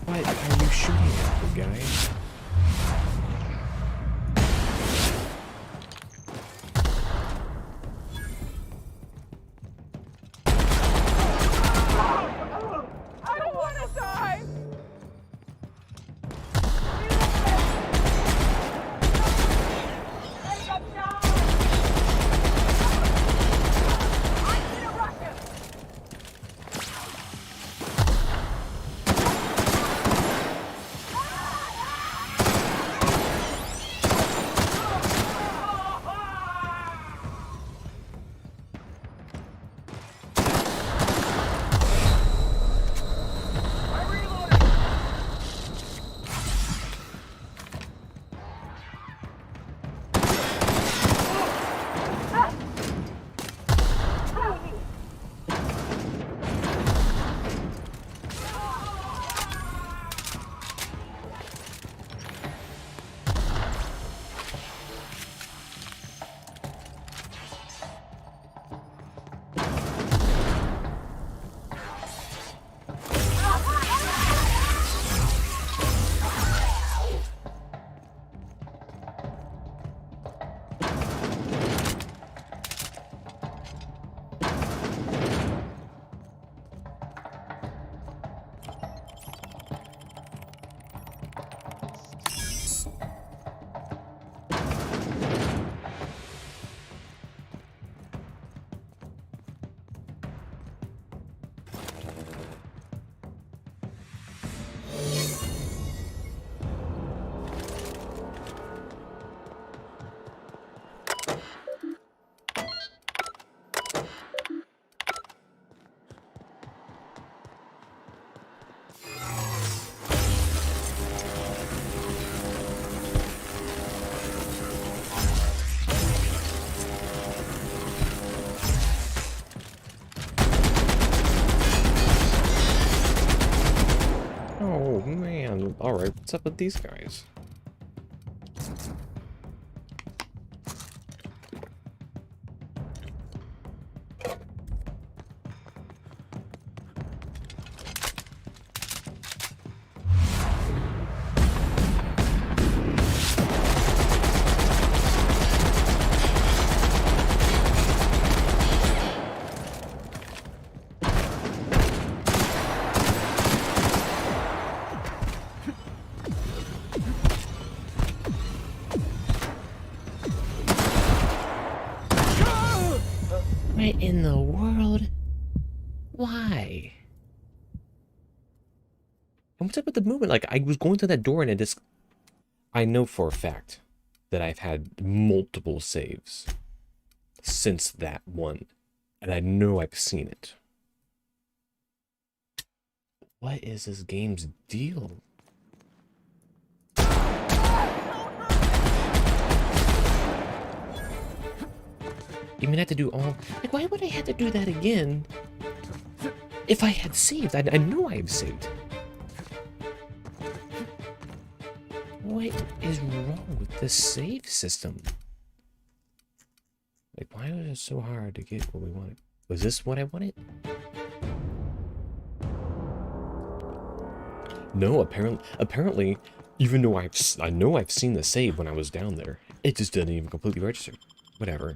What are you shooting at, big guy? I don't want to die! Alright, what's up with these guys? What in the world? Why? And what's up with the movement? Like, I was going through that door and it just... I know for a fact that I've had multiple saves since that one. And I know I've seen it. What is this game's deal? You mean I have to do all... Like, why would I have to do that again if I had saved? I know I have saved. What is wrong with the save system? Like, why was it so hard to get what we wanted? Was this what I wanted? No, apparently, even though I know I've seen the save when I was down there, it just didn't even completely register. Whatever.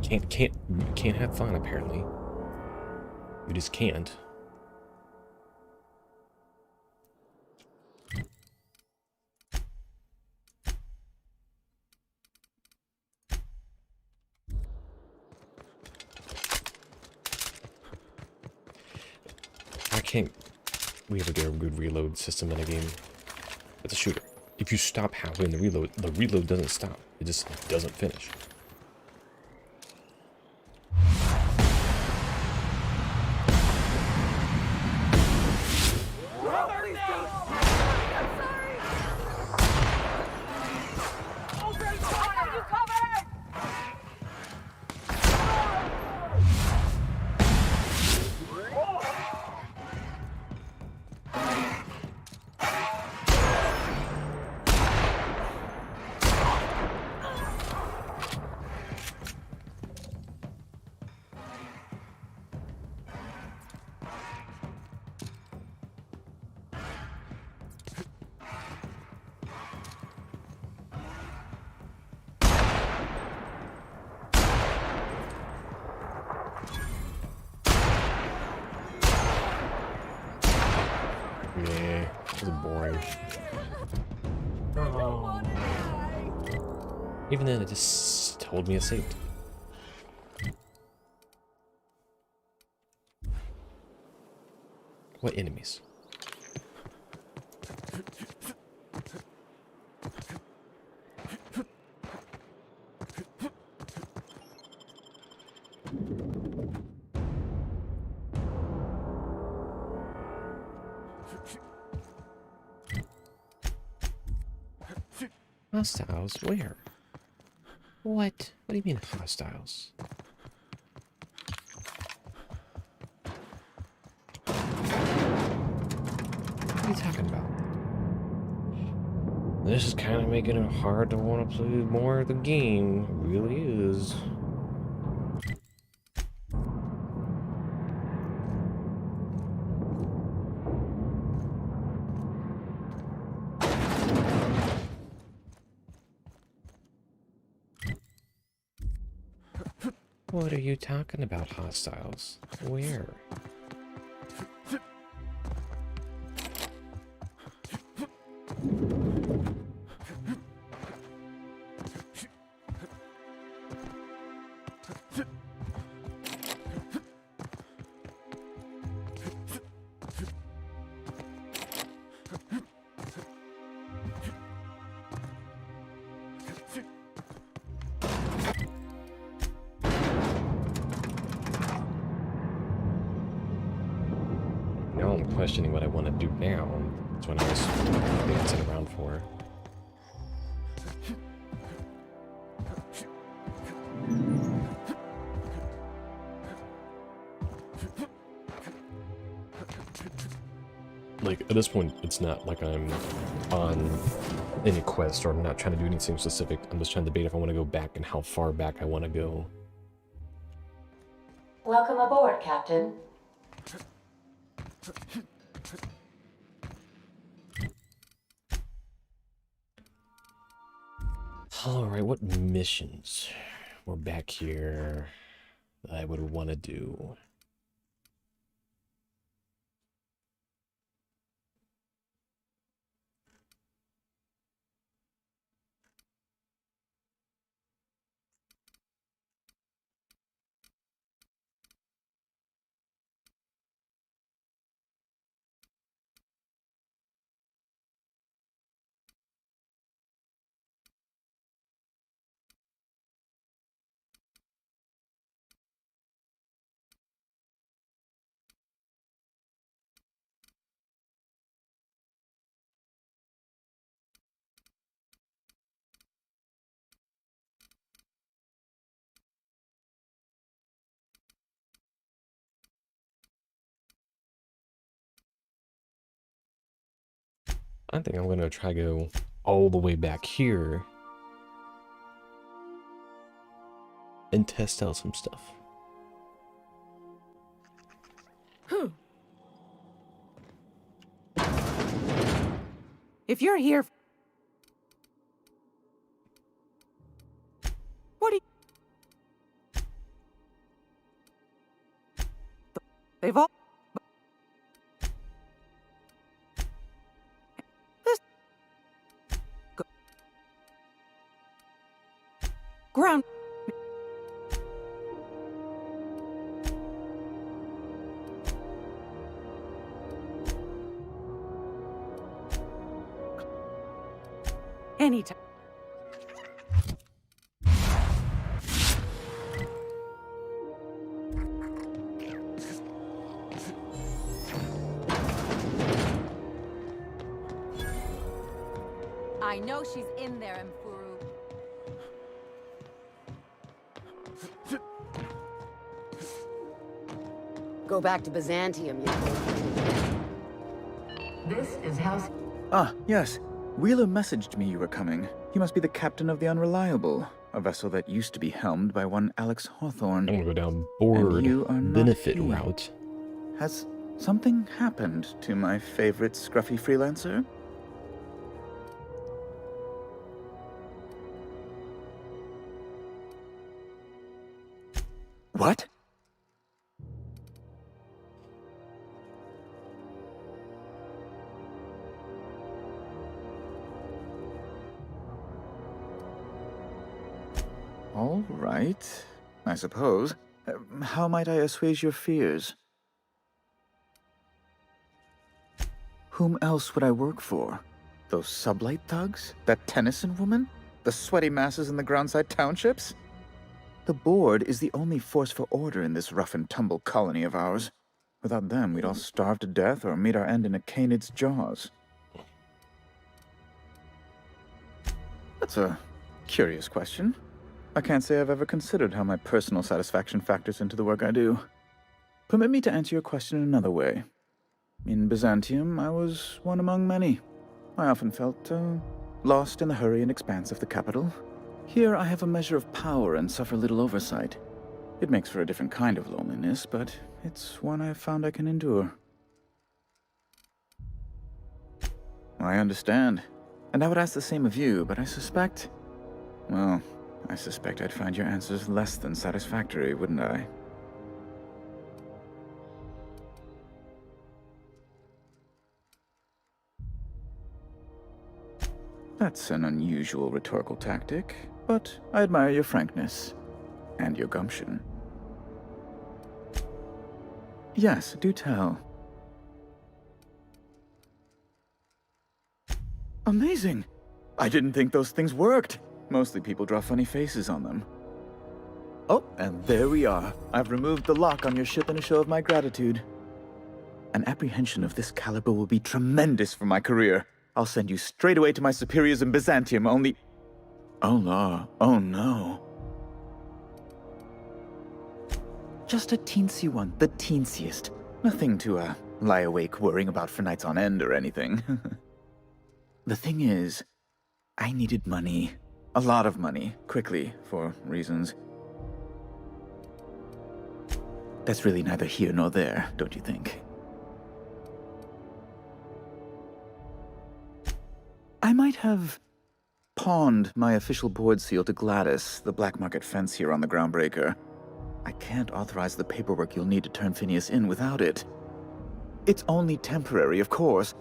Can't have fun, apparently. You just can't. I can't... We ever get a good reload system in a game. It's a shooter. If you stop halfway in the reload doesn't stop. It just doesn't finish. Yeah, this is boring. Oh. Even then, it just told me it saved. What enemies? Hostiles? Where? What? What do you mean hostiles? What are you talking about? This is kind of making it hard to want to play more of the game. It really is. What are you talking about, hostiles? Where? Now I'm questioning what I want to do now. That's what I was dancing around for. Like, at this point, it's not like I'm on any quest, or I'm not trying to do anything specific. I'm just trying to debate if I want to go back and how far back I want to go. Welcome aboard, Captain. Alright, what missions were back here that I would want to do? I think I'm gonna try to go all the way back here and test out some stuff. If you're here... What do you... They've all... This... Ground... Anytime. I know she's in there, Mfuru. Go back to Byzantium, you fool. This is House... Ah, yes. Wheeler messaged me you were coming. He must be the captain of the Unreliable, a vessel that used to be helmed by one Alex Hawthorne. I'm gonna go down board benefit route. Has something happened to my favorite scruffy freelancer? What? All right, I suppose. How might I assuage your fears? Whom else would I work for? Those sublight thugs? That Tennyson woman? The sweaty masses in the groundside townships? The board is the only force for order in this rough-and-tumble colony of ours. Without them, we'd all starve to death or meet our end in a canid's jaws. That's a curious question. I can't say I've ever considered how my personal satisfaction factors into the work I do. Permit me to answer your question another way. In Byzantium, I was one among many. I often felt lost in the hurry and expanse of the capital. Here, I have a measure of power and suffer little oversight. It makes for a different kind of loneliness, but it's one I've found I can endure. I understand. And I would ask the same of you, but I suspect... Well, I suspect I'd find your answers less than satisfactory, wouldn't I? That's an unusual rhetorical tactic, but I admire your frankness. And your gumption. Yes, do tell. Amazing! I didn't think those things worked. Mostly people draw funny faces on them. Oh, and there we are. I've removed the lock on your ship in a show of my gratitude. An apprehension of this caliber will be tremendous for my career. I'll send you straight away to my superiors in Byzantium, only... Oh, no. Oh, no. Just a teensy one, the teensiest. Nothing to, lie awake worrying about for nights on end or anything. The thing is, I needed money. A lot of money, quickly, for reasons. That's really neither here nor there, don't you think? I might have pawned my official board seal to Gladys, the black market fence here on the Groundbreaker. I can't authorize the paperwork you'll need to turn Phineas in without it. It's only temporary, of course.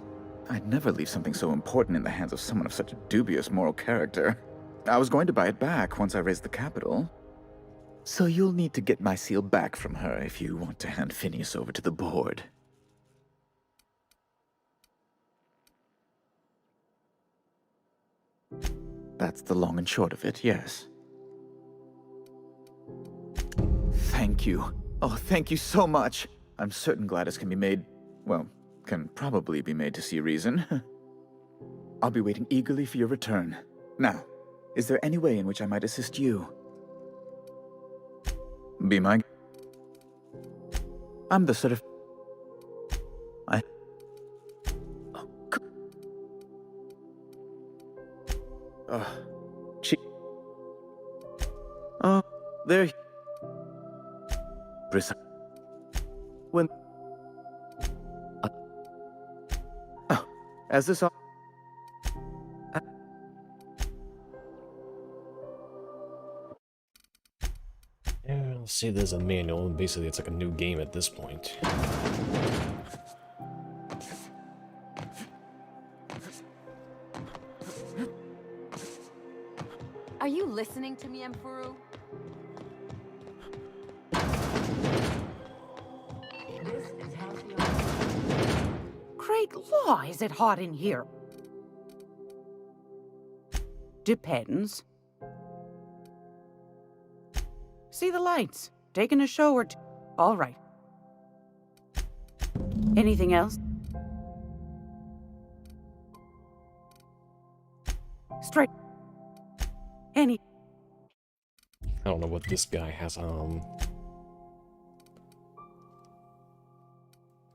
I'd never leave something so important in the hands of someone of such a dubious moral character. I was going to buy it back once I raised the capital. So you'll need to get my seal back from her if you want to hand Phineas over to the board. That's the long and short of it, yes. Thank you. Oh, thank you so much. I'm certain Gladys can be made, well, can probably be made to see reason. I'll be waiting eagerly for your return. Now, is there any way in which I might assist you? Be my... I'm the sort of... She... Oh, there... When... Oh, as this all... Yeah, let's see, there's a manual, and basically it's like a new game at this point. Are you listening to me, Emperor? Great law, is it hot in here? Depends. See the lights. Taking a show or two. All right. Anything else? Straight. Any. I don't know what this guy has on.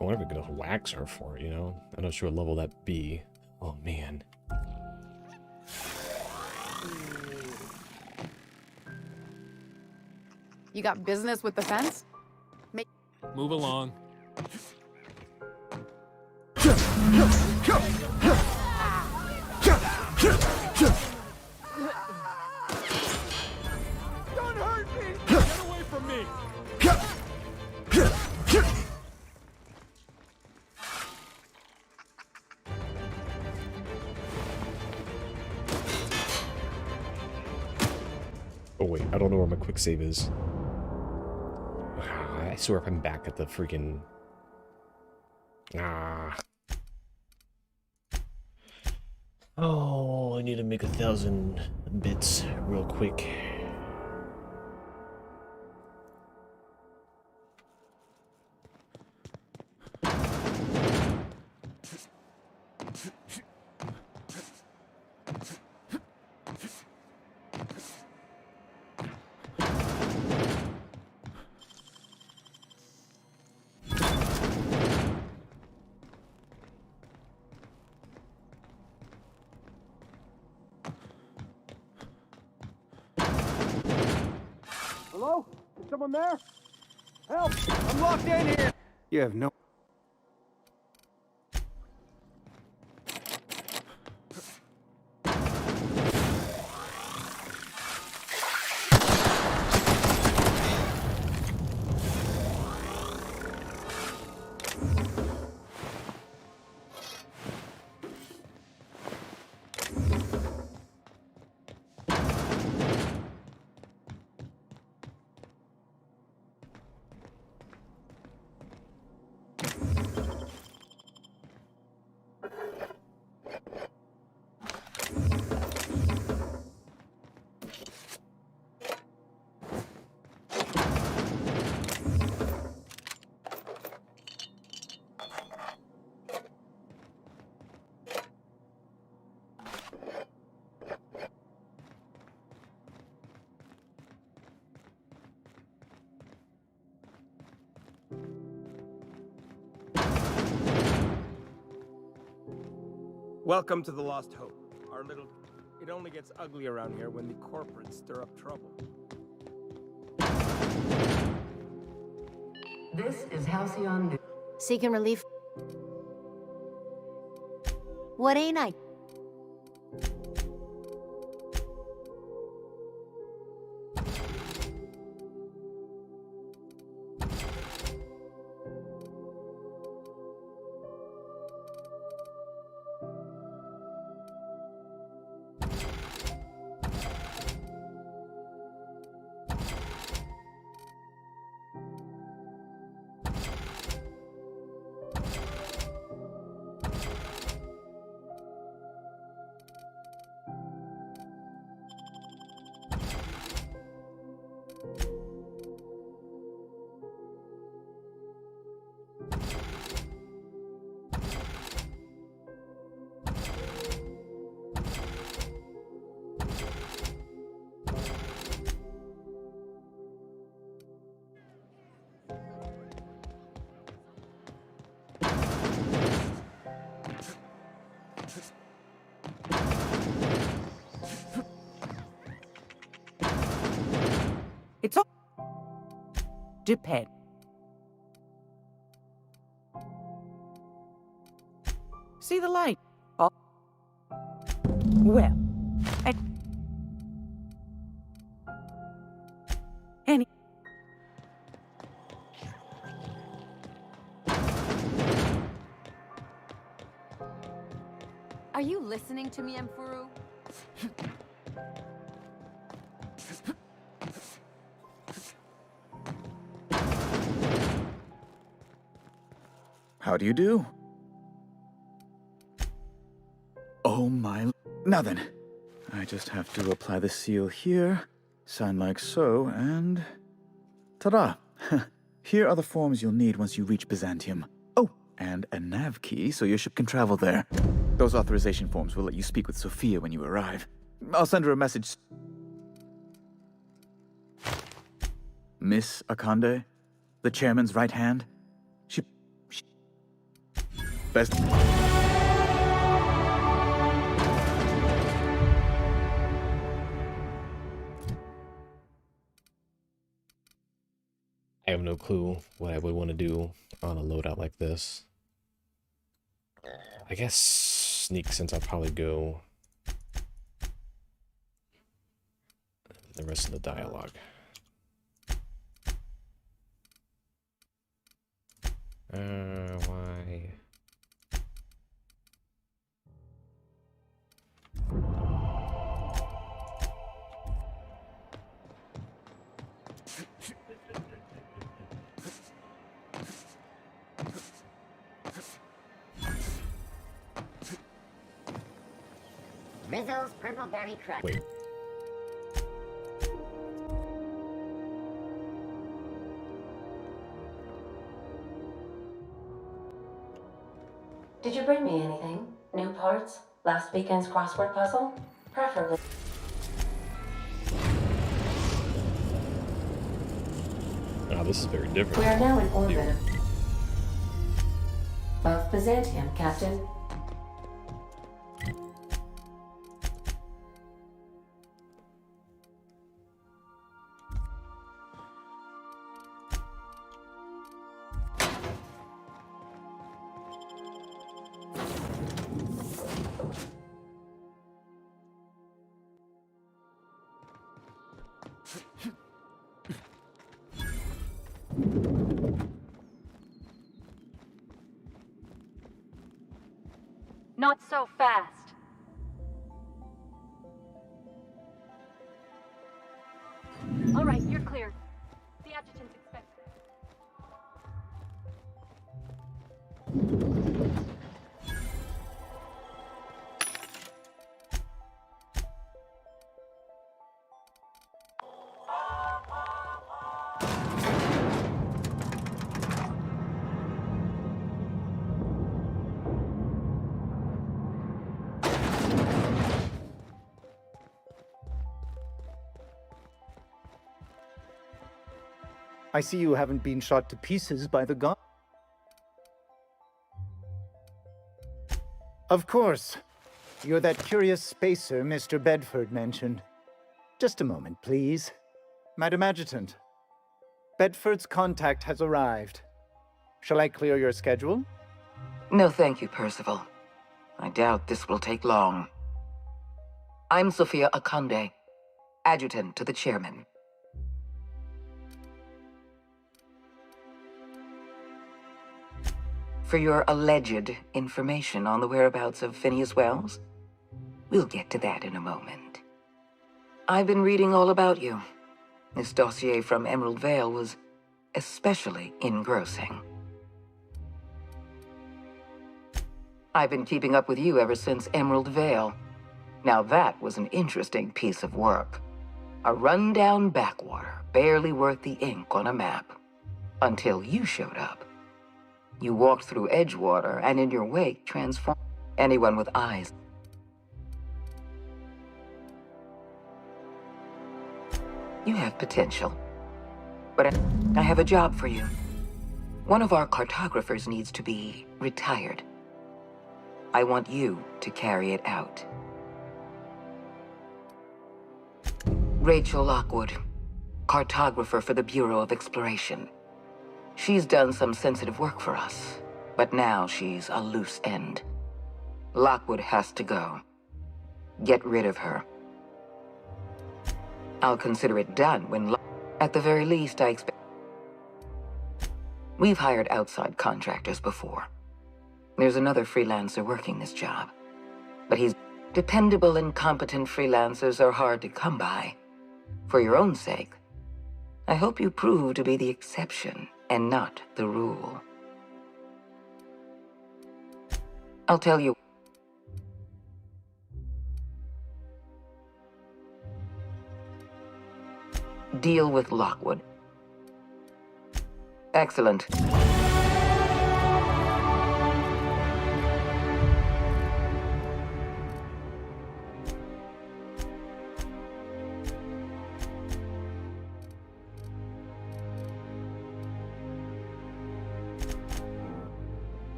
I wonder if we could just wax her for it, you know? I'm not sure what level that be. Oh, man. You got business with the fence? Move along. Don't hurt me! Get away from me! Oh wait, I don't know where my quick save is. I swear if I'm back at the freaking... Oh, I need to make 1,000 bits real quick. Hello? Is someone there? Help! I'm locked in here! You have no... Welcome to the Lost Hope. Our little... It only gets ugly around here when the corporates stir up trouble. This is Halcyon News. Seeking relief. What ain't I? It's all depend. See the light? Oh. Well, any. Are you listening to me, Emfuru? How do you do? Oh my... Now then, I just have to apply the seal here, sign like so, and... Ta-da! Here are the forms you'll need once you reach Byzantium. Oh, and a nav key so your ship can travel there. Those authorization forms will let you speak with Sophia when you arrive. I'll send her a message. Miss Akande, the chairman's right hand. She best. I have no clue what I would want to do on a loadout like this. I guess sneak, since I'll probably go the rest of the dialogue. Why? Rizzo's Purple Berry Crunch. Wait. Did you bring me anything? New parts? Last weekend's crossword puzzle? Preferably. Oh, this is very different. We are now in orbit of Byzantium, Captain. Not so fast. All right, you're clear. The adjutant's expected. I see you haven't been shot to pieces by the gun. Of course. You're that curious spacer Mr. Bedford mentioned. Just a moment, please. Madam Adjutant, Bedford's contact has arrived. Shall I clear your schedule? No, thank you, Percival. I doubt this will take long. I'm Sophia Akande, adjutant to the chairman. For your alleged information on the whereabouts of Phineas Wells, we'll get to that in a moment. I've been reading all about you. This dossier from Emerald Vale was especially engrossing. I've been keeping up with you ever since Emerald Vale. Now that was an interesting piece of work. A rundown backwater, barely worth the ink on a map. Until you showed up. You walked through Edgewater and in your wake transformed anyone with eyes. You have potential. But I have a job for you. One of our cartographers needs to be retired. I want you to carry it out. Rachel Lockwood, cartographer for the Bureau of Exploration. She's done some sensitive work for us, but now she's a loose end. Lockwood has to go. Get rid of her. I'll consider it done when at the very least, I expect... We've hired outside contractors before. There's another freelancer working this job. But he's... Dependable and competent freelancers are hard to come by. For your own sake, I hope you prove to be the exception and not the rule. I'll tell you... Deal with Lockwood. Excellent.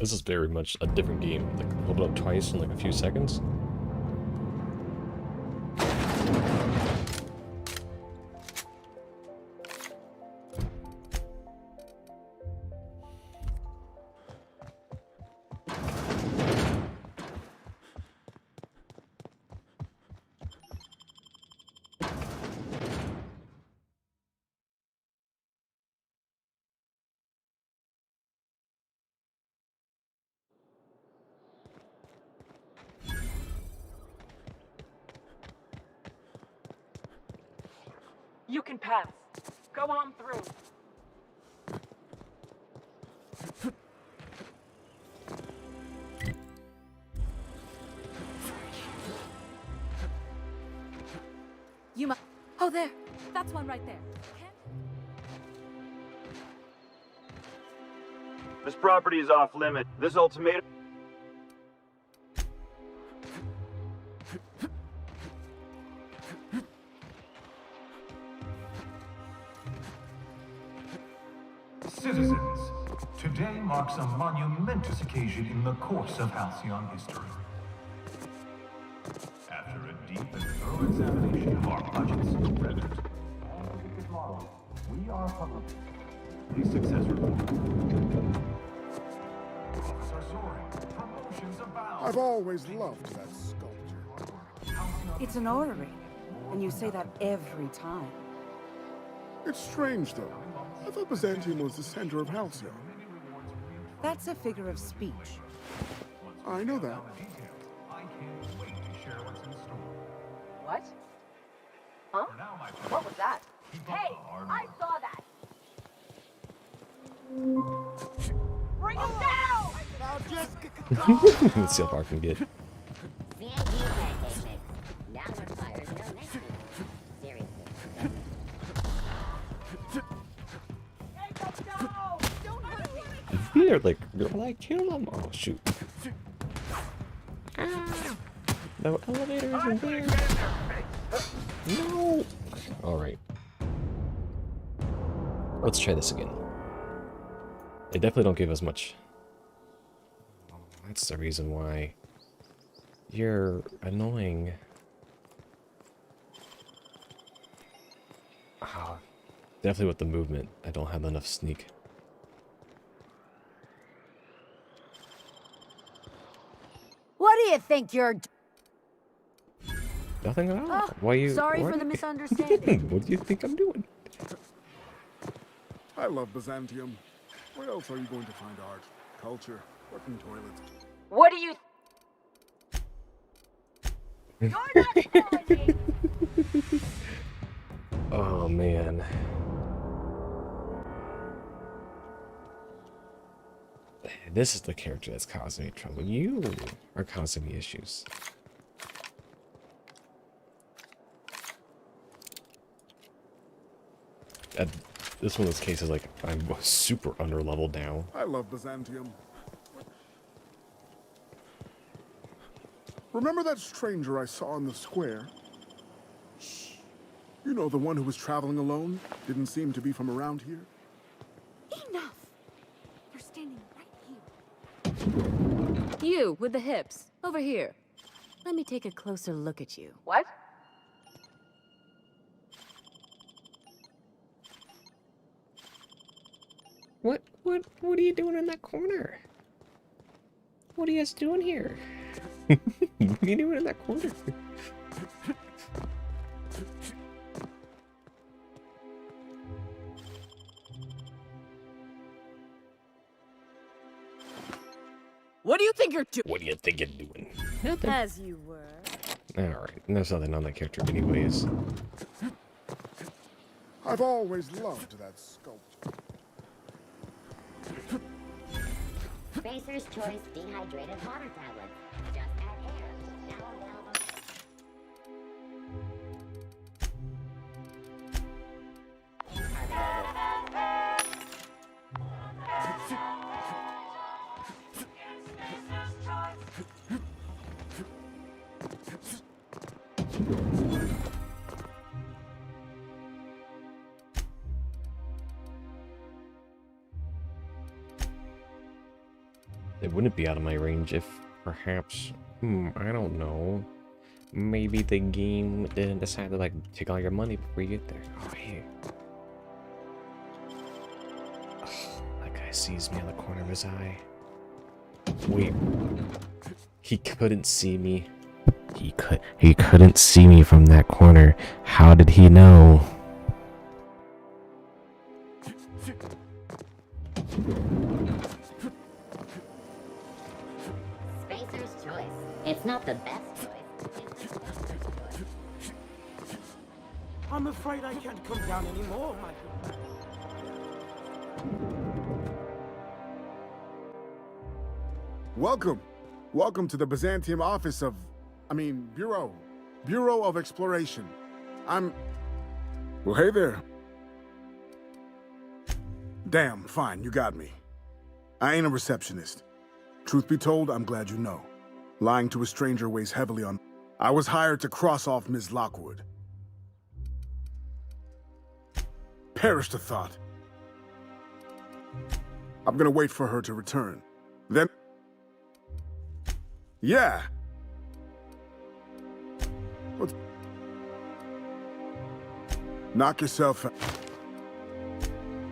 This is very much a different game. Like, open up twice in like a few seconds. You can pass. Go on through. You must... Oh, there. That's one right there. This property is off limit. This ultimatum... Citizens, today marks a monumentous occasion in the course of Halcyon history. After a deep and thorough examination of our budgets, revenues, and ticket model, we are publishing the success report. Profits are soaring, promotions abound. I've always loved that sculpture. It's an orrery, and you say that every time. It's strange, though. I thought Byzantium was the center of Halcyon. That's a figure of speech. I know that. What? Huh? What was that? Hey, I saw that! Bring him down! Let's see how far I can get. you're like, kill him. Oh shoot. Ah, no elevator isn't there. No. All right. Let's try this again. They definitely don't give us much. Oh, that's the reason why. You're annoying. Oh, definitely with the movement. I don't have enough sneak. What do you think you're... Nothing at all. Oh, Why you? sorry for the misunderstanding. What do you think I'm doing? I love Byzantium. Where else are you going to find art, culture, working toilets? What do you... You're not telling me! Oh man. This is the character that's causing me trouble. You are causing me issues. This one of those cases, like, I'm super under-leveled now. I love Byzantium. Remember that stranger I saw in the square? Shh. You know, the one who was traveling alone? Didn't seem to be from around here? Enough! You're standing right here. You, with the hips. Over here. Let me take a closer look at you. What? What are you doing in that corner? What are you guys doing here? What are you doing in that corner? What do you think you're doing? What do you think you're doing? Nothing. As you were. Alright, there's nothing on that character anyways. I've always loved that sculpture. Spacer's Choice dehydrated water tablets. Just add air. Now available. It wouldn't be out of my range if perhaps, I don't know. Maybe the game didn't decide to like take all your money before you get there. Oh, hey. Oh, that guy sees me in the corner of his eye. Wait. He couldn't see me. He couldn't see me from that corner. How did he know? Spacer's Choice. It's not the best choice. It's the best choice. I'm afraid I can't come down anymore, Michael. Welcome. Welcome to the Byzantium office of... Bureau. Bureau of Exploration. Well, hey there. Damn, fine, you got me. I ain't a receptionist. Truth be told, I'm glad you know. Lying to a stranger weighs heavily on... I was hired to cross off Ms. Lockwood. Perish the thought. I'm gonna wait for her to return. Then... Yeah. What? Knock yourself out.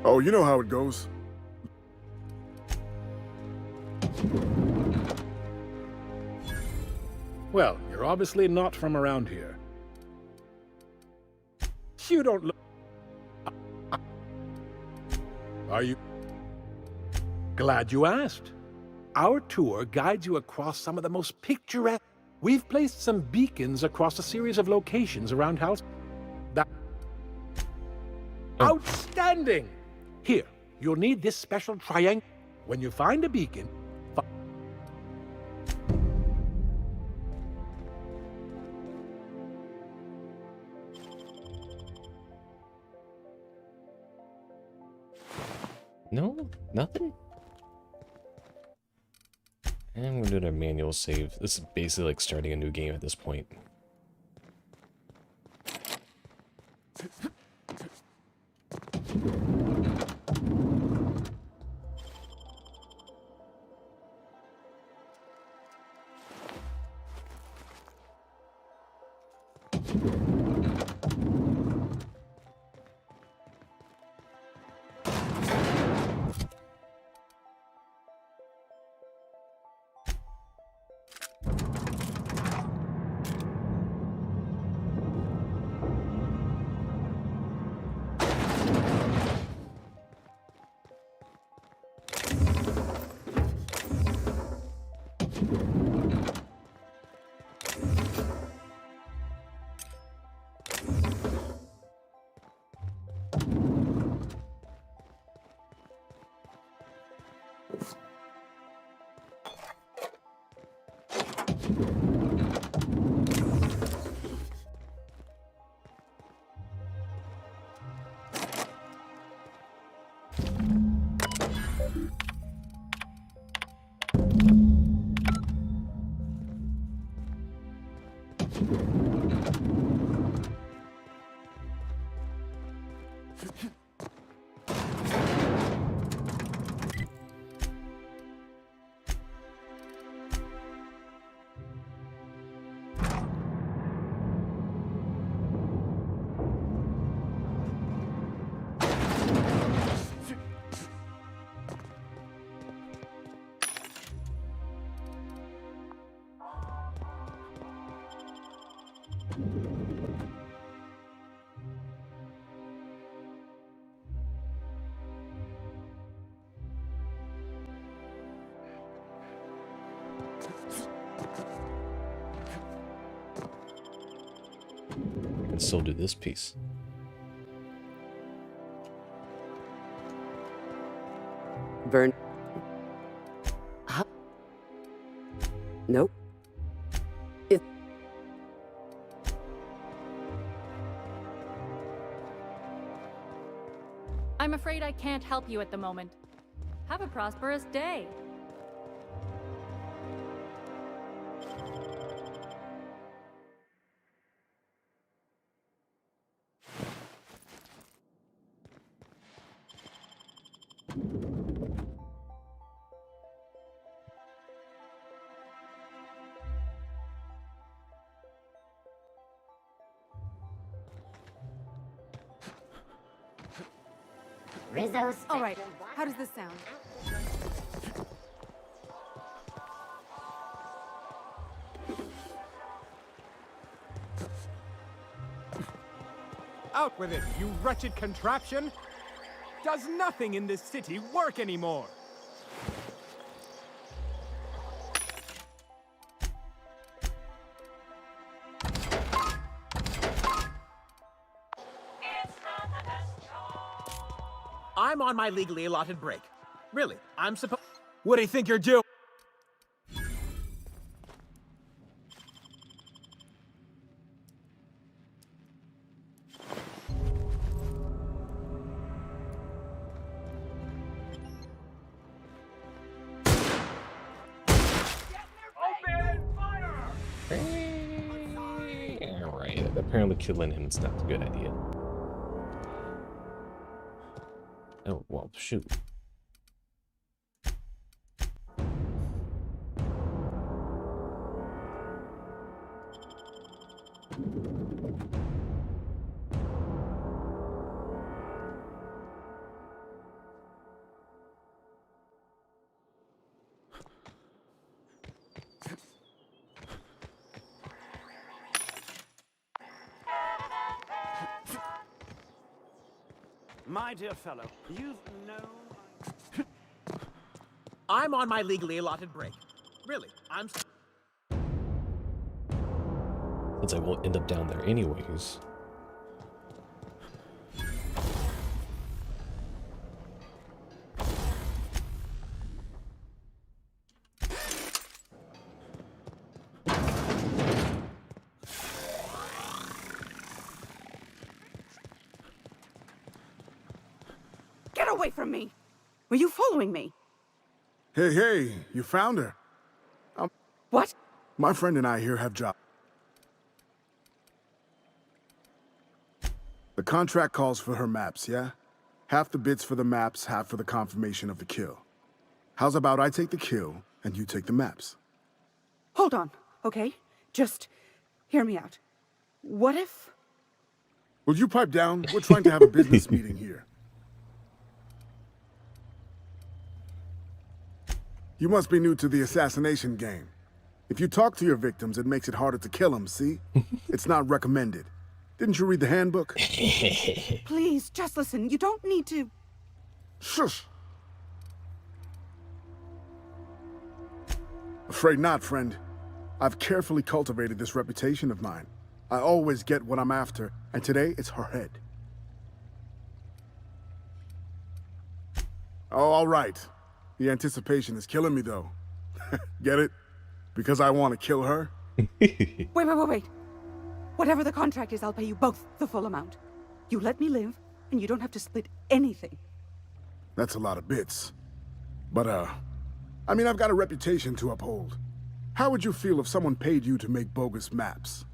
Oh, you know how it goes. Well, you're obviously not from around here. You don't look... Are you... Glad you asked. Our tour guides you across some of the most picturesque... We've placed some beacons across a series of locations around house... That... Outstanding! Here, you'll need this special triangle. When you find a beacon... No? Nothing? And we're doing a manual save. This is basically like starting a new game at this point. I can still do this piece. Vern. Huh? Nope. I'm afraid I can't help you at the moment. Have a prosperous day. Rizzo's. All right, how does this sound? Out with it, you wretched contraption! Does nothing in this city work anymore? I'm on my legally allotted break. Really, I'm supposed... What do you think you're doing? Alright, apparently killing him is not a good idea. Oh, well, shoot. My dear fellow, you've known... I'm on my legally allotted break. Really, I'm... Since I won't end up down there anyways. Get away from me! Were you following me? Hey, you found her. What? My friend and I here have job. The contract calls for her maps, yeah? Half the bits for the maps, half for the confirmation of the kill. How's about I take the kill, and you take the maps? Hold on, okay? Just hear me out. What if... Will you pipe down? We're trying to have a business meeting here. You must be new to the assassination game. If you talk to your victims, it makes it harder to kill them, see? It's not recommended. Didn't you read the handbook? Please, just listen. You don't need to... Shush! Afraid not, friend. I've carefully cultivated this reputation of mine. I always get what I'm after, and today it's her head. Oh, all right. The anticipation is killing me, though. Get it? Because I want to kill her? Wait. Whatever the contract is, I'll pay you both the full amount. You let me live, and you don't have to split anything. That's a lot of bits. But, I mean, I've got a reputation to uphold. How would you feel if someone paid you to make bogus maps?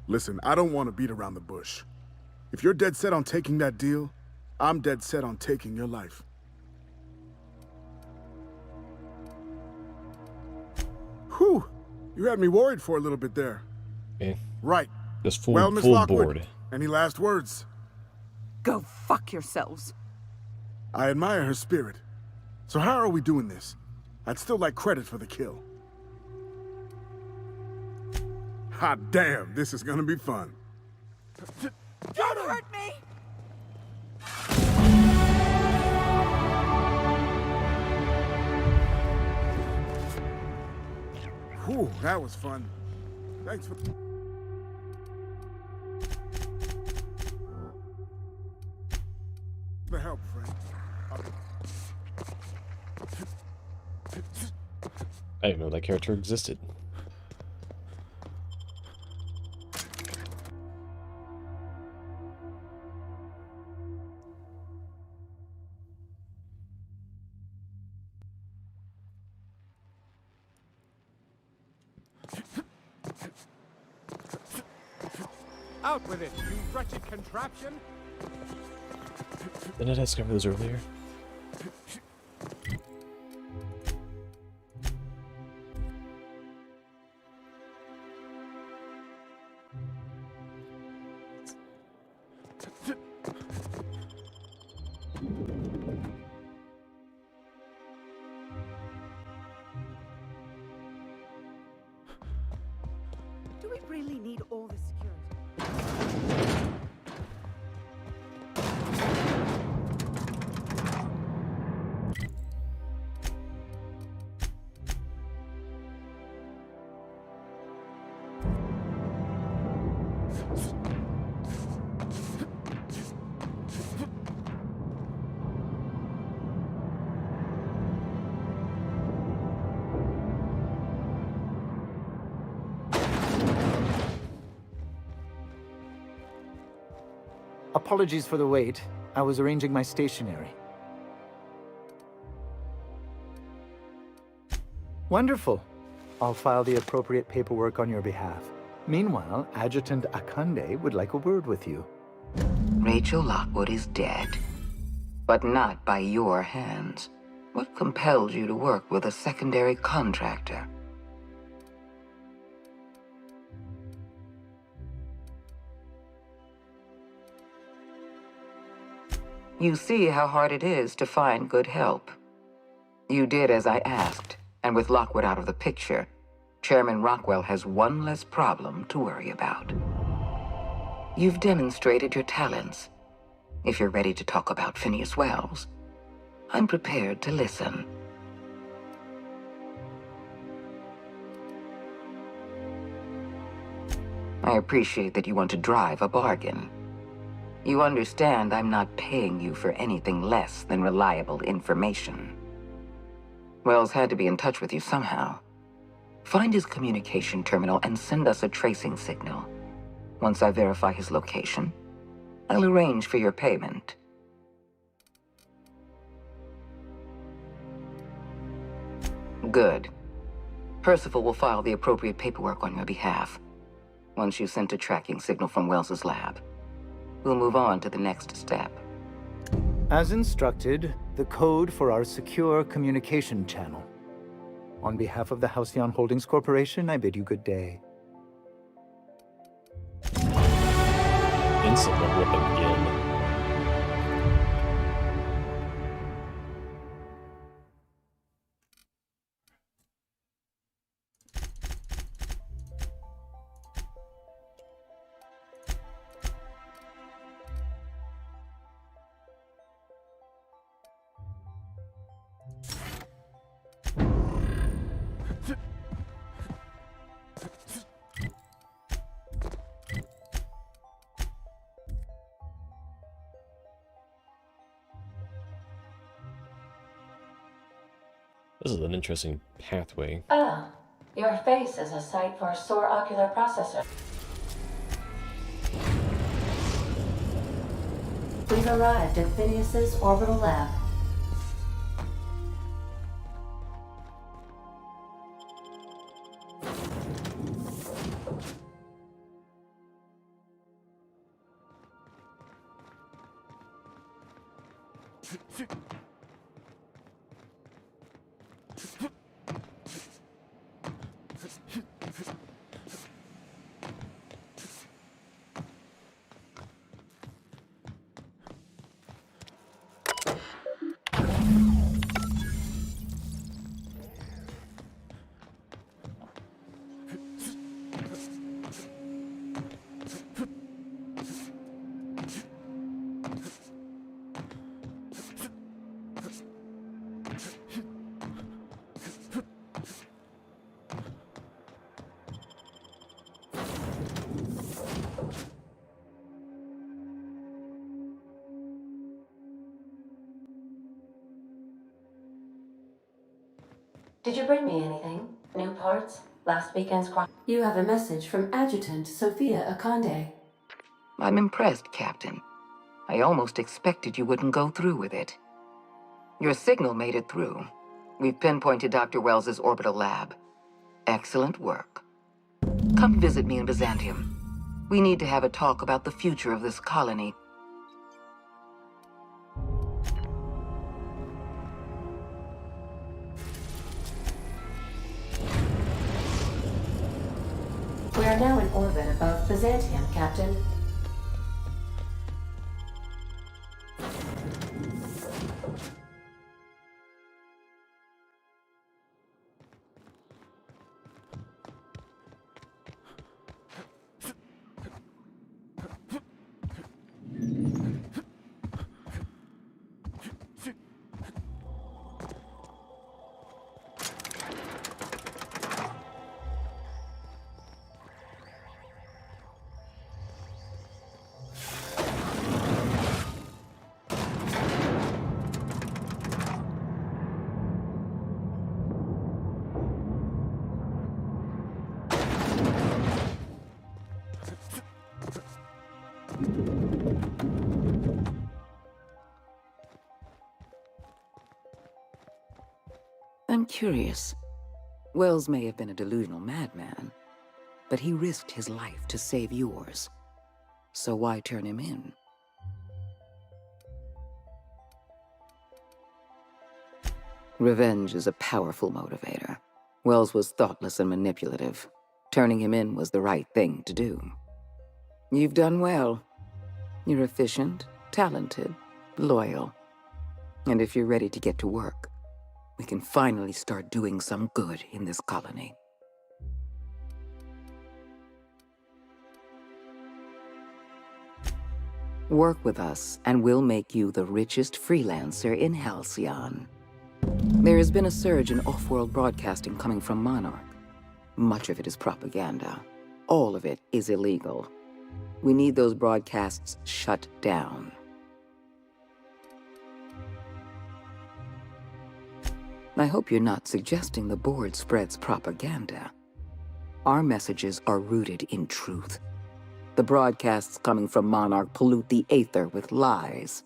Listen, I don't want to beat around the bush. If you're dead set on taking that deal, I'm dead set on taking your life. Whew! You had me worried for a little bit there. Okay. Right. Just full, well, Miss full Lockwood, board. any last words? Go fuck yourselves. I admire her spirit. So how are we doing this? I'd still like credit for the kill. Hot damn, this is gonna be fun. Don't hurt me! Whew, that was fun. Thanks for... the help, friend. I didn't know that character existed. Out with it, you wretched contraption! Didn't I discover this earlier? Do we really need all this security? Apologies for the wait. I was arranging my stationery. Wonderful. I'll file the appropriate paperwork on your behalf. Meanwhile, Adjutant Akande would like a word with you. Rachel Lockwood is dead, but not by your hands. What compelled you to work with a secondary contractor? You see how hard it is to find good help. You did as I asked, and with Lockwood out of the picture, Chairman Rockwell has one less problem to worry about. You've demonstrated your talents. If you're ready to talk about Phineas Wells, I'm prepared to listen. I appreciate that you want to drive a bargain. You understand I'm not paying you for anything less than reliable information. Wells had to be in touch with you somehow. Find his communication terminal and send us a tracing signal. Once I verify his location, I'll arrange for your payment. Good. Percival will file the appropriate paperwork on your behalf. Once you've sent a tracking signal from Wells's lab, we'll move on to the next step. As instructed, the code for our secure communication channel. On behalf of the Halcyon Holdings Corporation, I bid you good day. Instant level up again. This is an interesting pathway. Ah, your face is a sight for a sore ocular processor. We've arrived at Phineas's orbital lab. Did you bring me anything? New parts? Last weekend's crop? You have a message from Adjutant Sophia Akande. I'm impressed, Captain. I almost expected you wouldn't go through with it. Your signal made it through. We've pinpointed Dr. Wells's orbital lab. Excellent work. Come visit me in Byzantium. We need to have a talk about the future of this colony. We are now in orbit above Byzantium, Captain. I'm curious. Wells may have been a delusional madman, but he risked his life to save yours. So why turn him in? Revenge is a powerful motivator. Wells was thoughtless and manipulative. Turning him in was the right thing to do. You've done well. You're efficient, talented, loyal. And if you're ready to get to work, we can finally start doing some good in this colony. Work with us, and we'll make you the richest freelancer in Halcyon. There has been a surge in off-world broadcasting coming from Monarch. Much of it is propaganda. All of it is illegal. We need those broadcasts shut down. I hope you're not suggesting the board spreads propaganda. Our messages are rooted in truth. The broadcasts coming from Monarch pollute the aether with lies.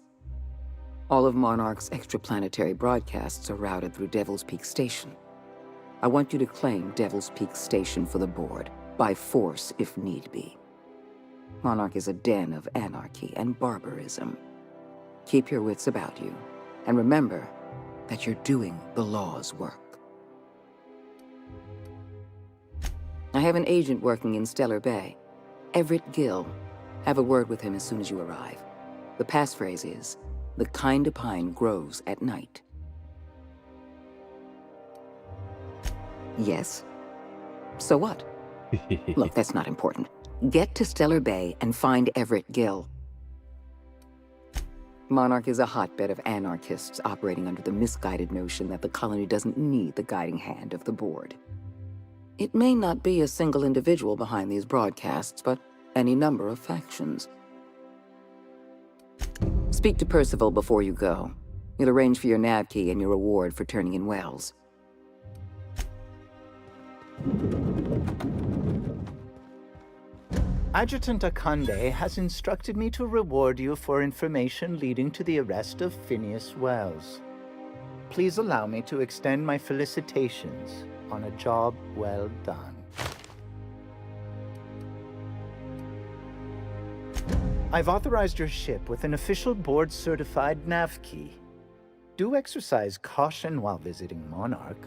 All of Monarch's extraplanetary broadcasts are routed through Devil's Peak Station. I want you to claim Devil's Peak Station for the board, by force if need be. Monarch is a den of anarchy and barbarism. Keep your wits about you, and remember that you're doing the law's work. I have an agent working in Stellar Bay, Everett Gill. Have a word with him as soon as you arrive. The passphrase is, "The kind of pine grows at night." Yes? So what? Look, that's not important. Get to Stellar Bay and find Everett Gill. Monarch is a hotbed of anarchists operating under the misguided notion that the colony doesn't need the guiding hand of the board. It may not be a single individual behind these broadcasts, but any number of factions. Speak to Percival before you go. He'll arrange for your nav key and your reward for turning in Wells. Adjutant Akande has instructed me to reward you for information leading to the arrest of Phineas Wells. Please allow me to extend my felicitations on a job well done. I've authorized your ship with an official board-certified nav key. Do exercise caution while visiting Monarch.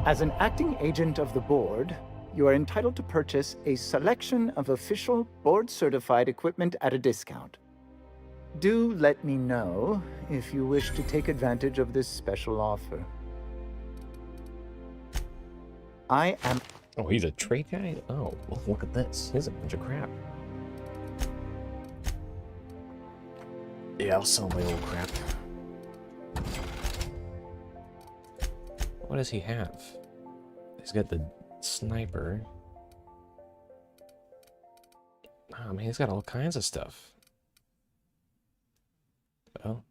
As an acting agent of the board, you are entitled to purchase a selection of official board-certified equipment at a discount. Do let me know if you wish to take advantage of this special offer. I am... Oh, he's a trade guy? Oh, well, look at this. He's a bunch of crap. Yeah, I'll sell my old crap. What does he have? He's got the sniper. Oh, man, he's got all kinds of stuff. Well.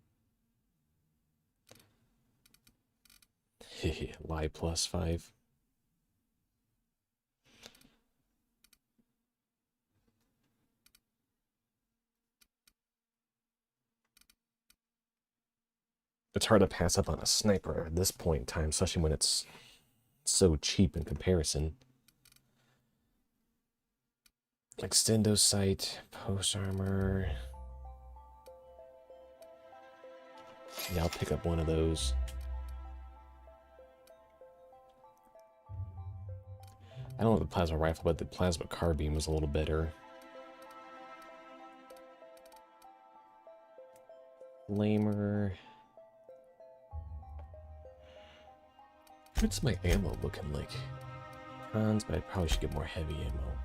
Lie +5. It's hard to pass up on a sniper at this point in time, especially when it's so cheap in comparison. Extendo sight, post armor. Yeah, I'll pick up one of those. I don't have the plasma rifle, but the plasma carbine was a little better. Flamer. What's my ammo looking like? Cons, but I probably should get more heavy ammo.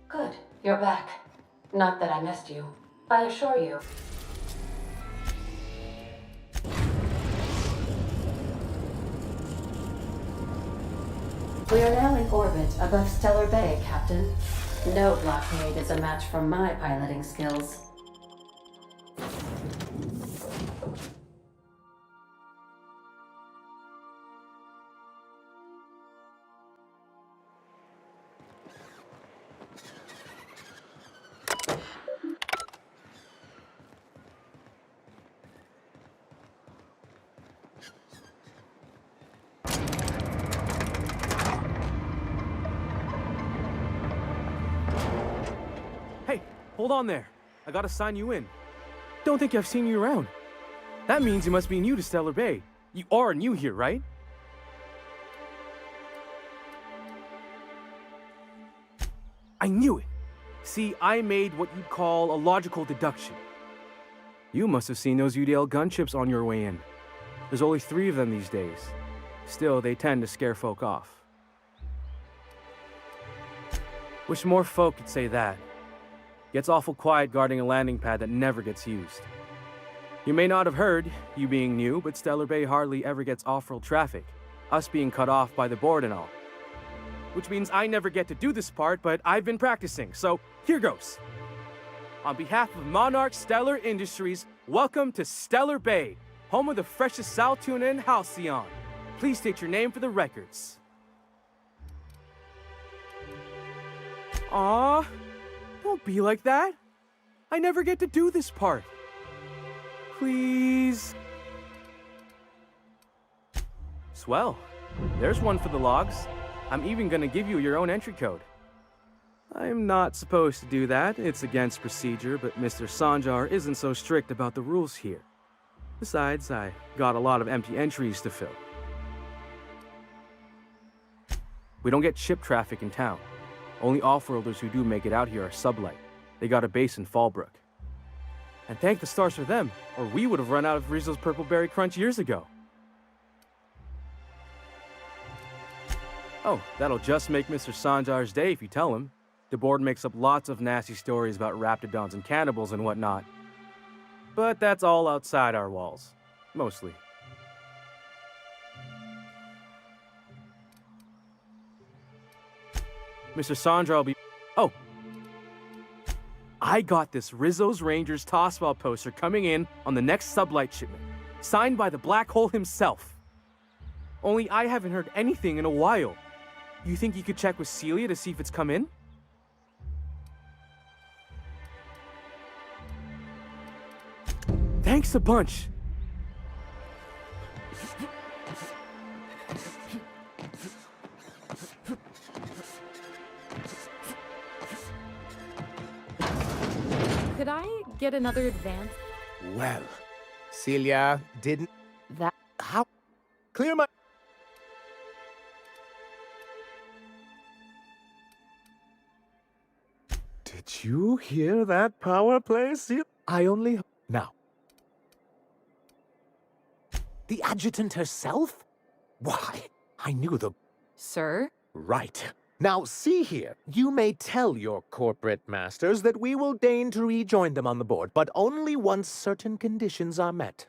Good, you're back. Not that I missed you. I assure you. We are now in orbit above Stellar Bay, Captain. No blockade is a match for my piloting skills. hold on there. I gotta sign you in. Don't think I've seen you around. That means you must be new to Stellar Bay. You are new here, right? I knew it. See, I made what you'd call a logical deduction. You must have seen those UDL gunships on your way in. There's only 3 of them these days. Still, they tend to scare folk off. Wish more folk could say that. Gets awful quiet guarding a landing pad that never gets used. You may not have heard, you being new, but Stellar Bay hardly ever gets off-world traffic, us being cut off by the board and all. Which means I never get to do this part, but I've been practicing, so here goes. On behalf of Monarch Stellar Industries, welcome to Stellar Bay, home of the freshest sal tuna and halcyon. Please state your name for the records. Aw, don't be like that. I never get to do this part. Please. Swell. There's one for the logs. I'm even gonna give you your own entry code. I'm not supposed to do that. It's against procedure, but Mr. Sanjar isn't so strict about the rules here. Besides, I got a lot of empty entries to fill. We don't get ship traffic in town. Only off-worlders who do make it out here are sublight. They got a base in Fallbrook. And thank the stars for them, or we would have run out of Rizzo's Purple Berry Crunch years ago. Oh, that'll just make Mr. Sanjar's day if you tell him. The board makes up lots of nasty stories about raptidons and cannibals and whatnot. But that's all outside our walls. Mostly. Mr. Sanjar will be... Oh! I got this Rizzo's Rangers Tossball poster coming in on the next sublight shipment, signed by the Black Hole himself. Only I haven't heard anything in a while. You think you could check with Celia to see if it's come in? Thanks a bunch. Could I get another advance? Well, Celia didn't... That... How? Clear my... Did you hear that power play, Celia? I only... Now. The adjutant herself? Why, I knew the... Sir? Right. Now, see here. You may tell your corporate masters that we will deign to rejoin them on the board, but only once certain conditions are met.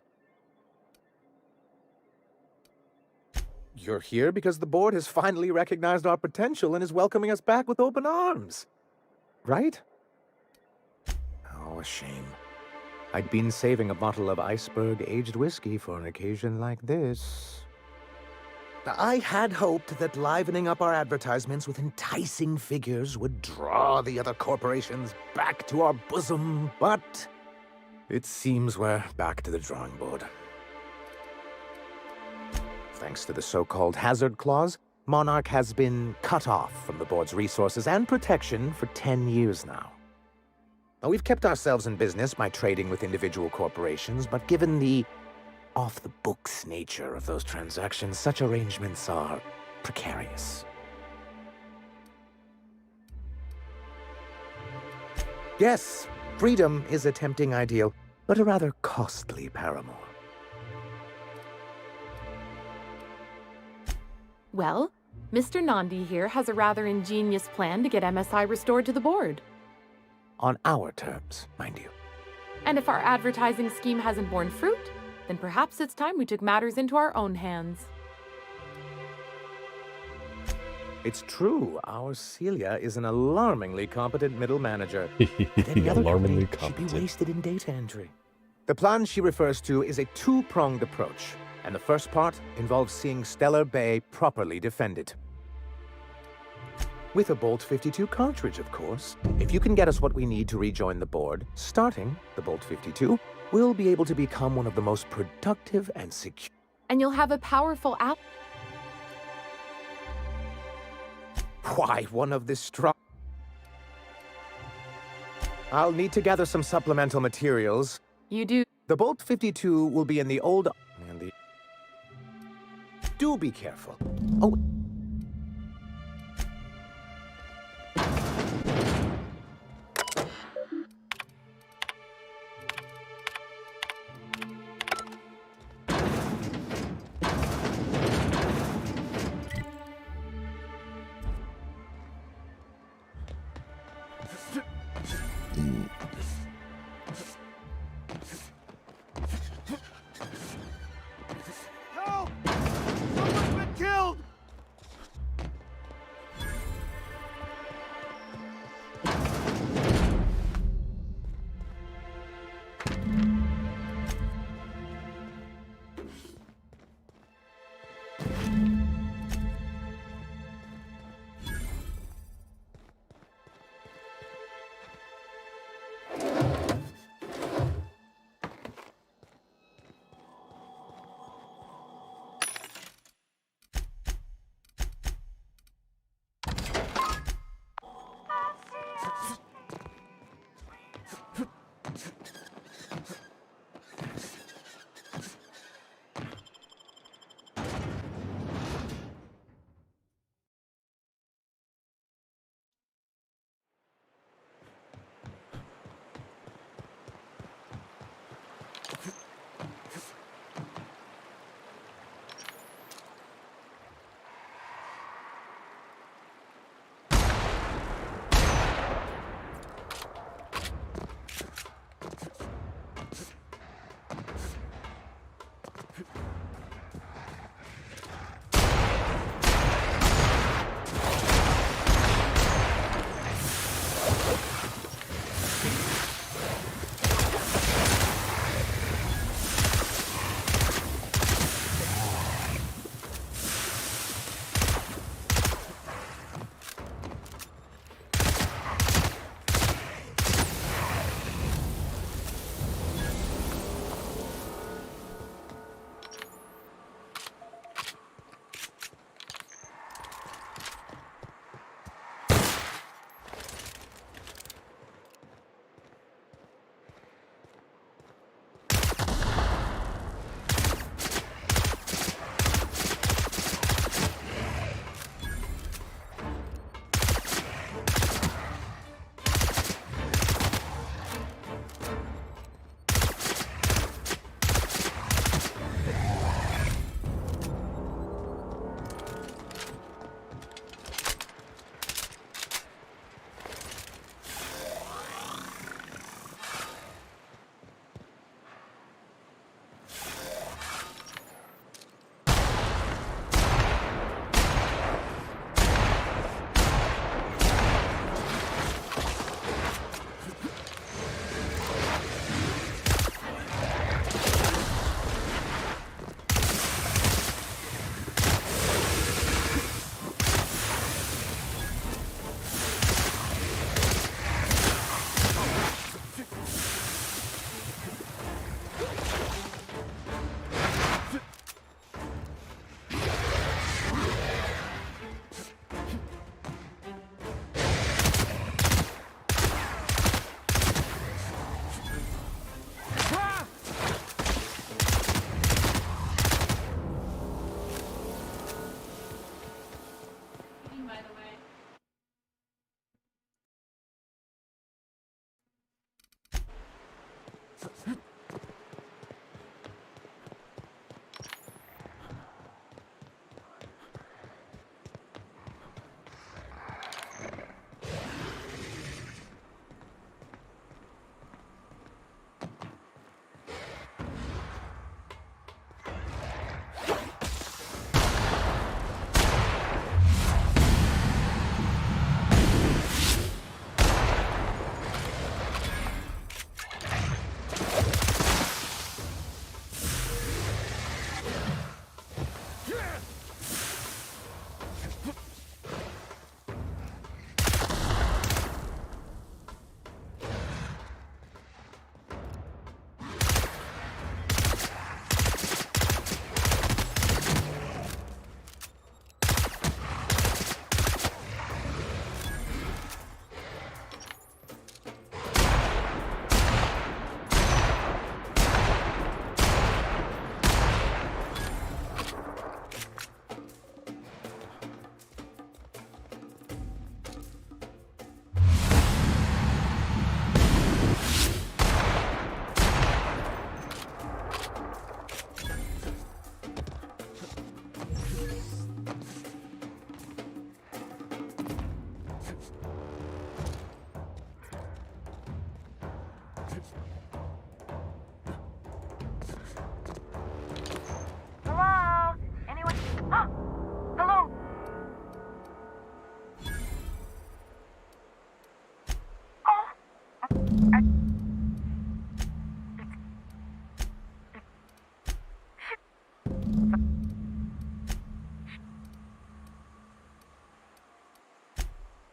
You're here because the board has finally recognized our potential and is welcoming us back with open arms. Right? Oh, a shame. I'd been saving a bottle of iceberg-aged whiskey for an occasion like this. I had hoped that livening up our advertisements with enticing figures would draw the other corporations back to our bosom, but it seems we're back to the drawing board. Thanks to the so-called hazard clause, Monarch has been cut off from the board's resources and protection for 10 years now. Now, we've kept ourselves in business by trading with individual corporations, but given the off-the-books nature of those transactions, such arrangements are precarious. Yes, freedom is a tempting ideal, but a rather costly paramour. Well, Mr. Nandi here has a rather ingenious plan to get MSI restored to the board. On our terms, mind you. And if our advertising scheme hasn't borne fruit, then perhaps it's time we took matters into our own hands. It's true, our Celia is an alarmingly competent middle manager. Alarmingly She'd competent. be wasted in data entry. The plan she refers to is a two-pronged approach, and the first part involves seeing Stellar Bay properly defended. With a Bolt 52 cartridge, of course. If you can get us what we need to rejoin the board, starting the Bolt 52, we'll be able to become one of the most productive and secure... And you'll have a powerful app... Why, one of the strong... I'll need to gather some supplemental materials. You do. The Bolt 52 will be in the old... And the... Do be careful. Oh... Help! Someone's been killed!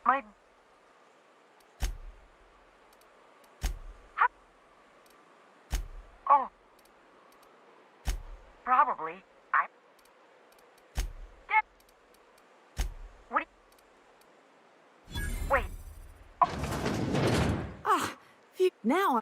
My... Oh. Probably. What do you... Wait. Ah, phew. Now.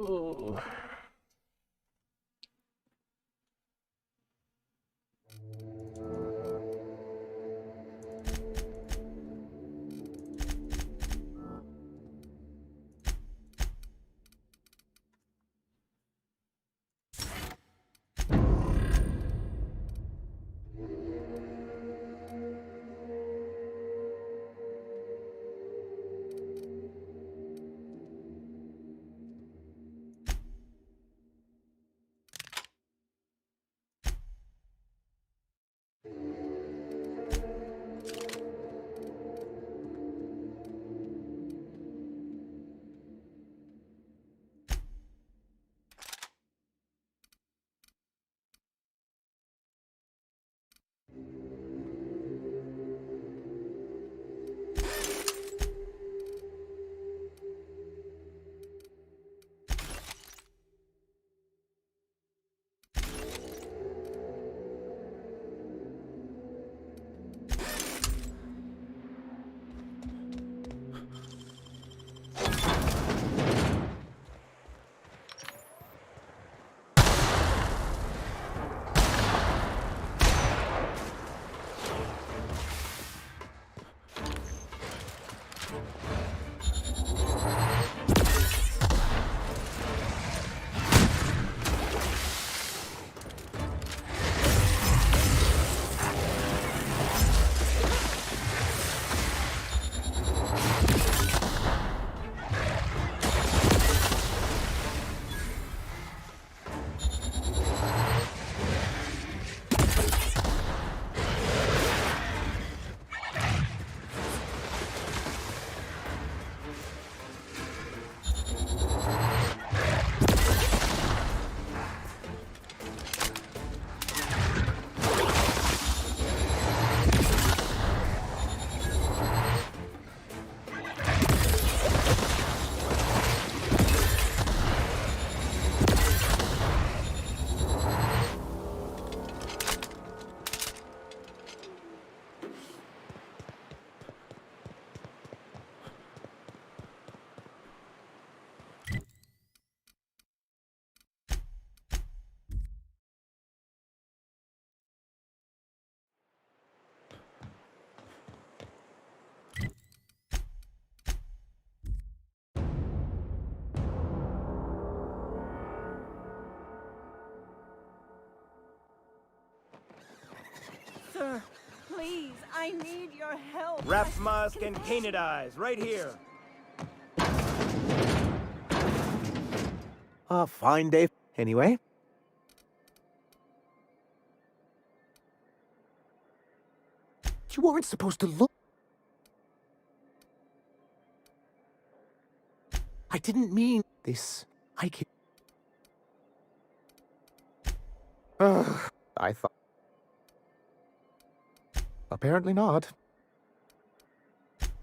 Ooh. Sir, please, I need your help. Wrap Musk and Painted Eyes, right here. A fine day. Anyway. You aren't supposed to look. I didn't mean this. I can't. I thought. Apparently not.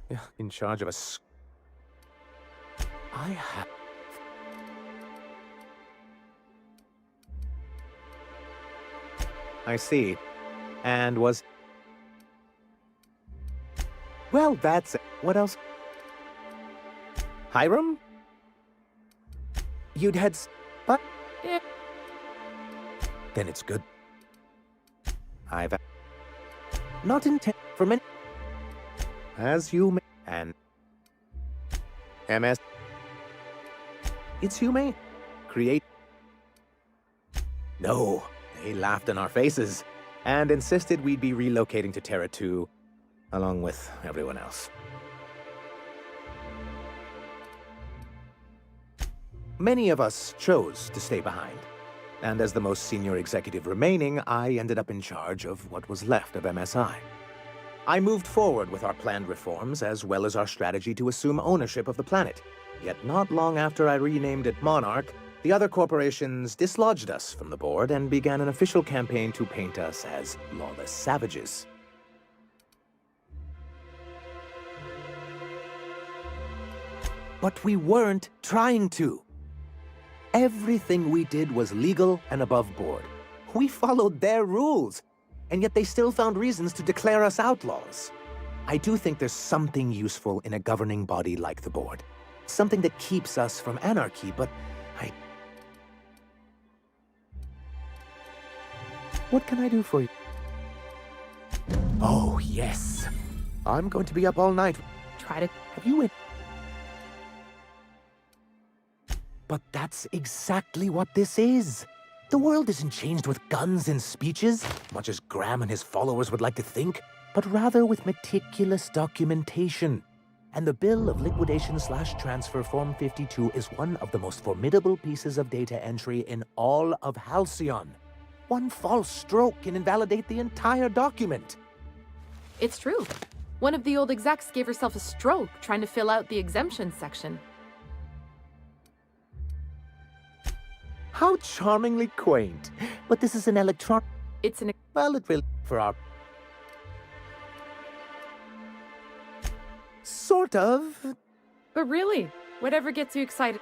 Yeah, in charge of I have. I see. And was. Well, that's it. What else? Hiram? You'd had. But. Yeah. Then it's good. I've. Not intent for many. As you may. And. MS. It's humane. Create. No. They laughed in our faces and insisted we'd be relocating to Terra 2 along with everyone else. Many of us chose to stay behind, and as the most senior executive remaining, I ended up in charge of what was left of MSI. I moved forward with our planned reforms as well as our strategy to assume ownership of the planet. Yet not long after I renamed it Monarch, the other corporations dislodged us from the board and began an official campaign to paint us as lawless savages. But we weren't trying to. Everything we did was legal and above board. We followed their rules, and yet they still found reasons to declare us outlaws. I do think there's something useful in a governing body like the board. Something that keeps us from anarchy, but What can I do for you? Oh, yes. I'm going to be up all night. Try to... Have you in... But that's exactly what this is. The world isn't changed with guns and speeches, much as Graham and his followers would like to think, but rather with meticulous documentation. And the Bill of Liquidation/Transfer Form 52 is one of the most formidable pieces of data entry in all of Halcyon. One false stroke can invalidate the entire document. It's true. One of the old execs gave herself a stroke trying to fill out the exemption section. How charmingly quaint. But this is an electron... It's an... Well, it will for our... Sort of. But really, whatever gets you excited.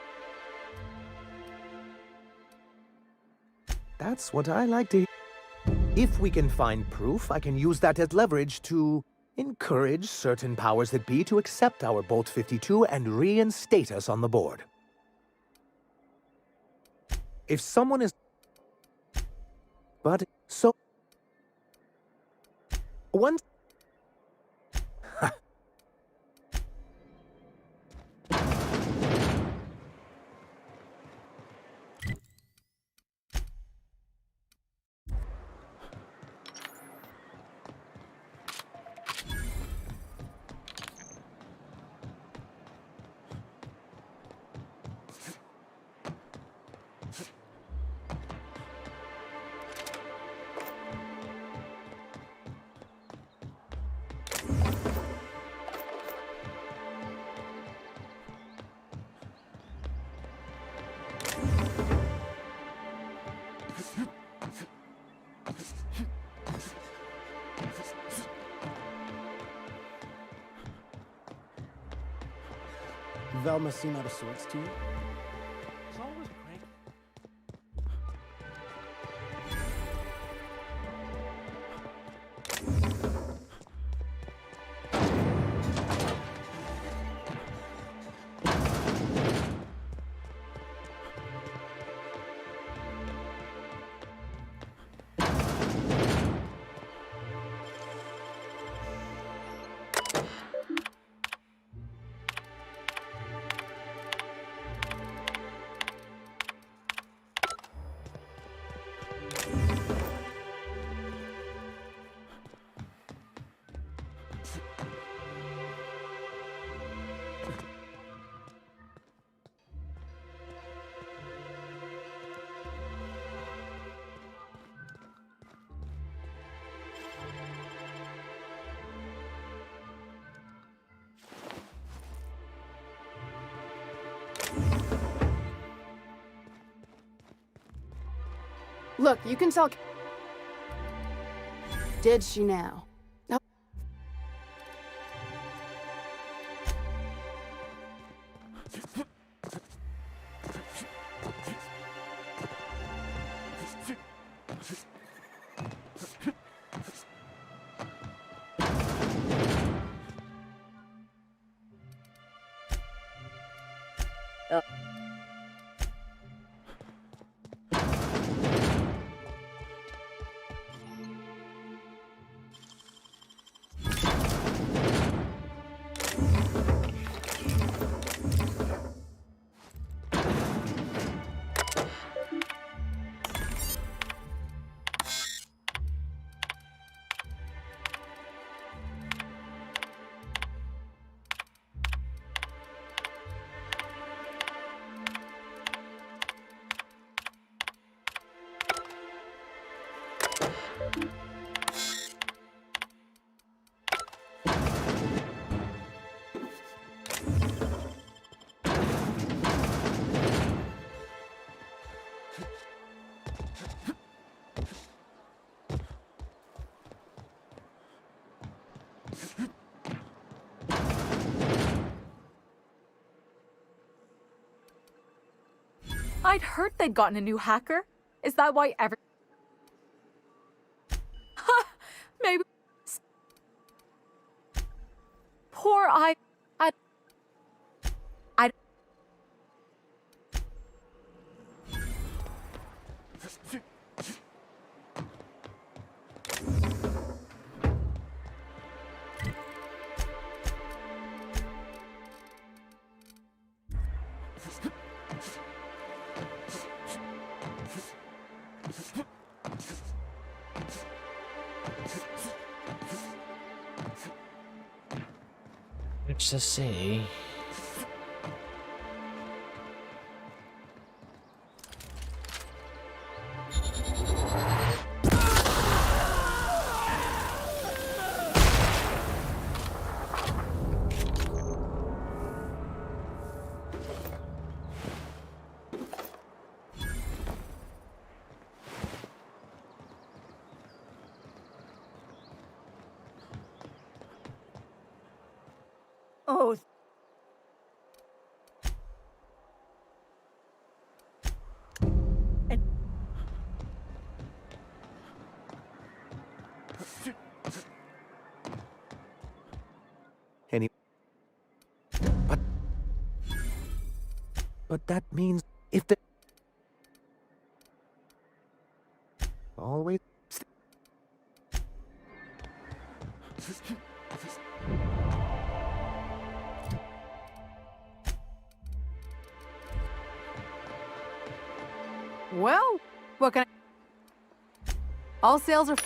That's what I like to hear. If we can find proof, I can use that as leverage to encourage certain powers that be to accept our Bolt 52 and reinstate us on the board. If someone is... But, so... Once... Velma seem out of sorts to you? It's always a crank. Look, you can tell. Did she now? No. I'd heard they'd gotten a new hacker. Is that why maybe. Poor I. Let's just see. Oh. Any. But that means if the. Always. Well, what can I... All sales are...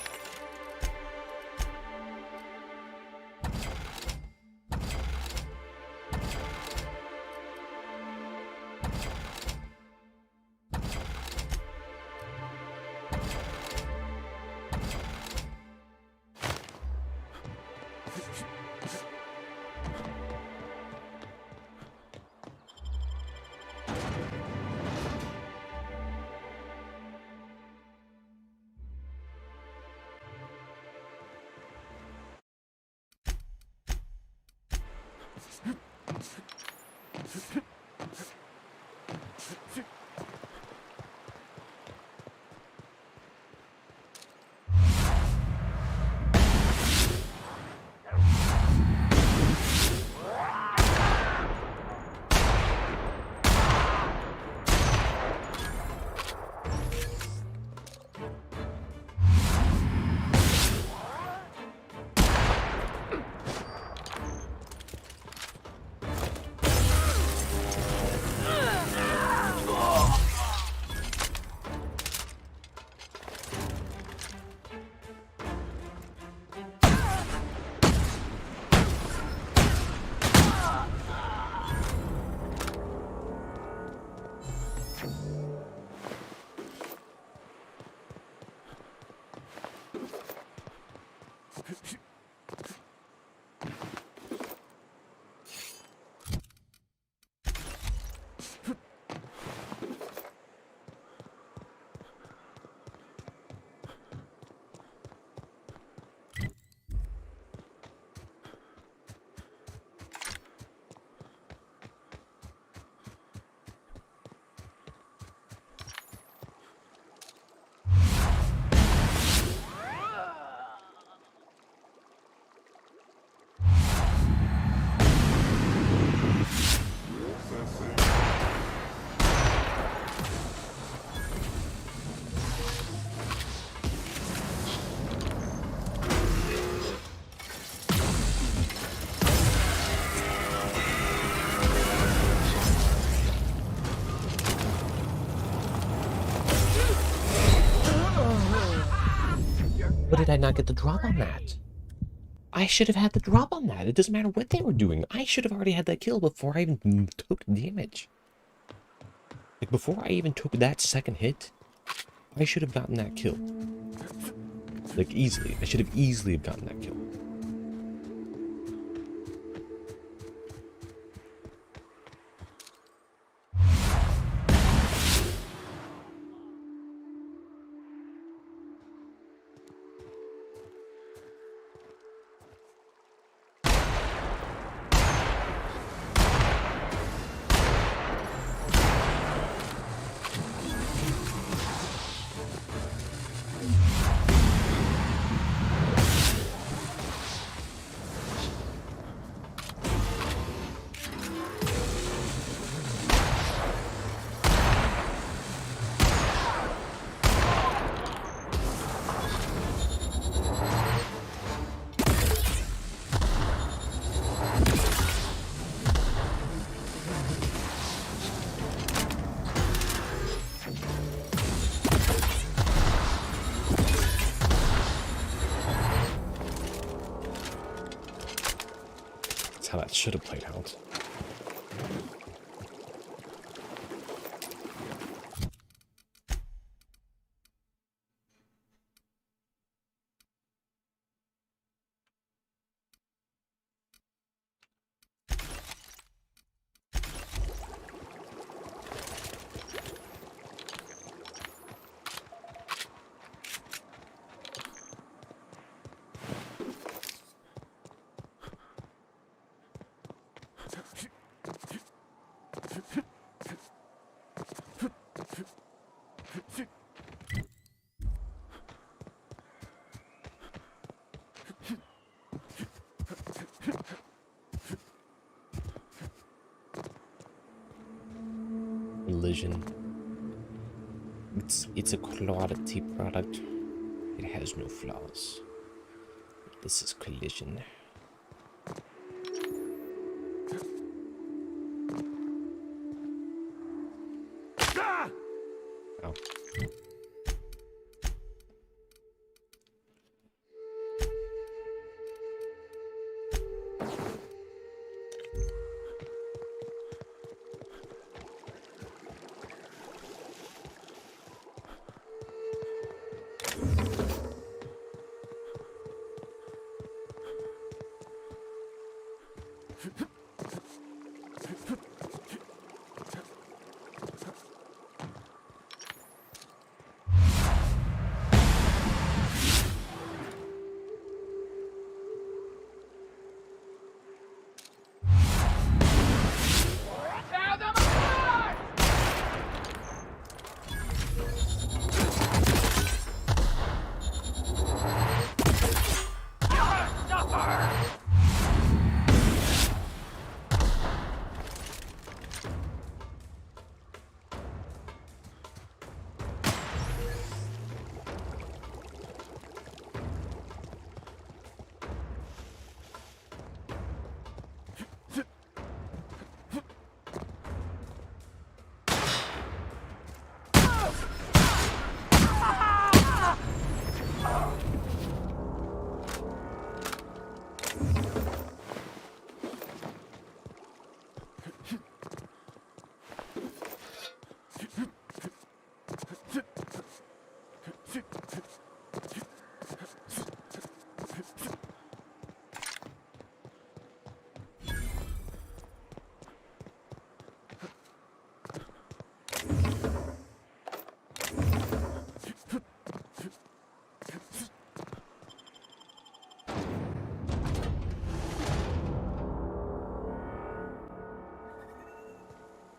did I not get the drop on that? I should have had the drop on that. It doesn't matter what they were doing. I should have already had that kill before I even took damage. Like, before I even took that second hit, I should have gotten that kill. Like, easily. I should have easily have gotten that kill. How that should have played out. Collision. It's a quality product. It has no flaws. This is Collision. Ow.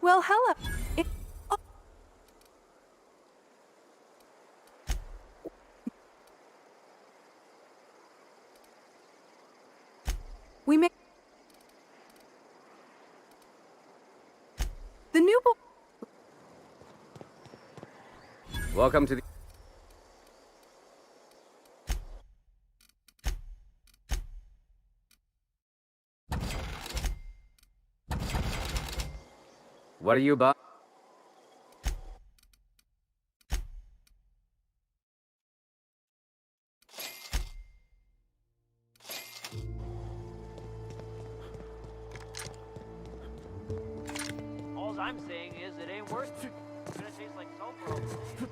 Well, hello. We may... The new Welcome to the... What are you about? I'm saying is it ain't worth it. It's gonna taste like soap for all the days.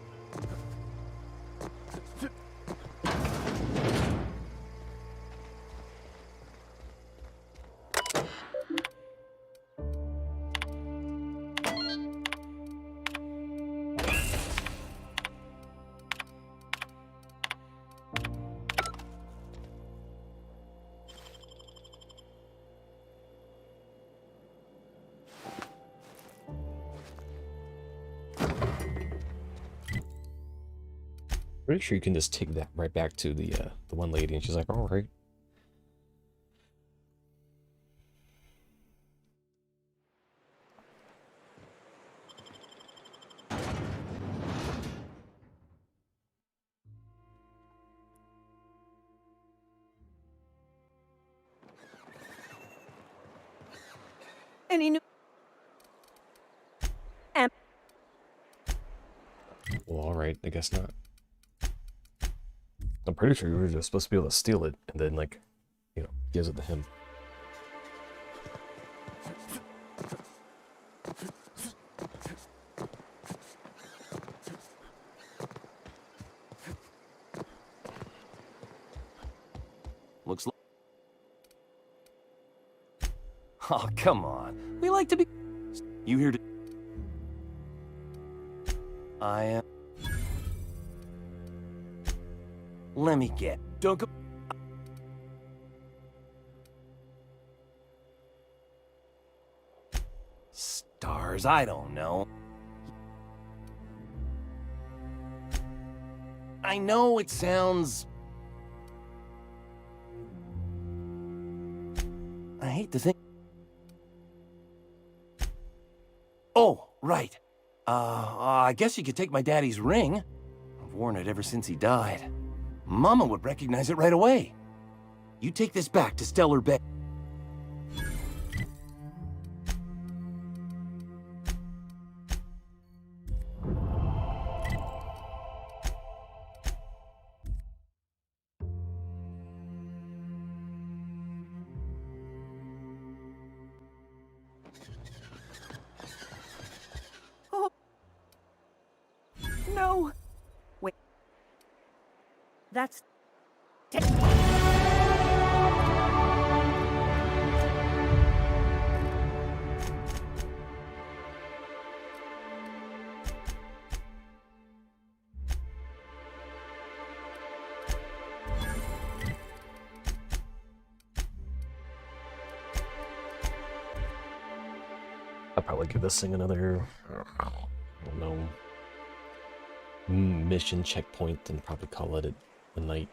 Pretty sure you can just take that right back to the one lady, and she's like, "All right." Any new... Well, all right. I guess not. I'm pretty sure you were just supposed to be able to steal it, and then, like, you know, gives it to him. Looks like... Oh, come on. We like to be... You here to... I am... Let me get... Don't go... Stars, I don't know. I know it sounds... I hate to think... Oh, right. I guess you could take my daddy's ring. I've worn it ever since he died. Mama would recognize it right away. You take this back to Stellar Bay. Oh. No. Wait. That's... I'll probably give this thing another, I don't know, mission checkpoint and probably call it a night.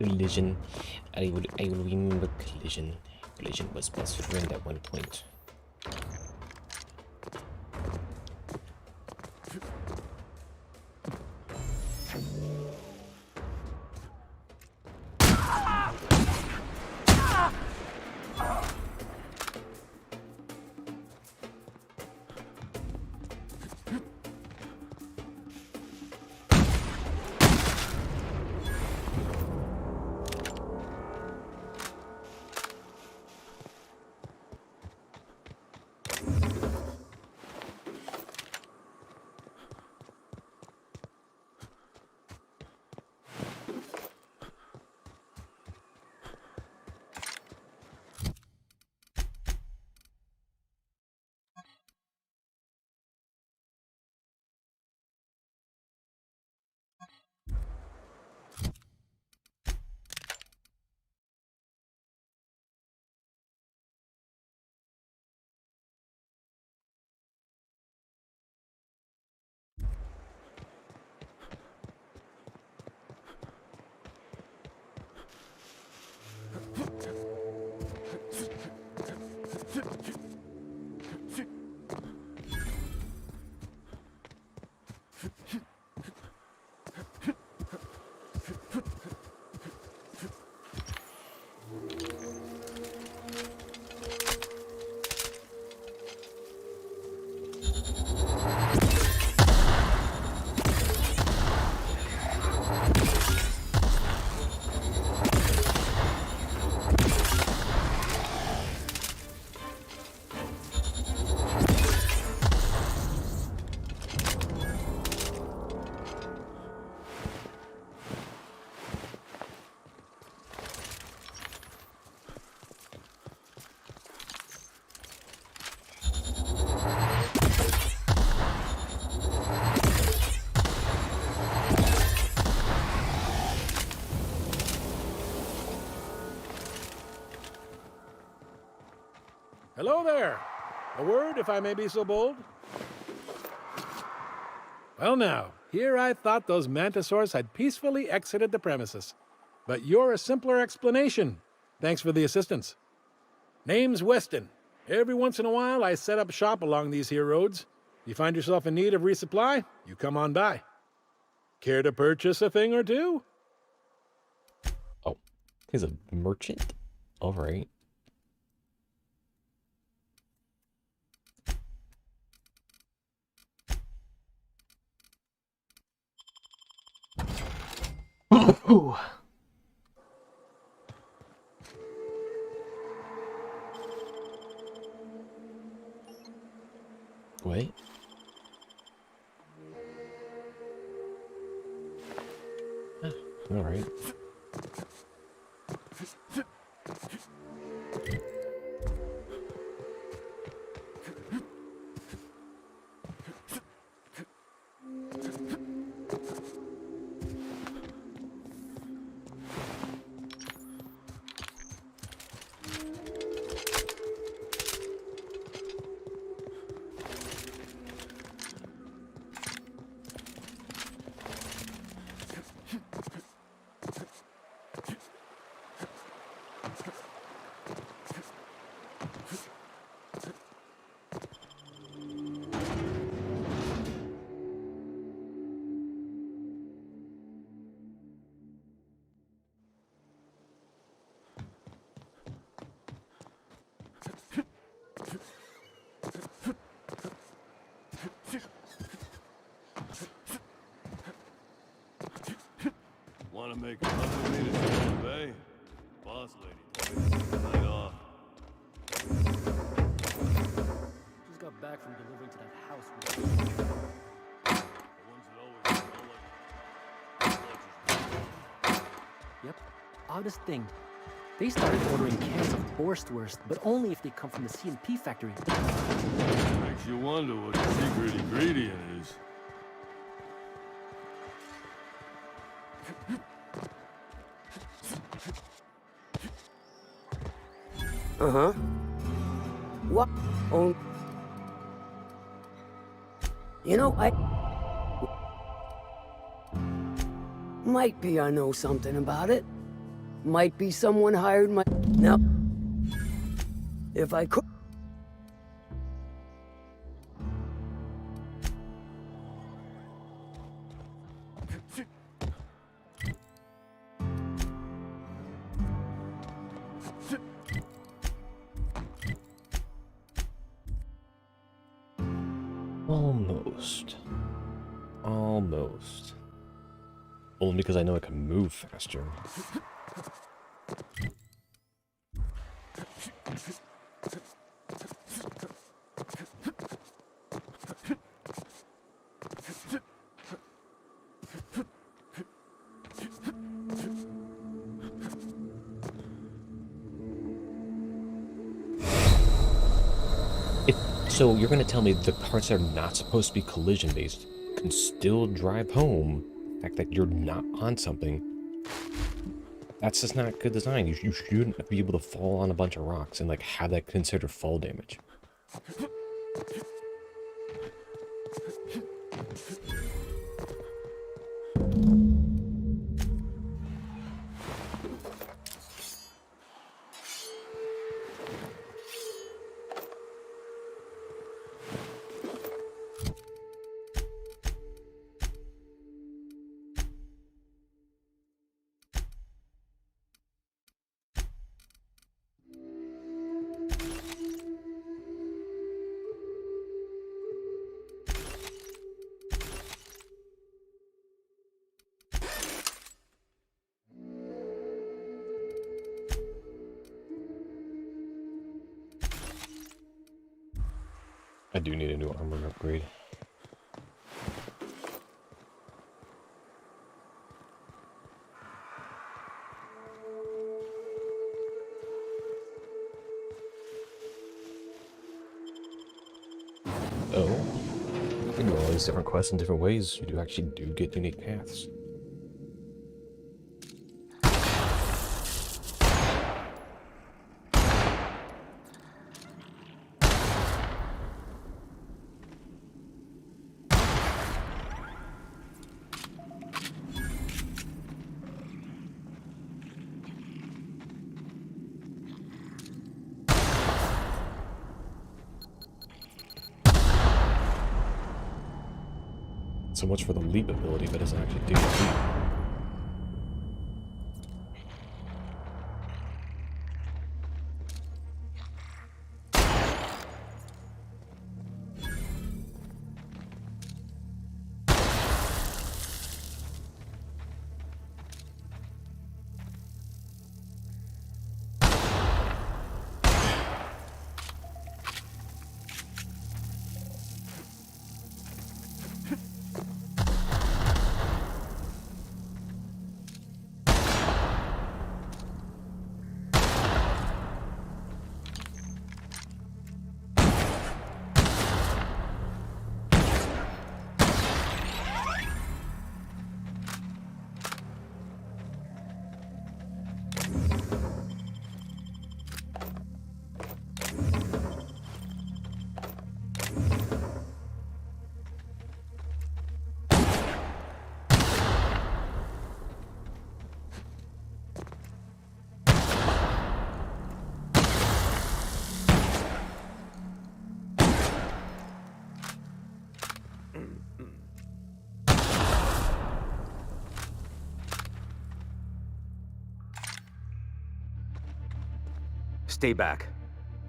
Collision. I will remember Collision. Collision was best friend at one point. Hello there. A word, if I may be so bold? Well now, here I thought those mantisaurs had peacefully exited the premises. But you're a simpler explanation. Thanks for the assistance. Name's Weston. Every once in a while, I set up shop along these here roads. You find yourself in need of resupply, you come on by. Care to purchase a thing or two? Oh, he's a merchant? All right. Ooh. Wait. All right. Want to make a love with me to Santa Bay? Boss lady, night off. Just got back from delivering to that house. The ones that always smell like... Yep. Oddest thing. They started ordering cans of Borstwurst, but only if they come from the C&P factory. Makes you wonder what the secret ingredient is. Uh-huh. What? Oh. You know, might be I know something about it. Might be someone hired my... No. If I could... Almost. Almost. Only because I know I can move faster. So you're going to tell me the parts that are not supposed to be collision-based can still drive home the fact that you're not on something? That's just not good design. You shouldn't be able to fall on a bunch of rocks and like have that considered fall damage. I do need a new armor upgrade. Oh, you can do all these different quests in different ways. You actually get unique paths. So much for the leap ability, but doesn't actually do the leap. Stay back.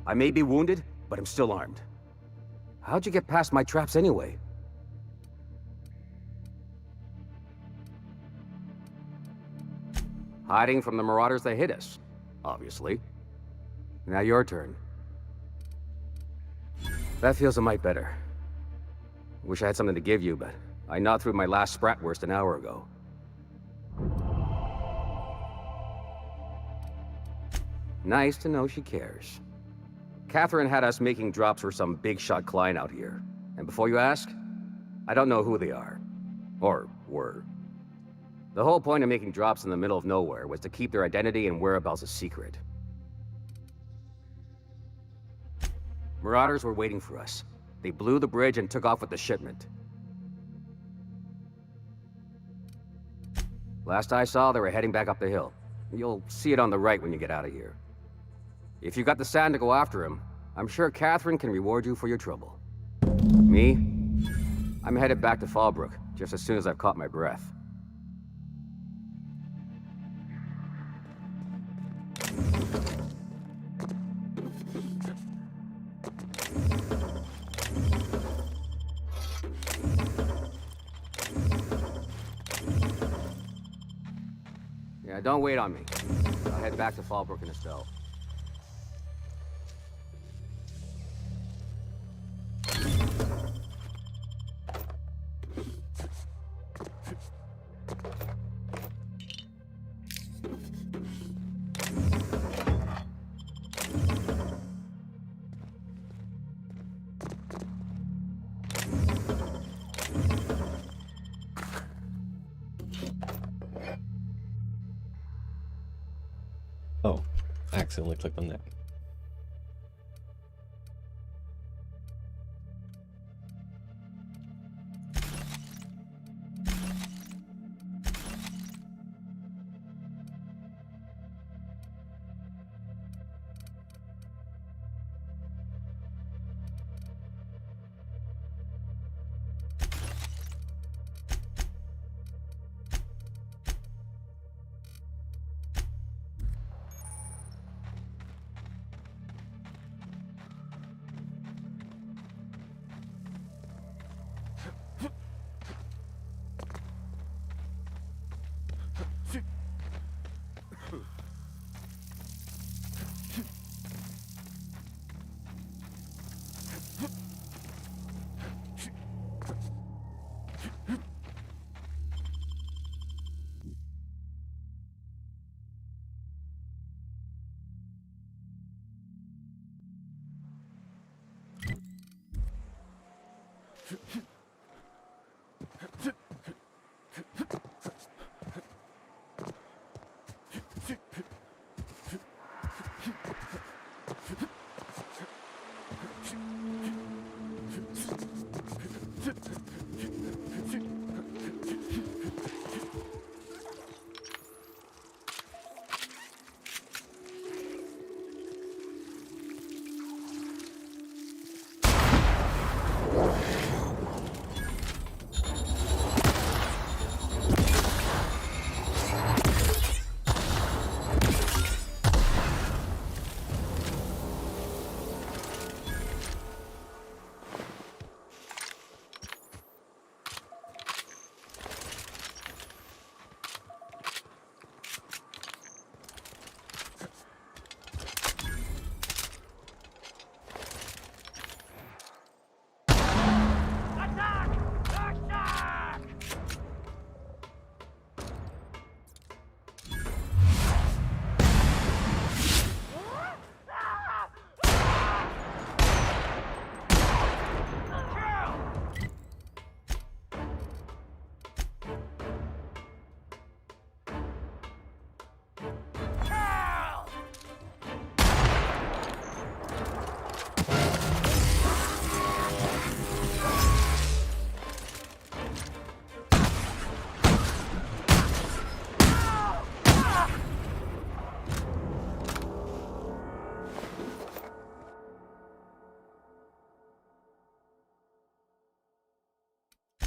I may be wounded, but I'm still armed. How'd you get past my traps anyway? Hiding from the marauders that hit us, obviously. Now your turn. That feels a mite better. Wish I had something to give you, but I gnawed through my last Spratwurst an hour ago. Nice to know she cares. Catherine had us making drops for some big-shot client out here. And before you ask, I don't know who they are. Or were. The whole point of making drops in the middle of nowhere was to keep their identity and whereabouts a secret. Marauders were waiting for us. They blew the bridge and took off with the shipment. Last I saw, they were heading back up the hill. You'll see it on the right when you get out of here. If you got the sand to go after him, I'm sure Catherine can reward you for your trouble. Me? I'm headed back to Fallbrook, just as soon as I've caught my breath. Yeah, don't wait on me. I'll head back to Fallbrook in a spell. Oh, I accidentally clicked on that.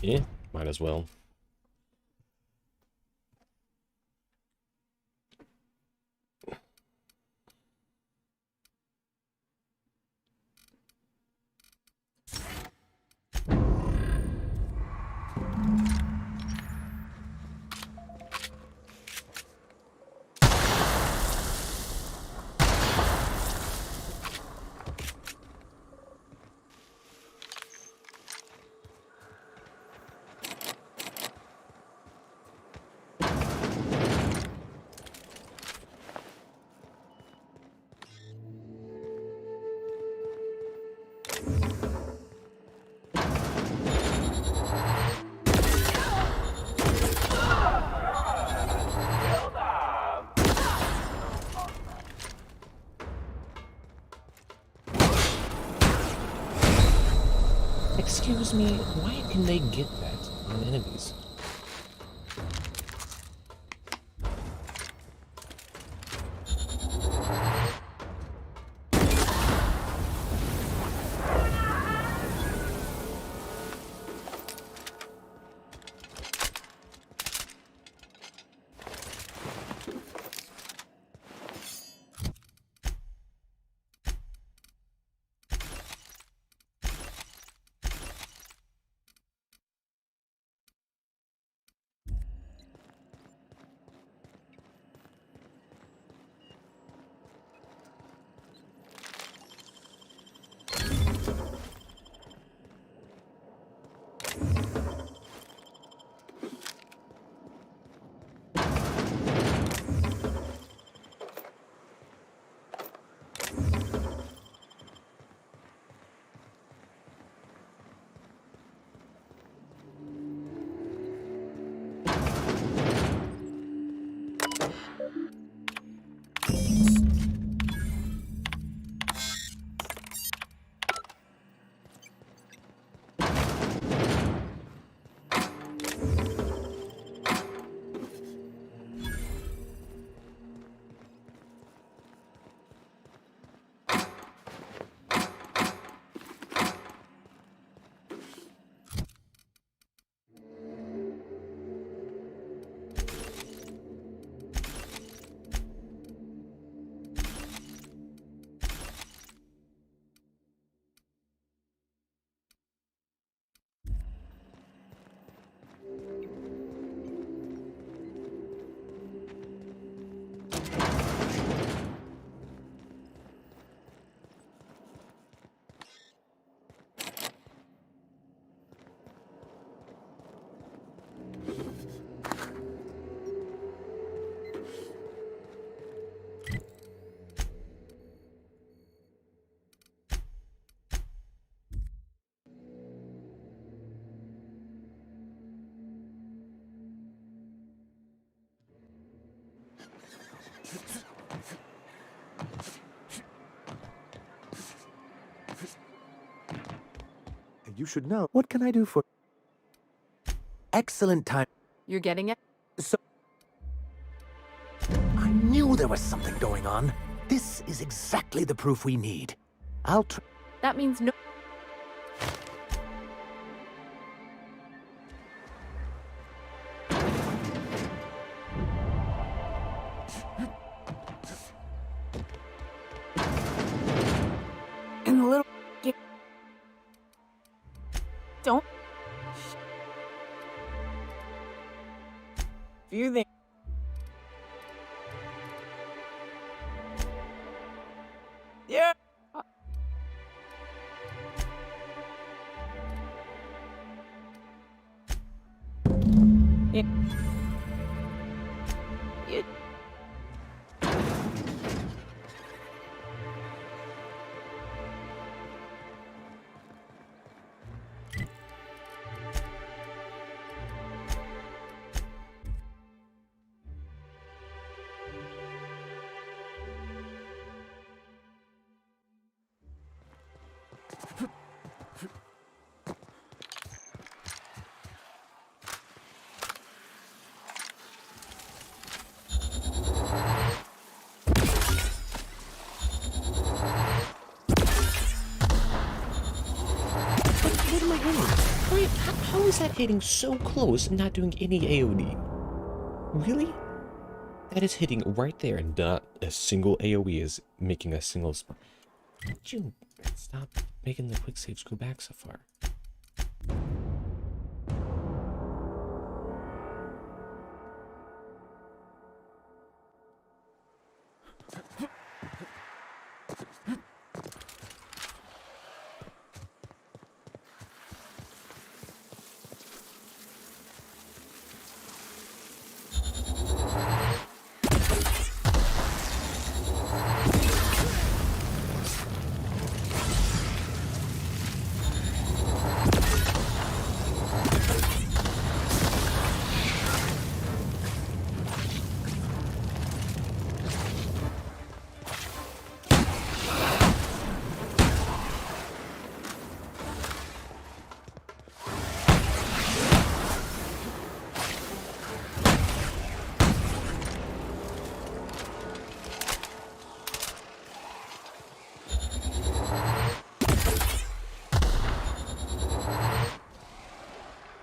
Yeah, might as well. Excuse me, why can they get that on enemies? You should know. What can I do for... Excellent time. You're getting it? So... I knew there was something going on. This is exactly the proof we need. That means no... And the little... Don't... Few things... Yeah! Yeah. Yeah. What am I hitting? Wait, how is that hitting so close and not doing any AoE? Really? That is hitting right there and not a single AoE is making a single spot. Would you stop making the quick saves go back so far?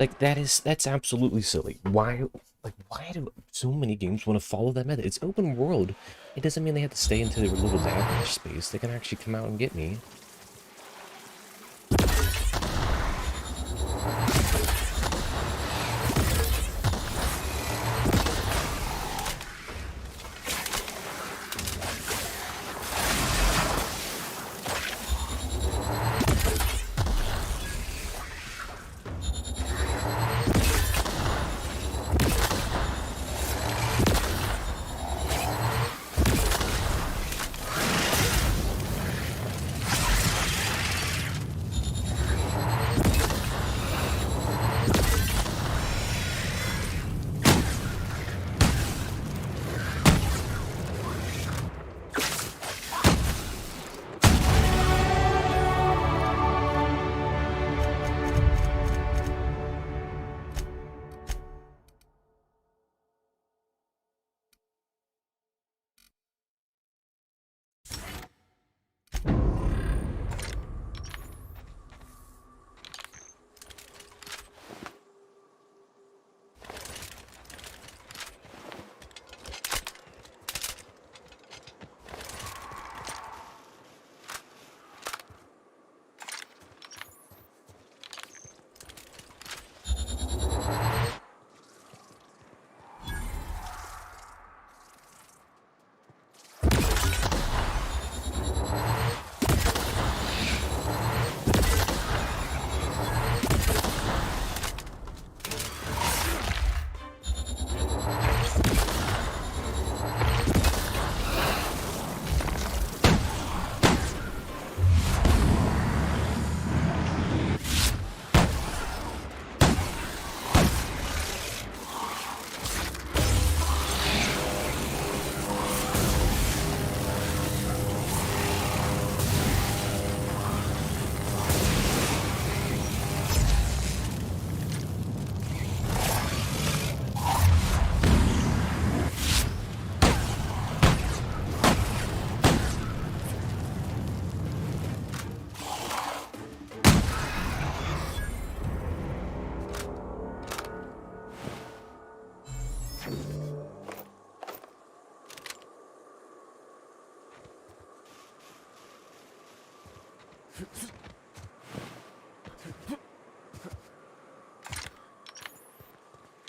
Like, that's absolutely silly. Why do so many games want to follow that method? It's open world. It doesn't mean they have to stay into their little navigation space. They can actually come out and get me.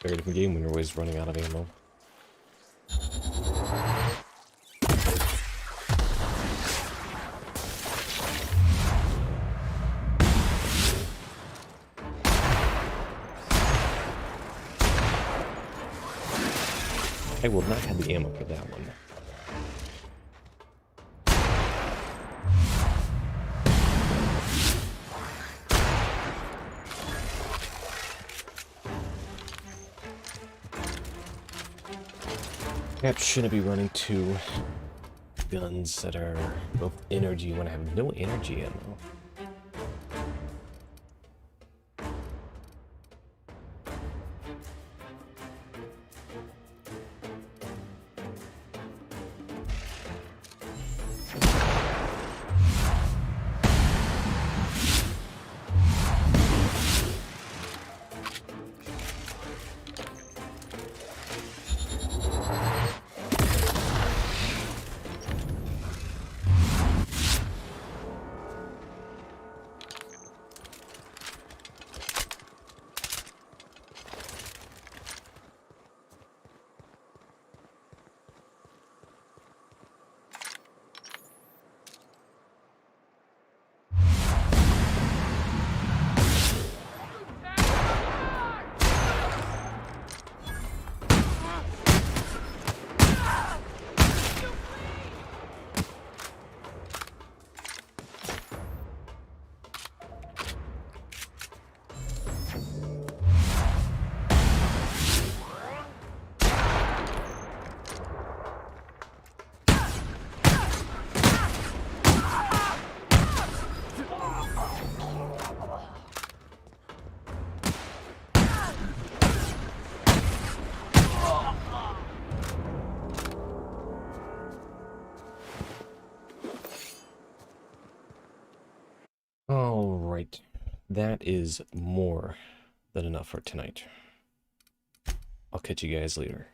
Very different game when you're always running out of ammo. I will not have the ammo for that one. Perhaps shouldn't be running two guns that are both energy when I have no energy ammo. Alright, that is more than enough for tonight. I'll catch you guys later.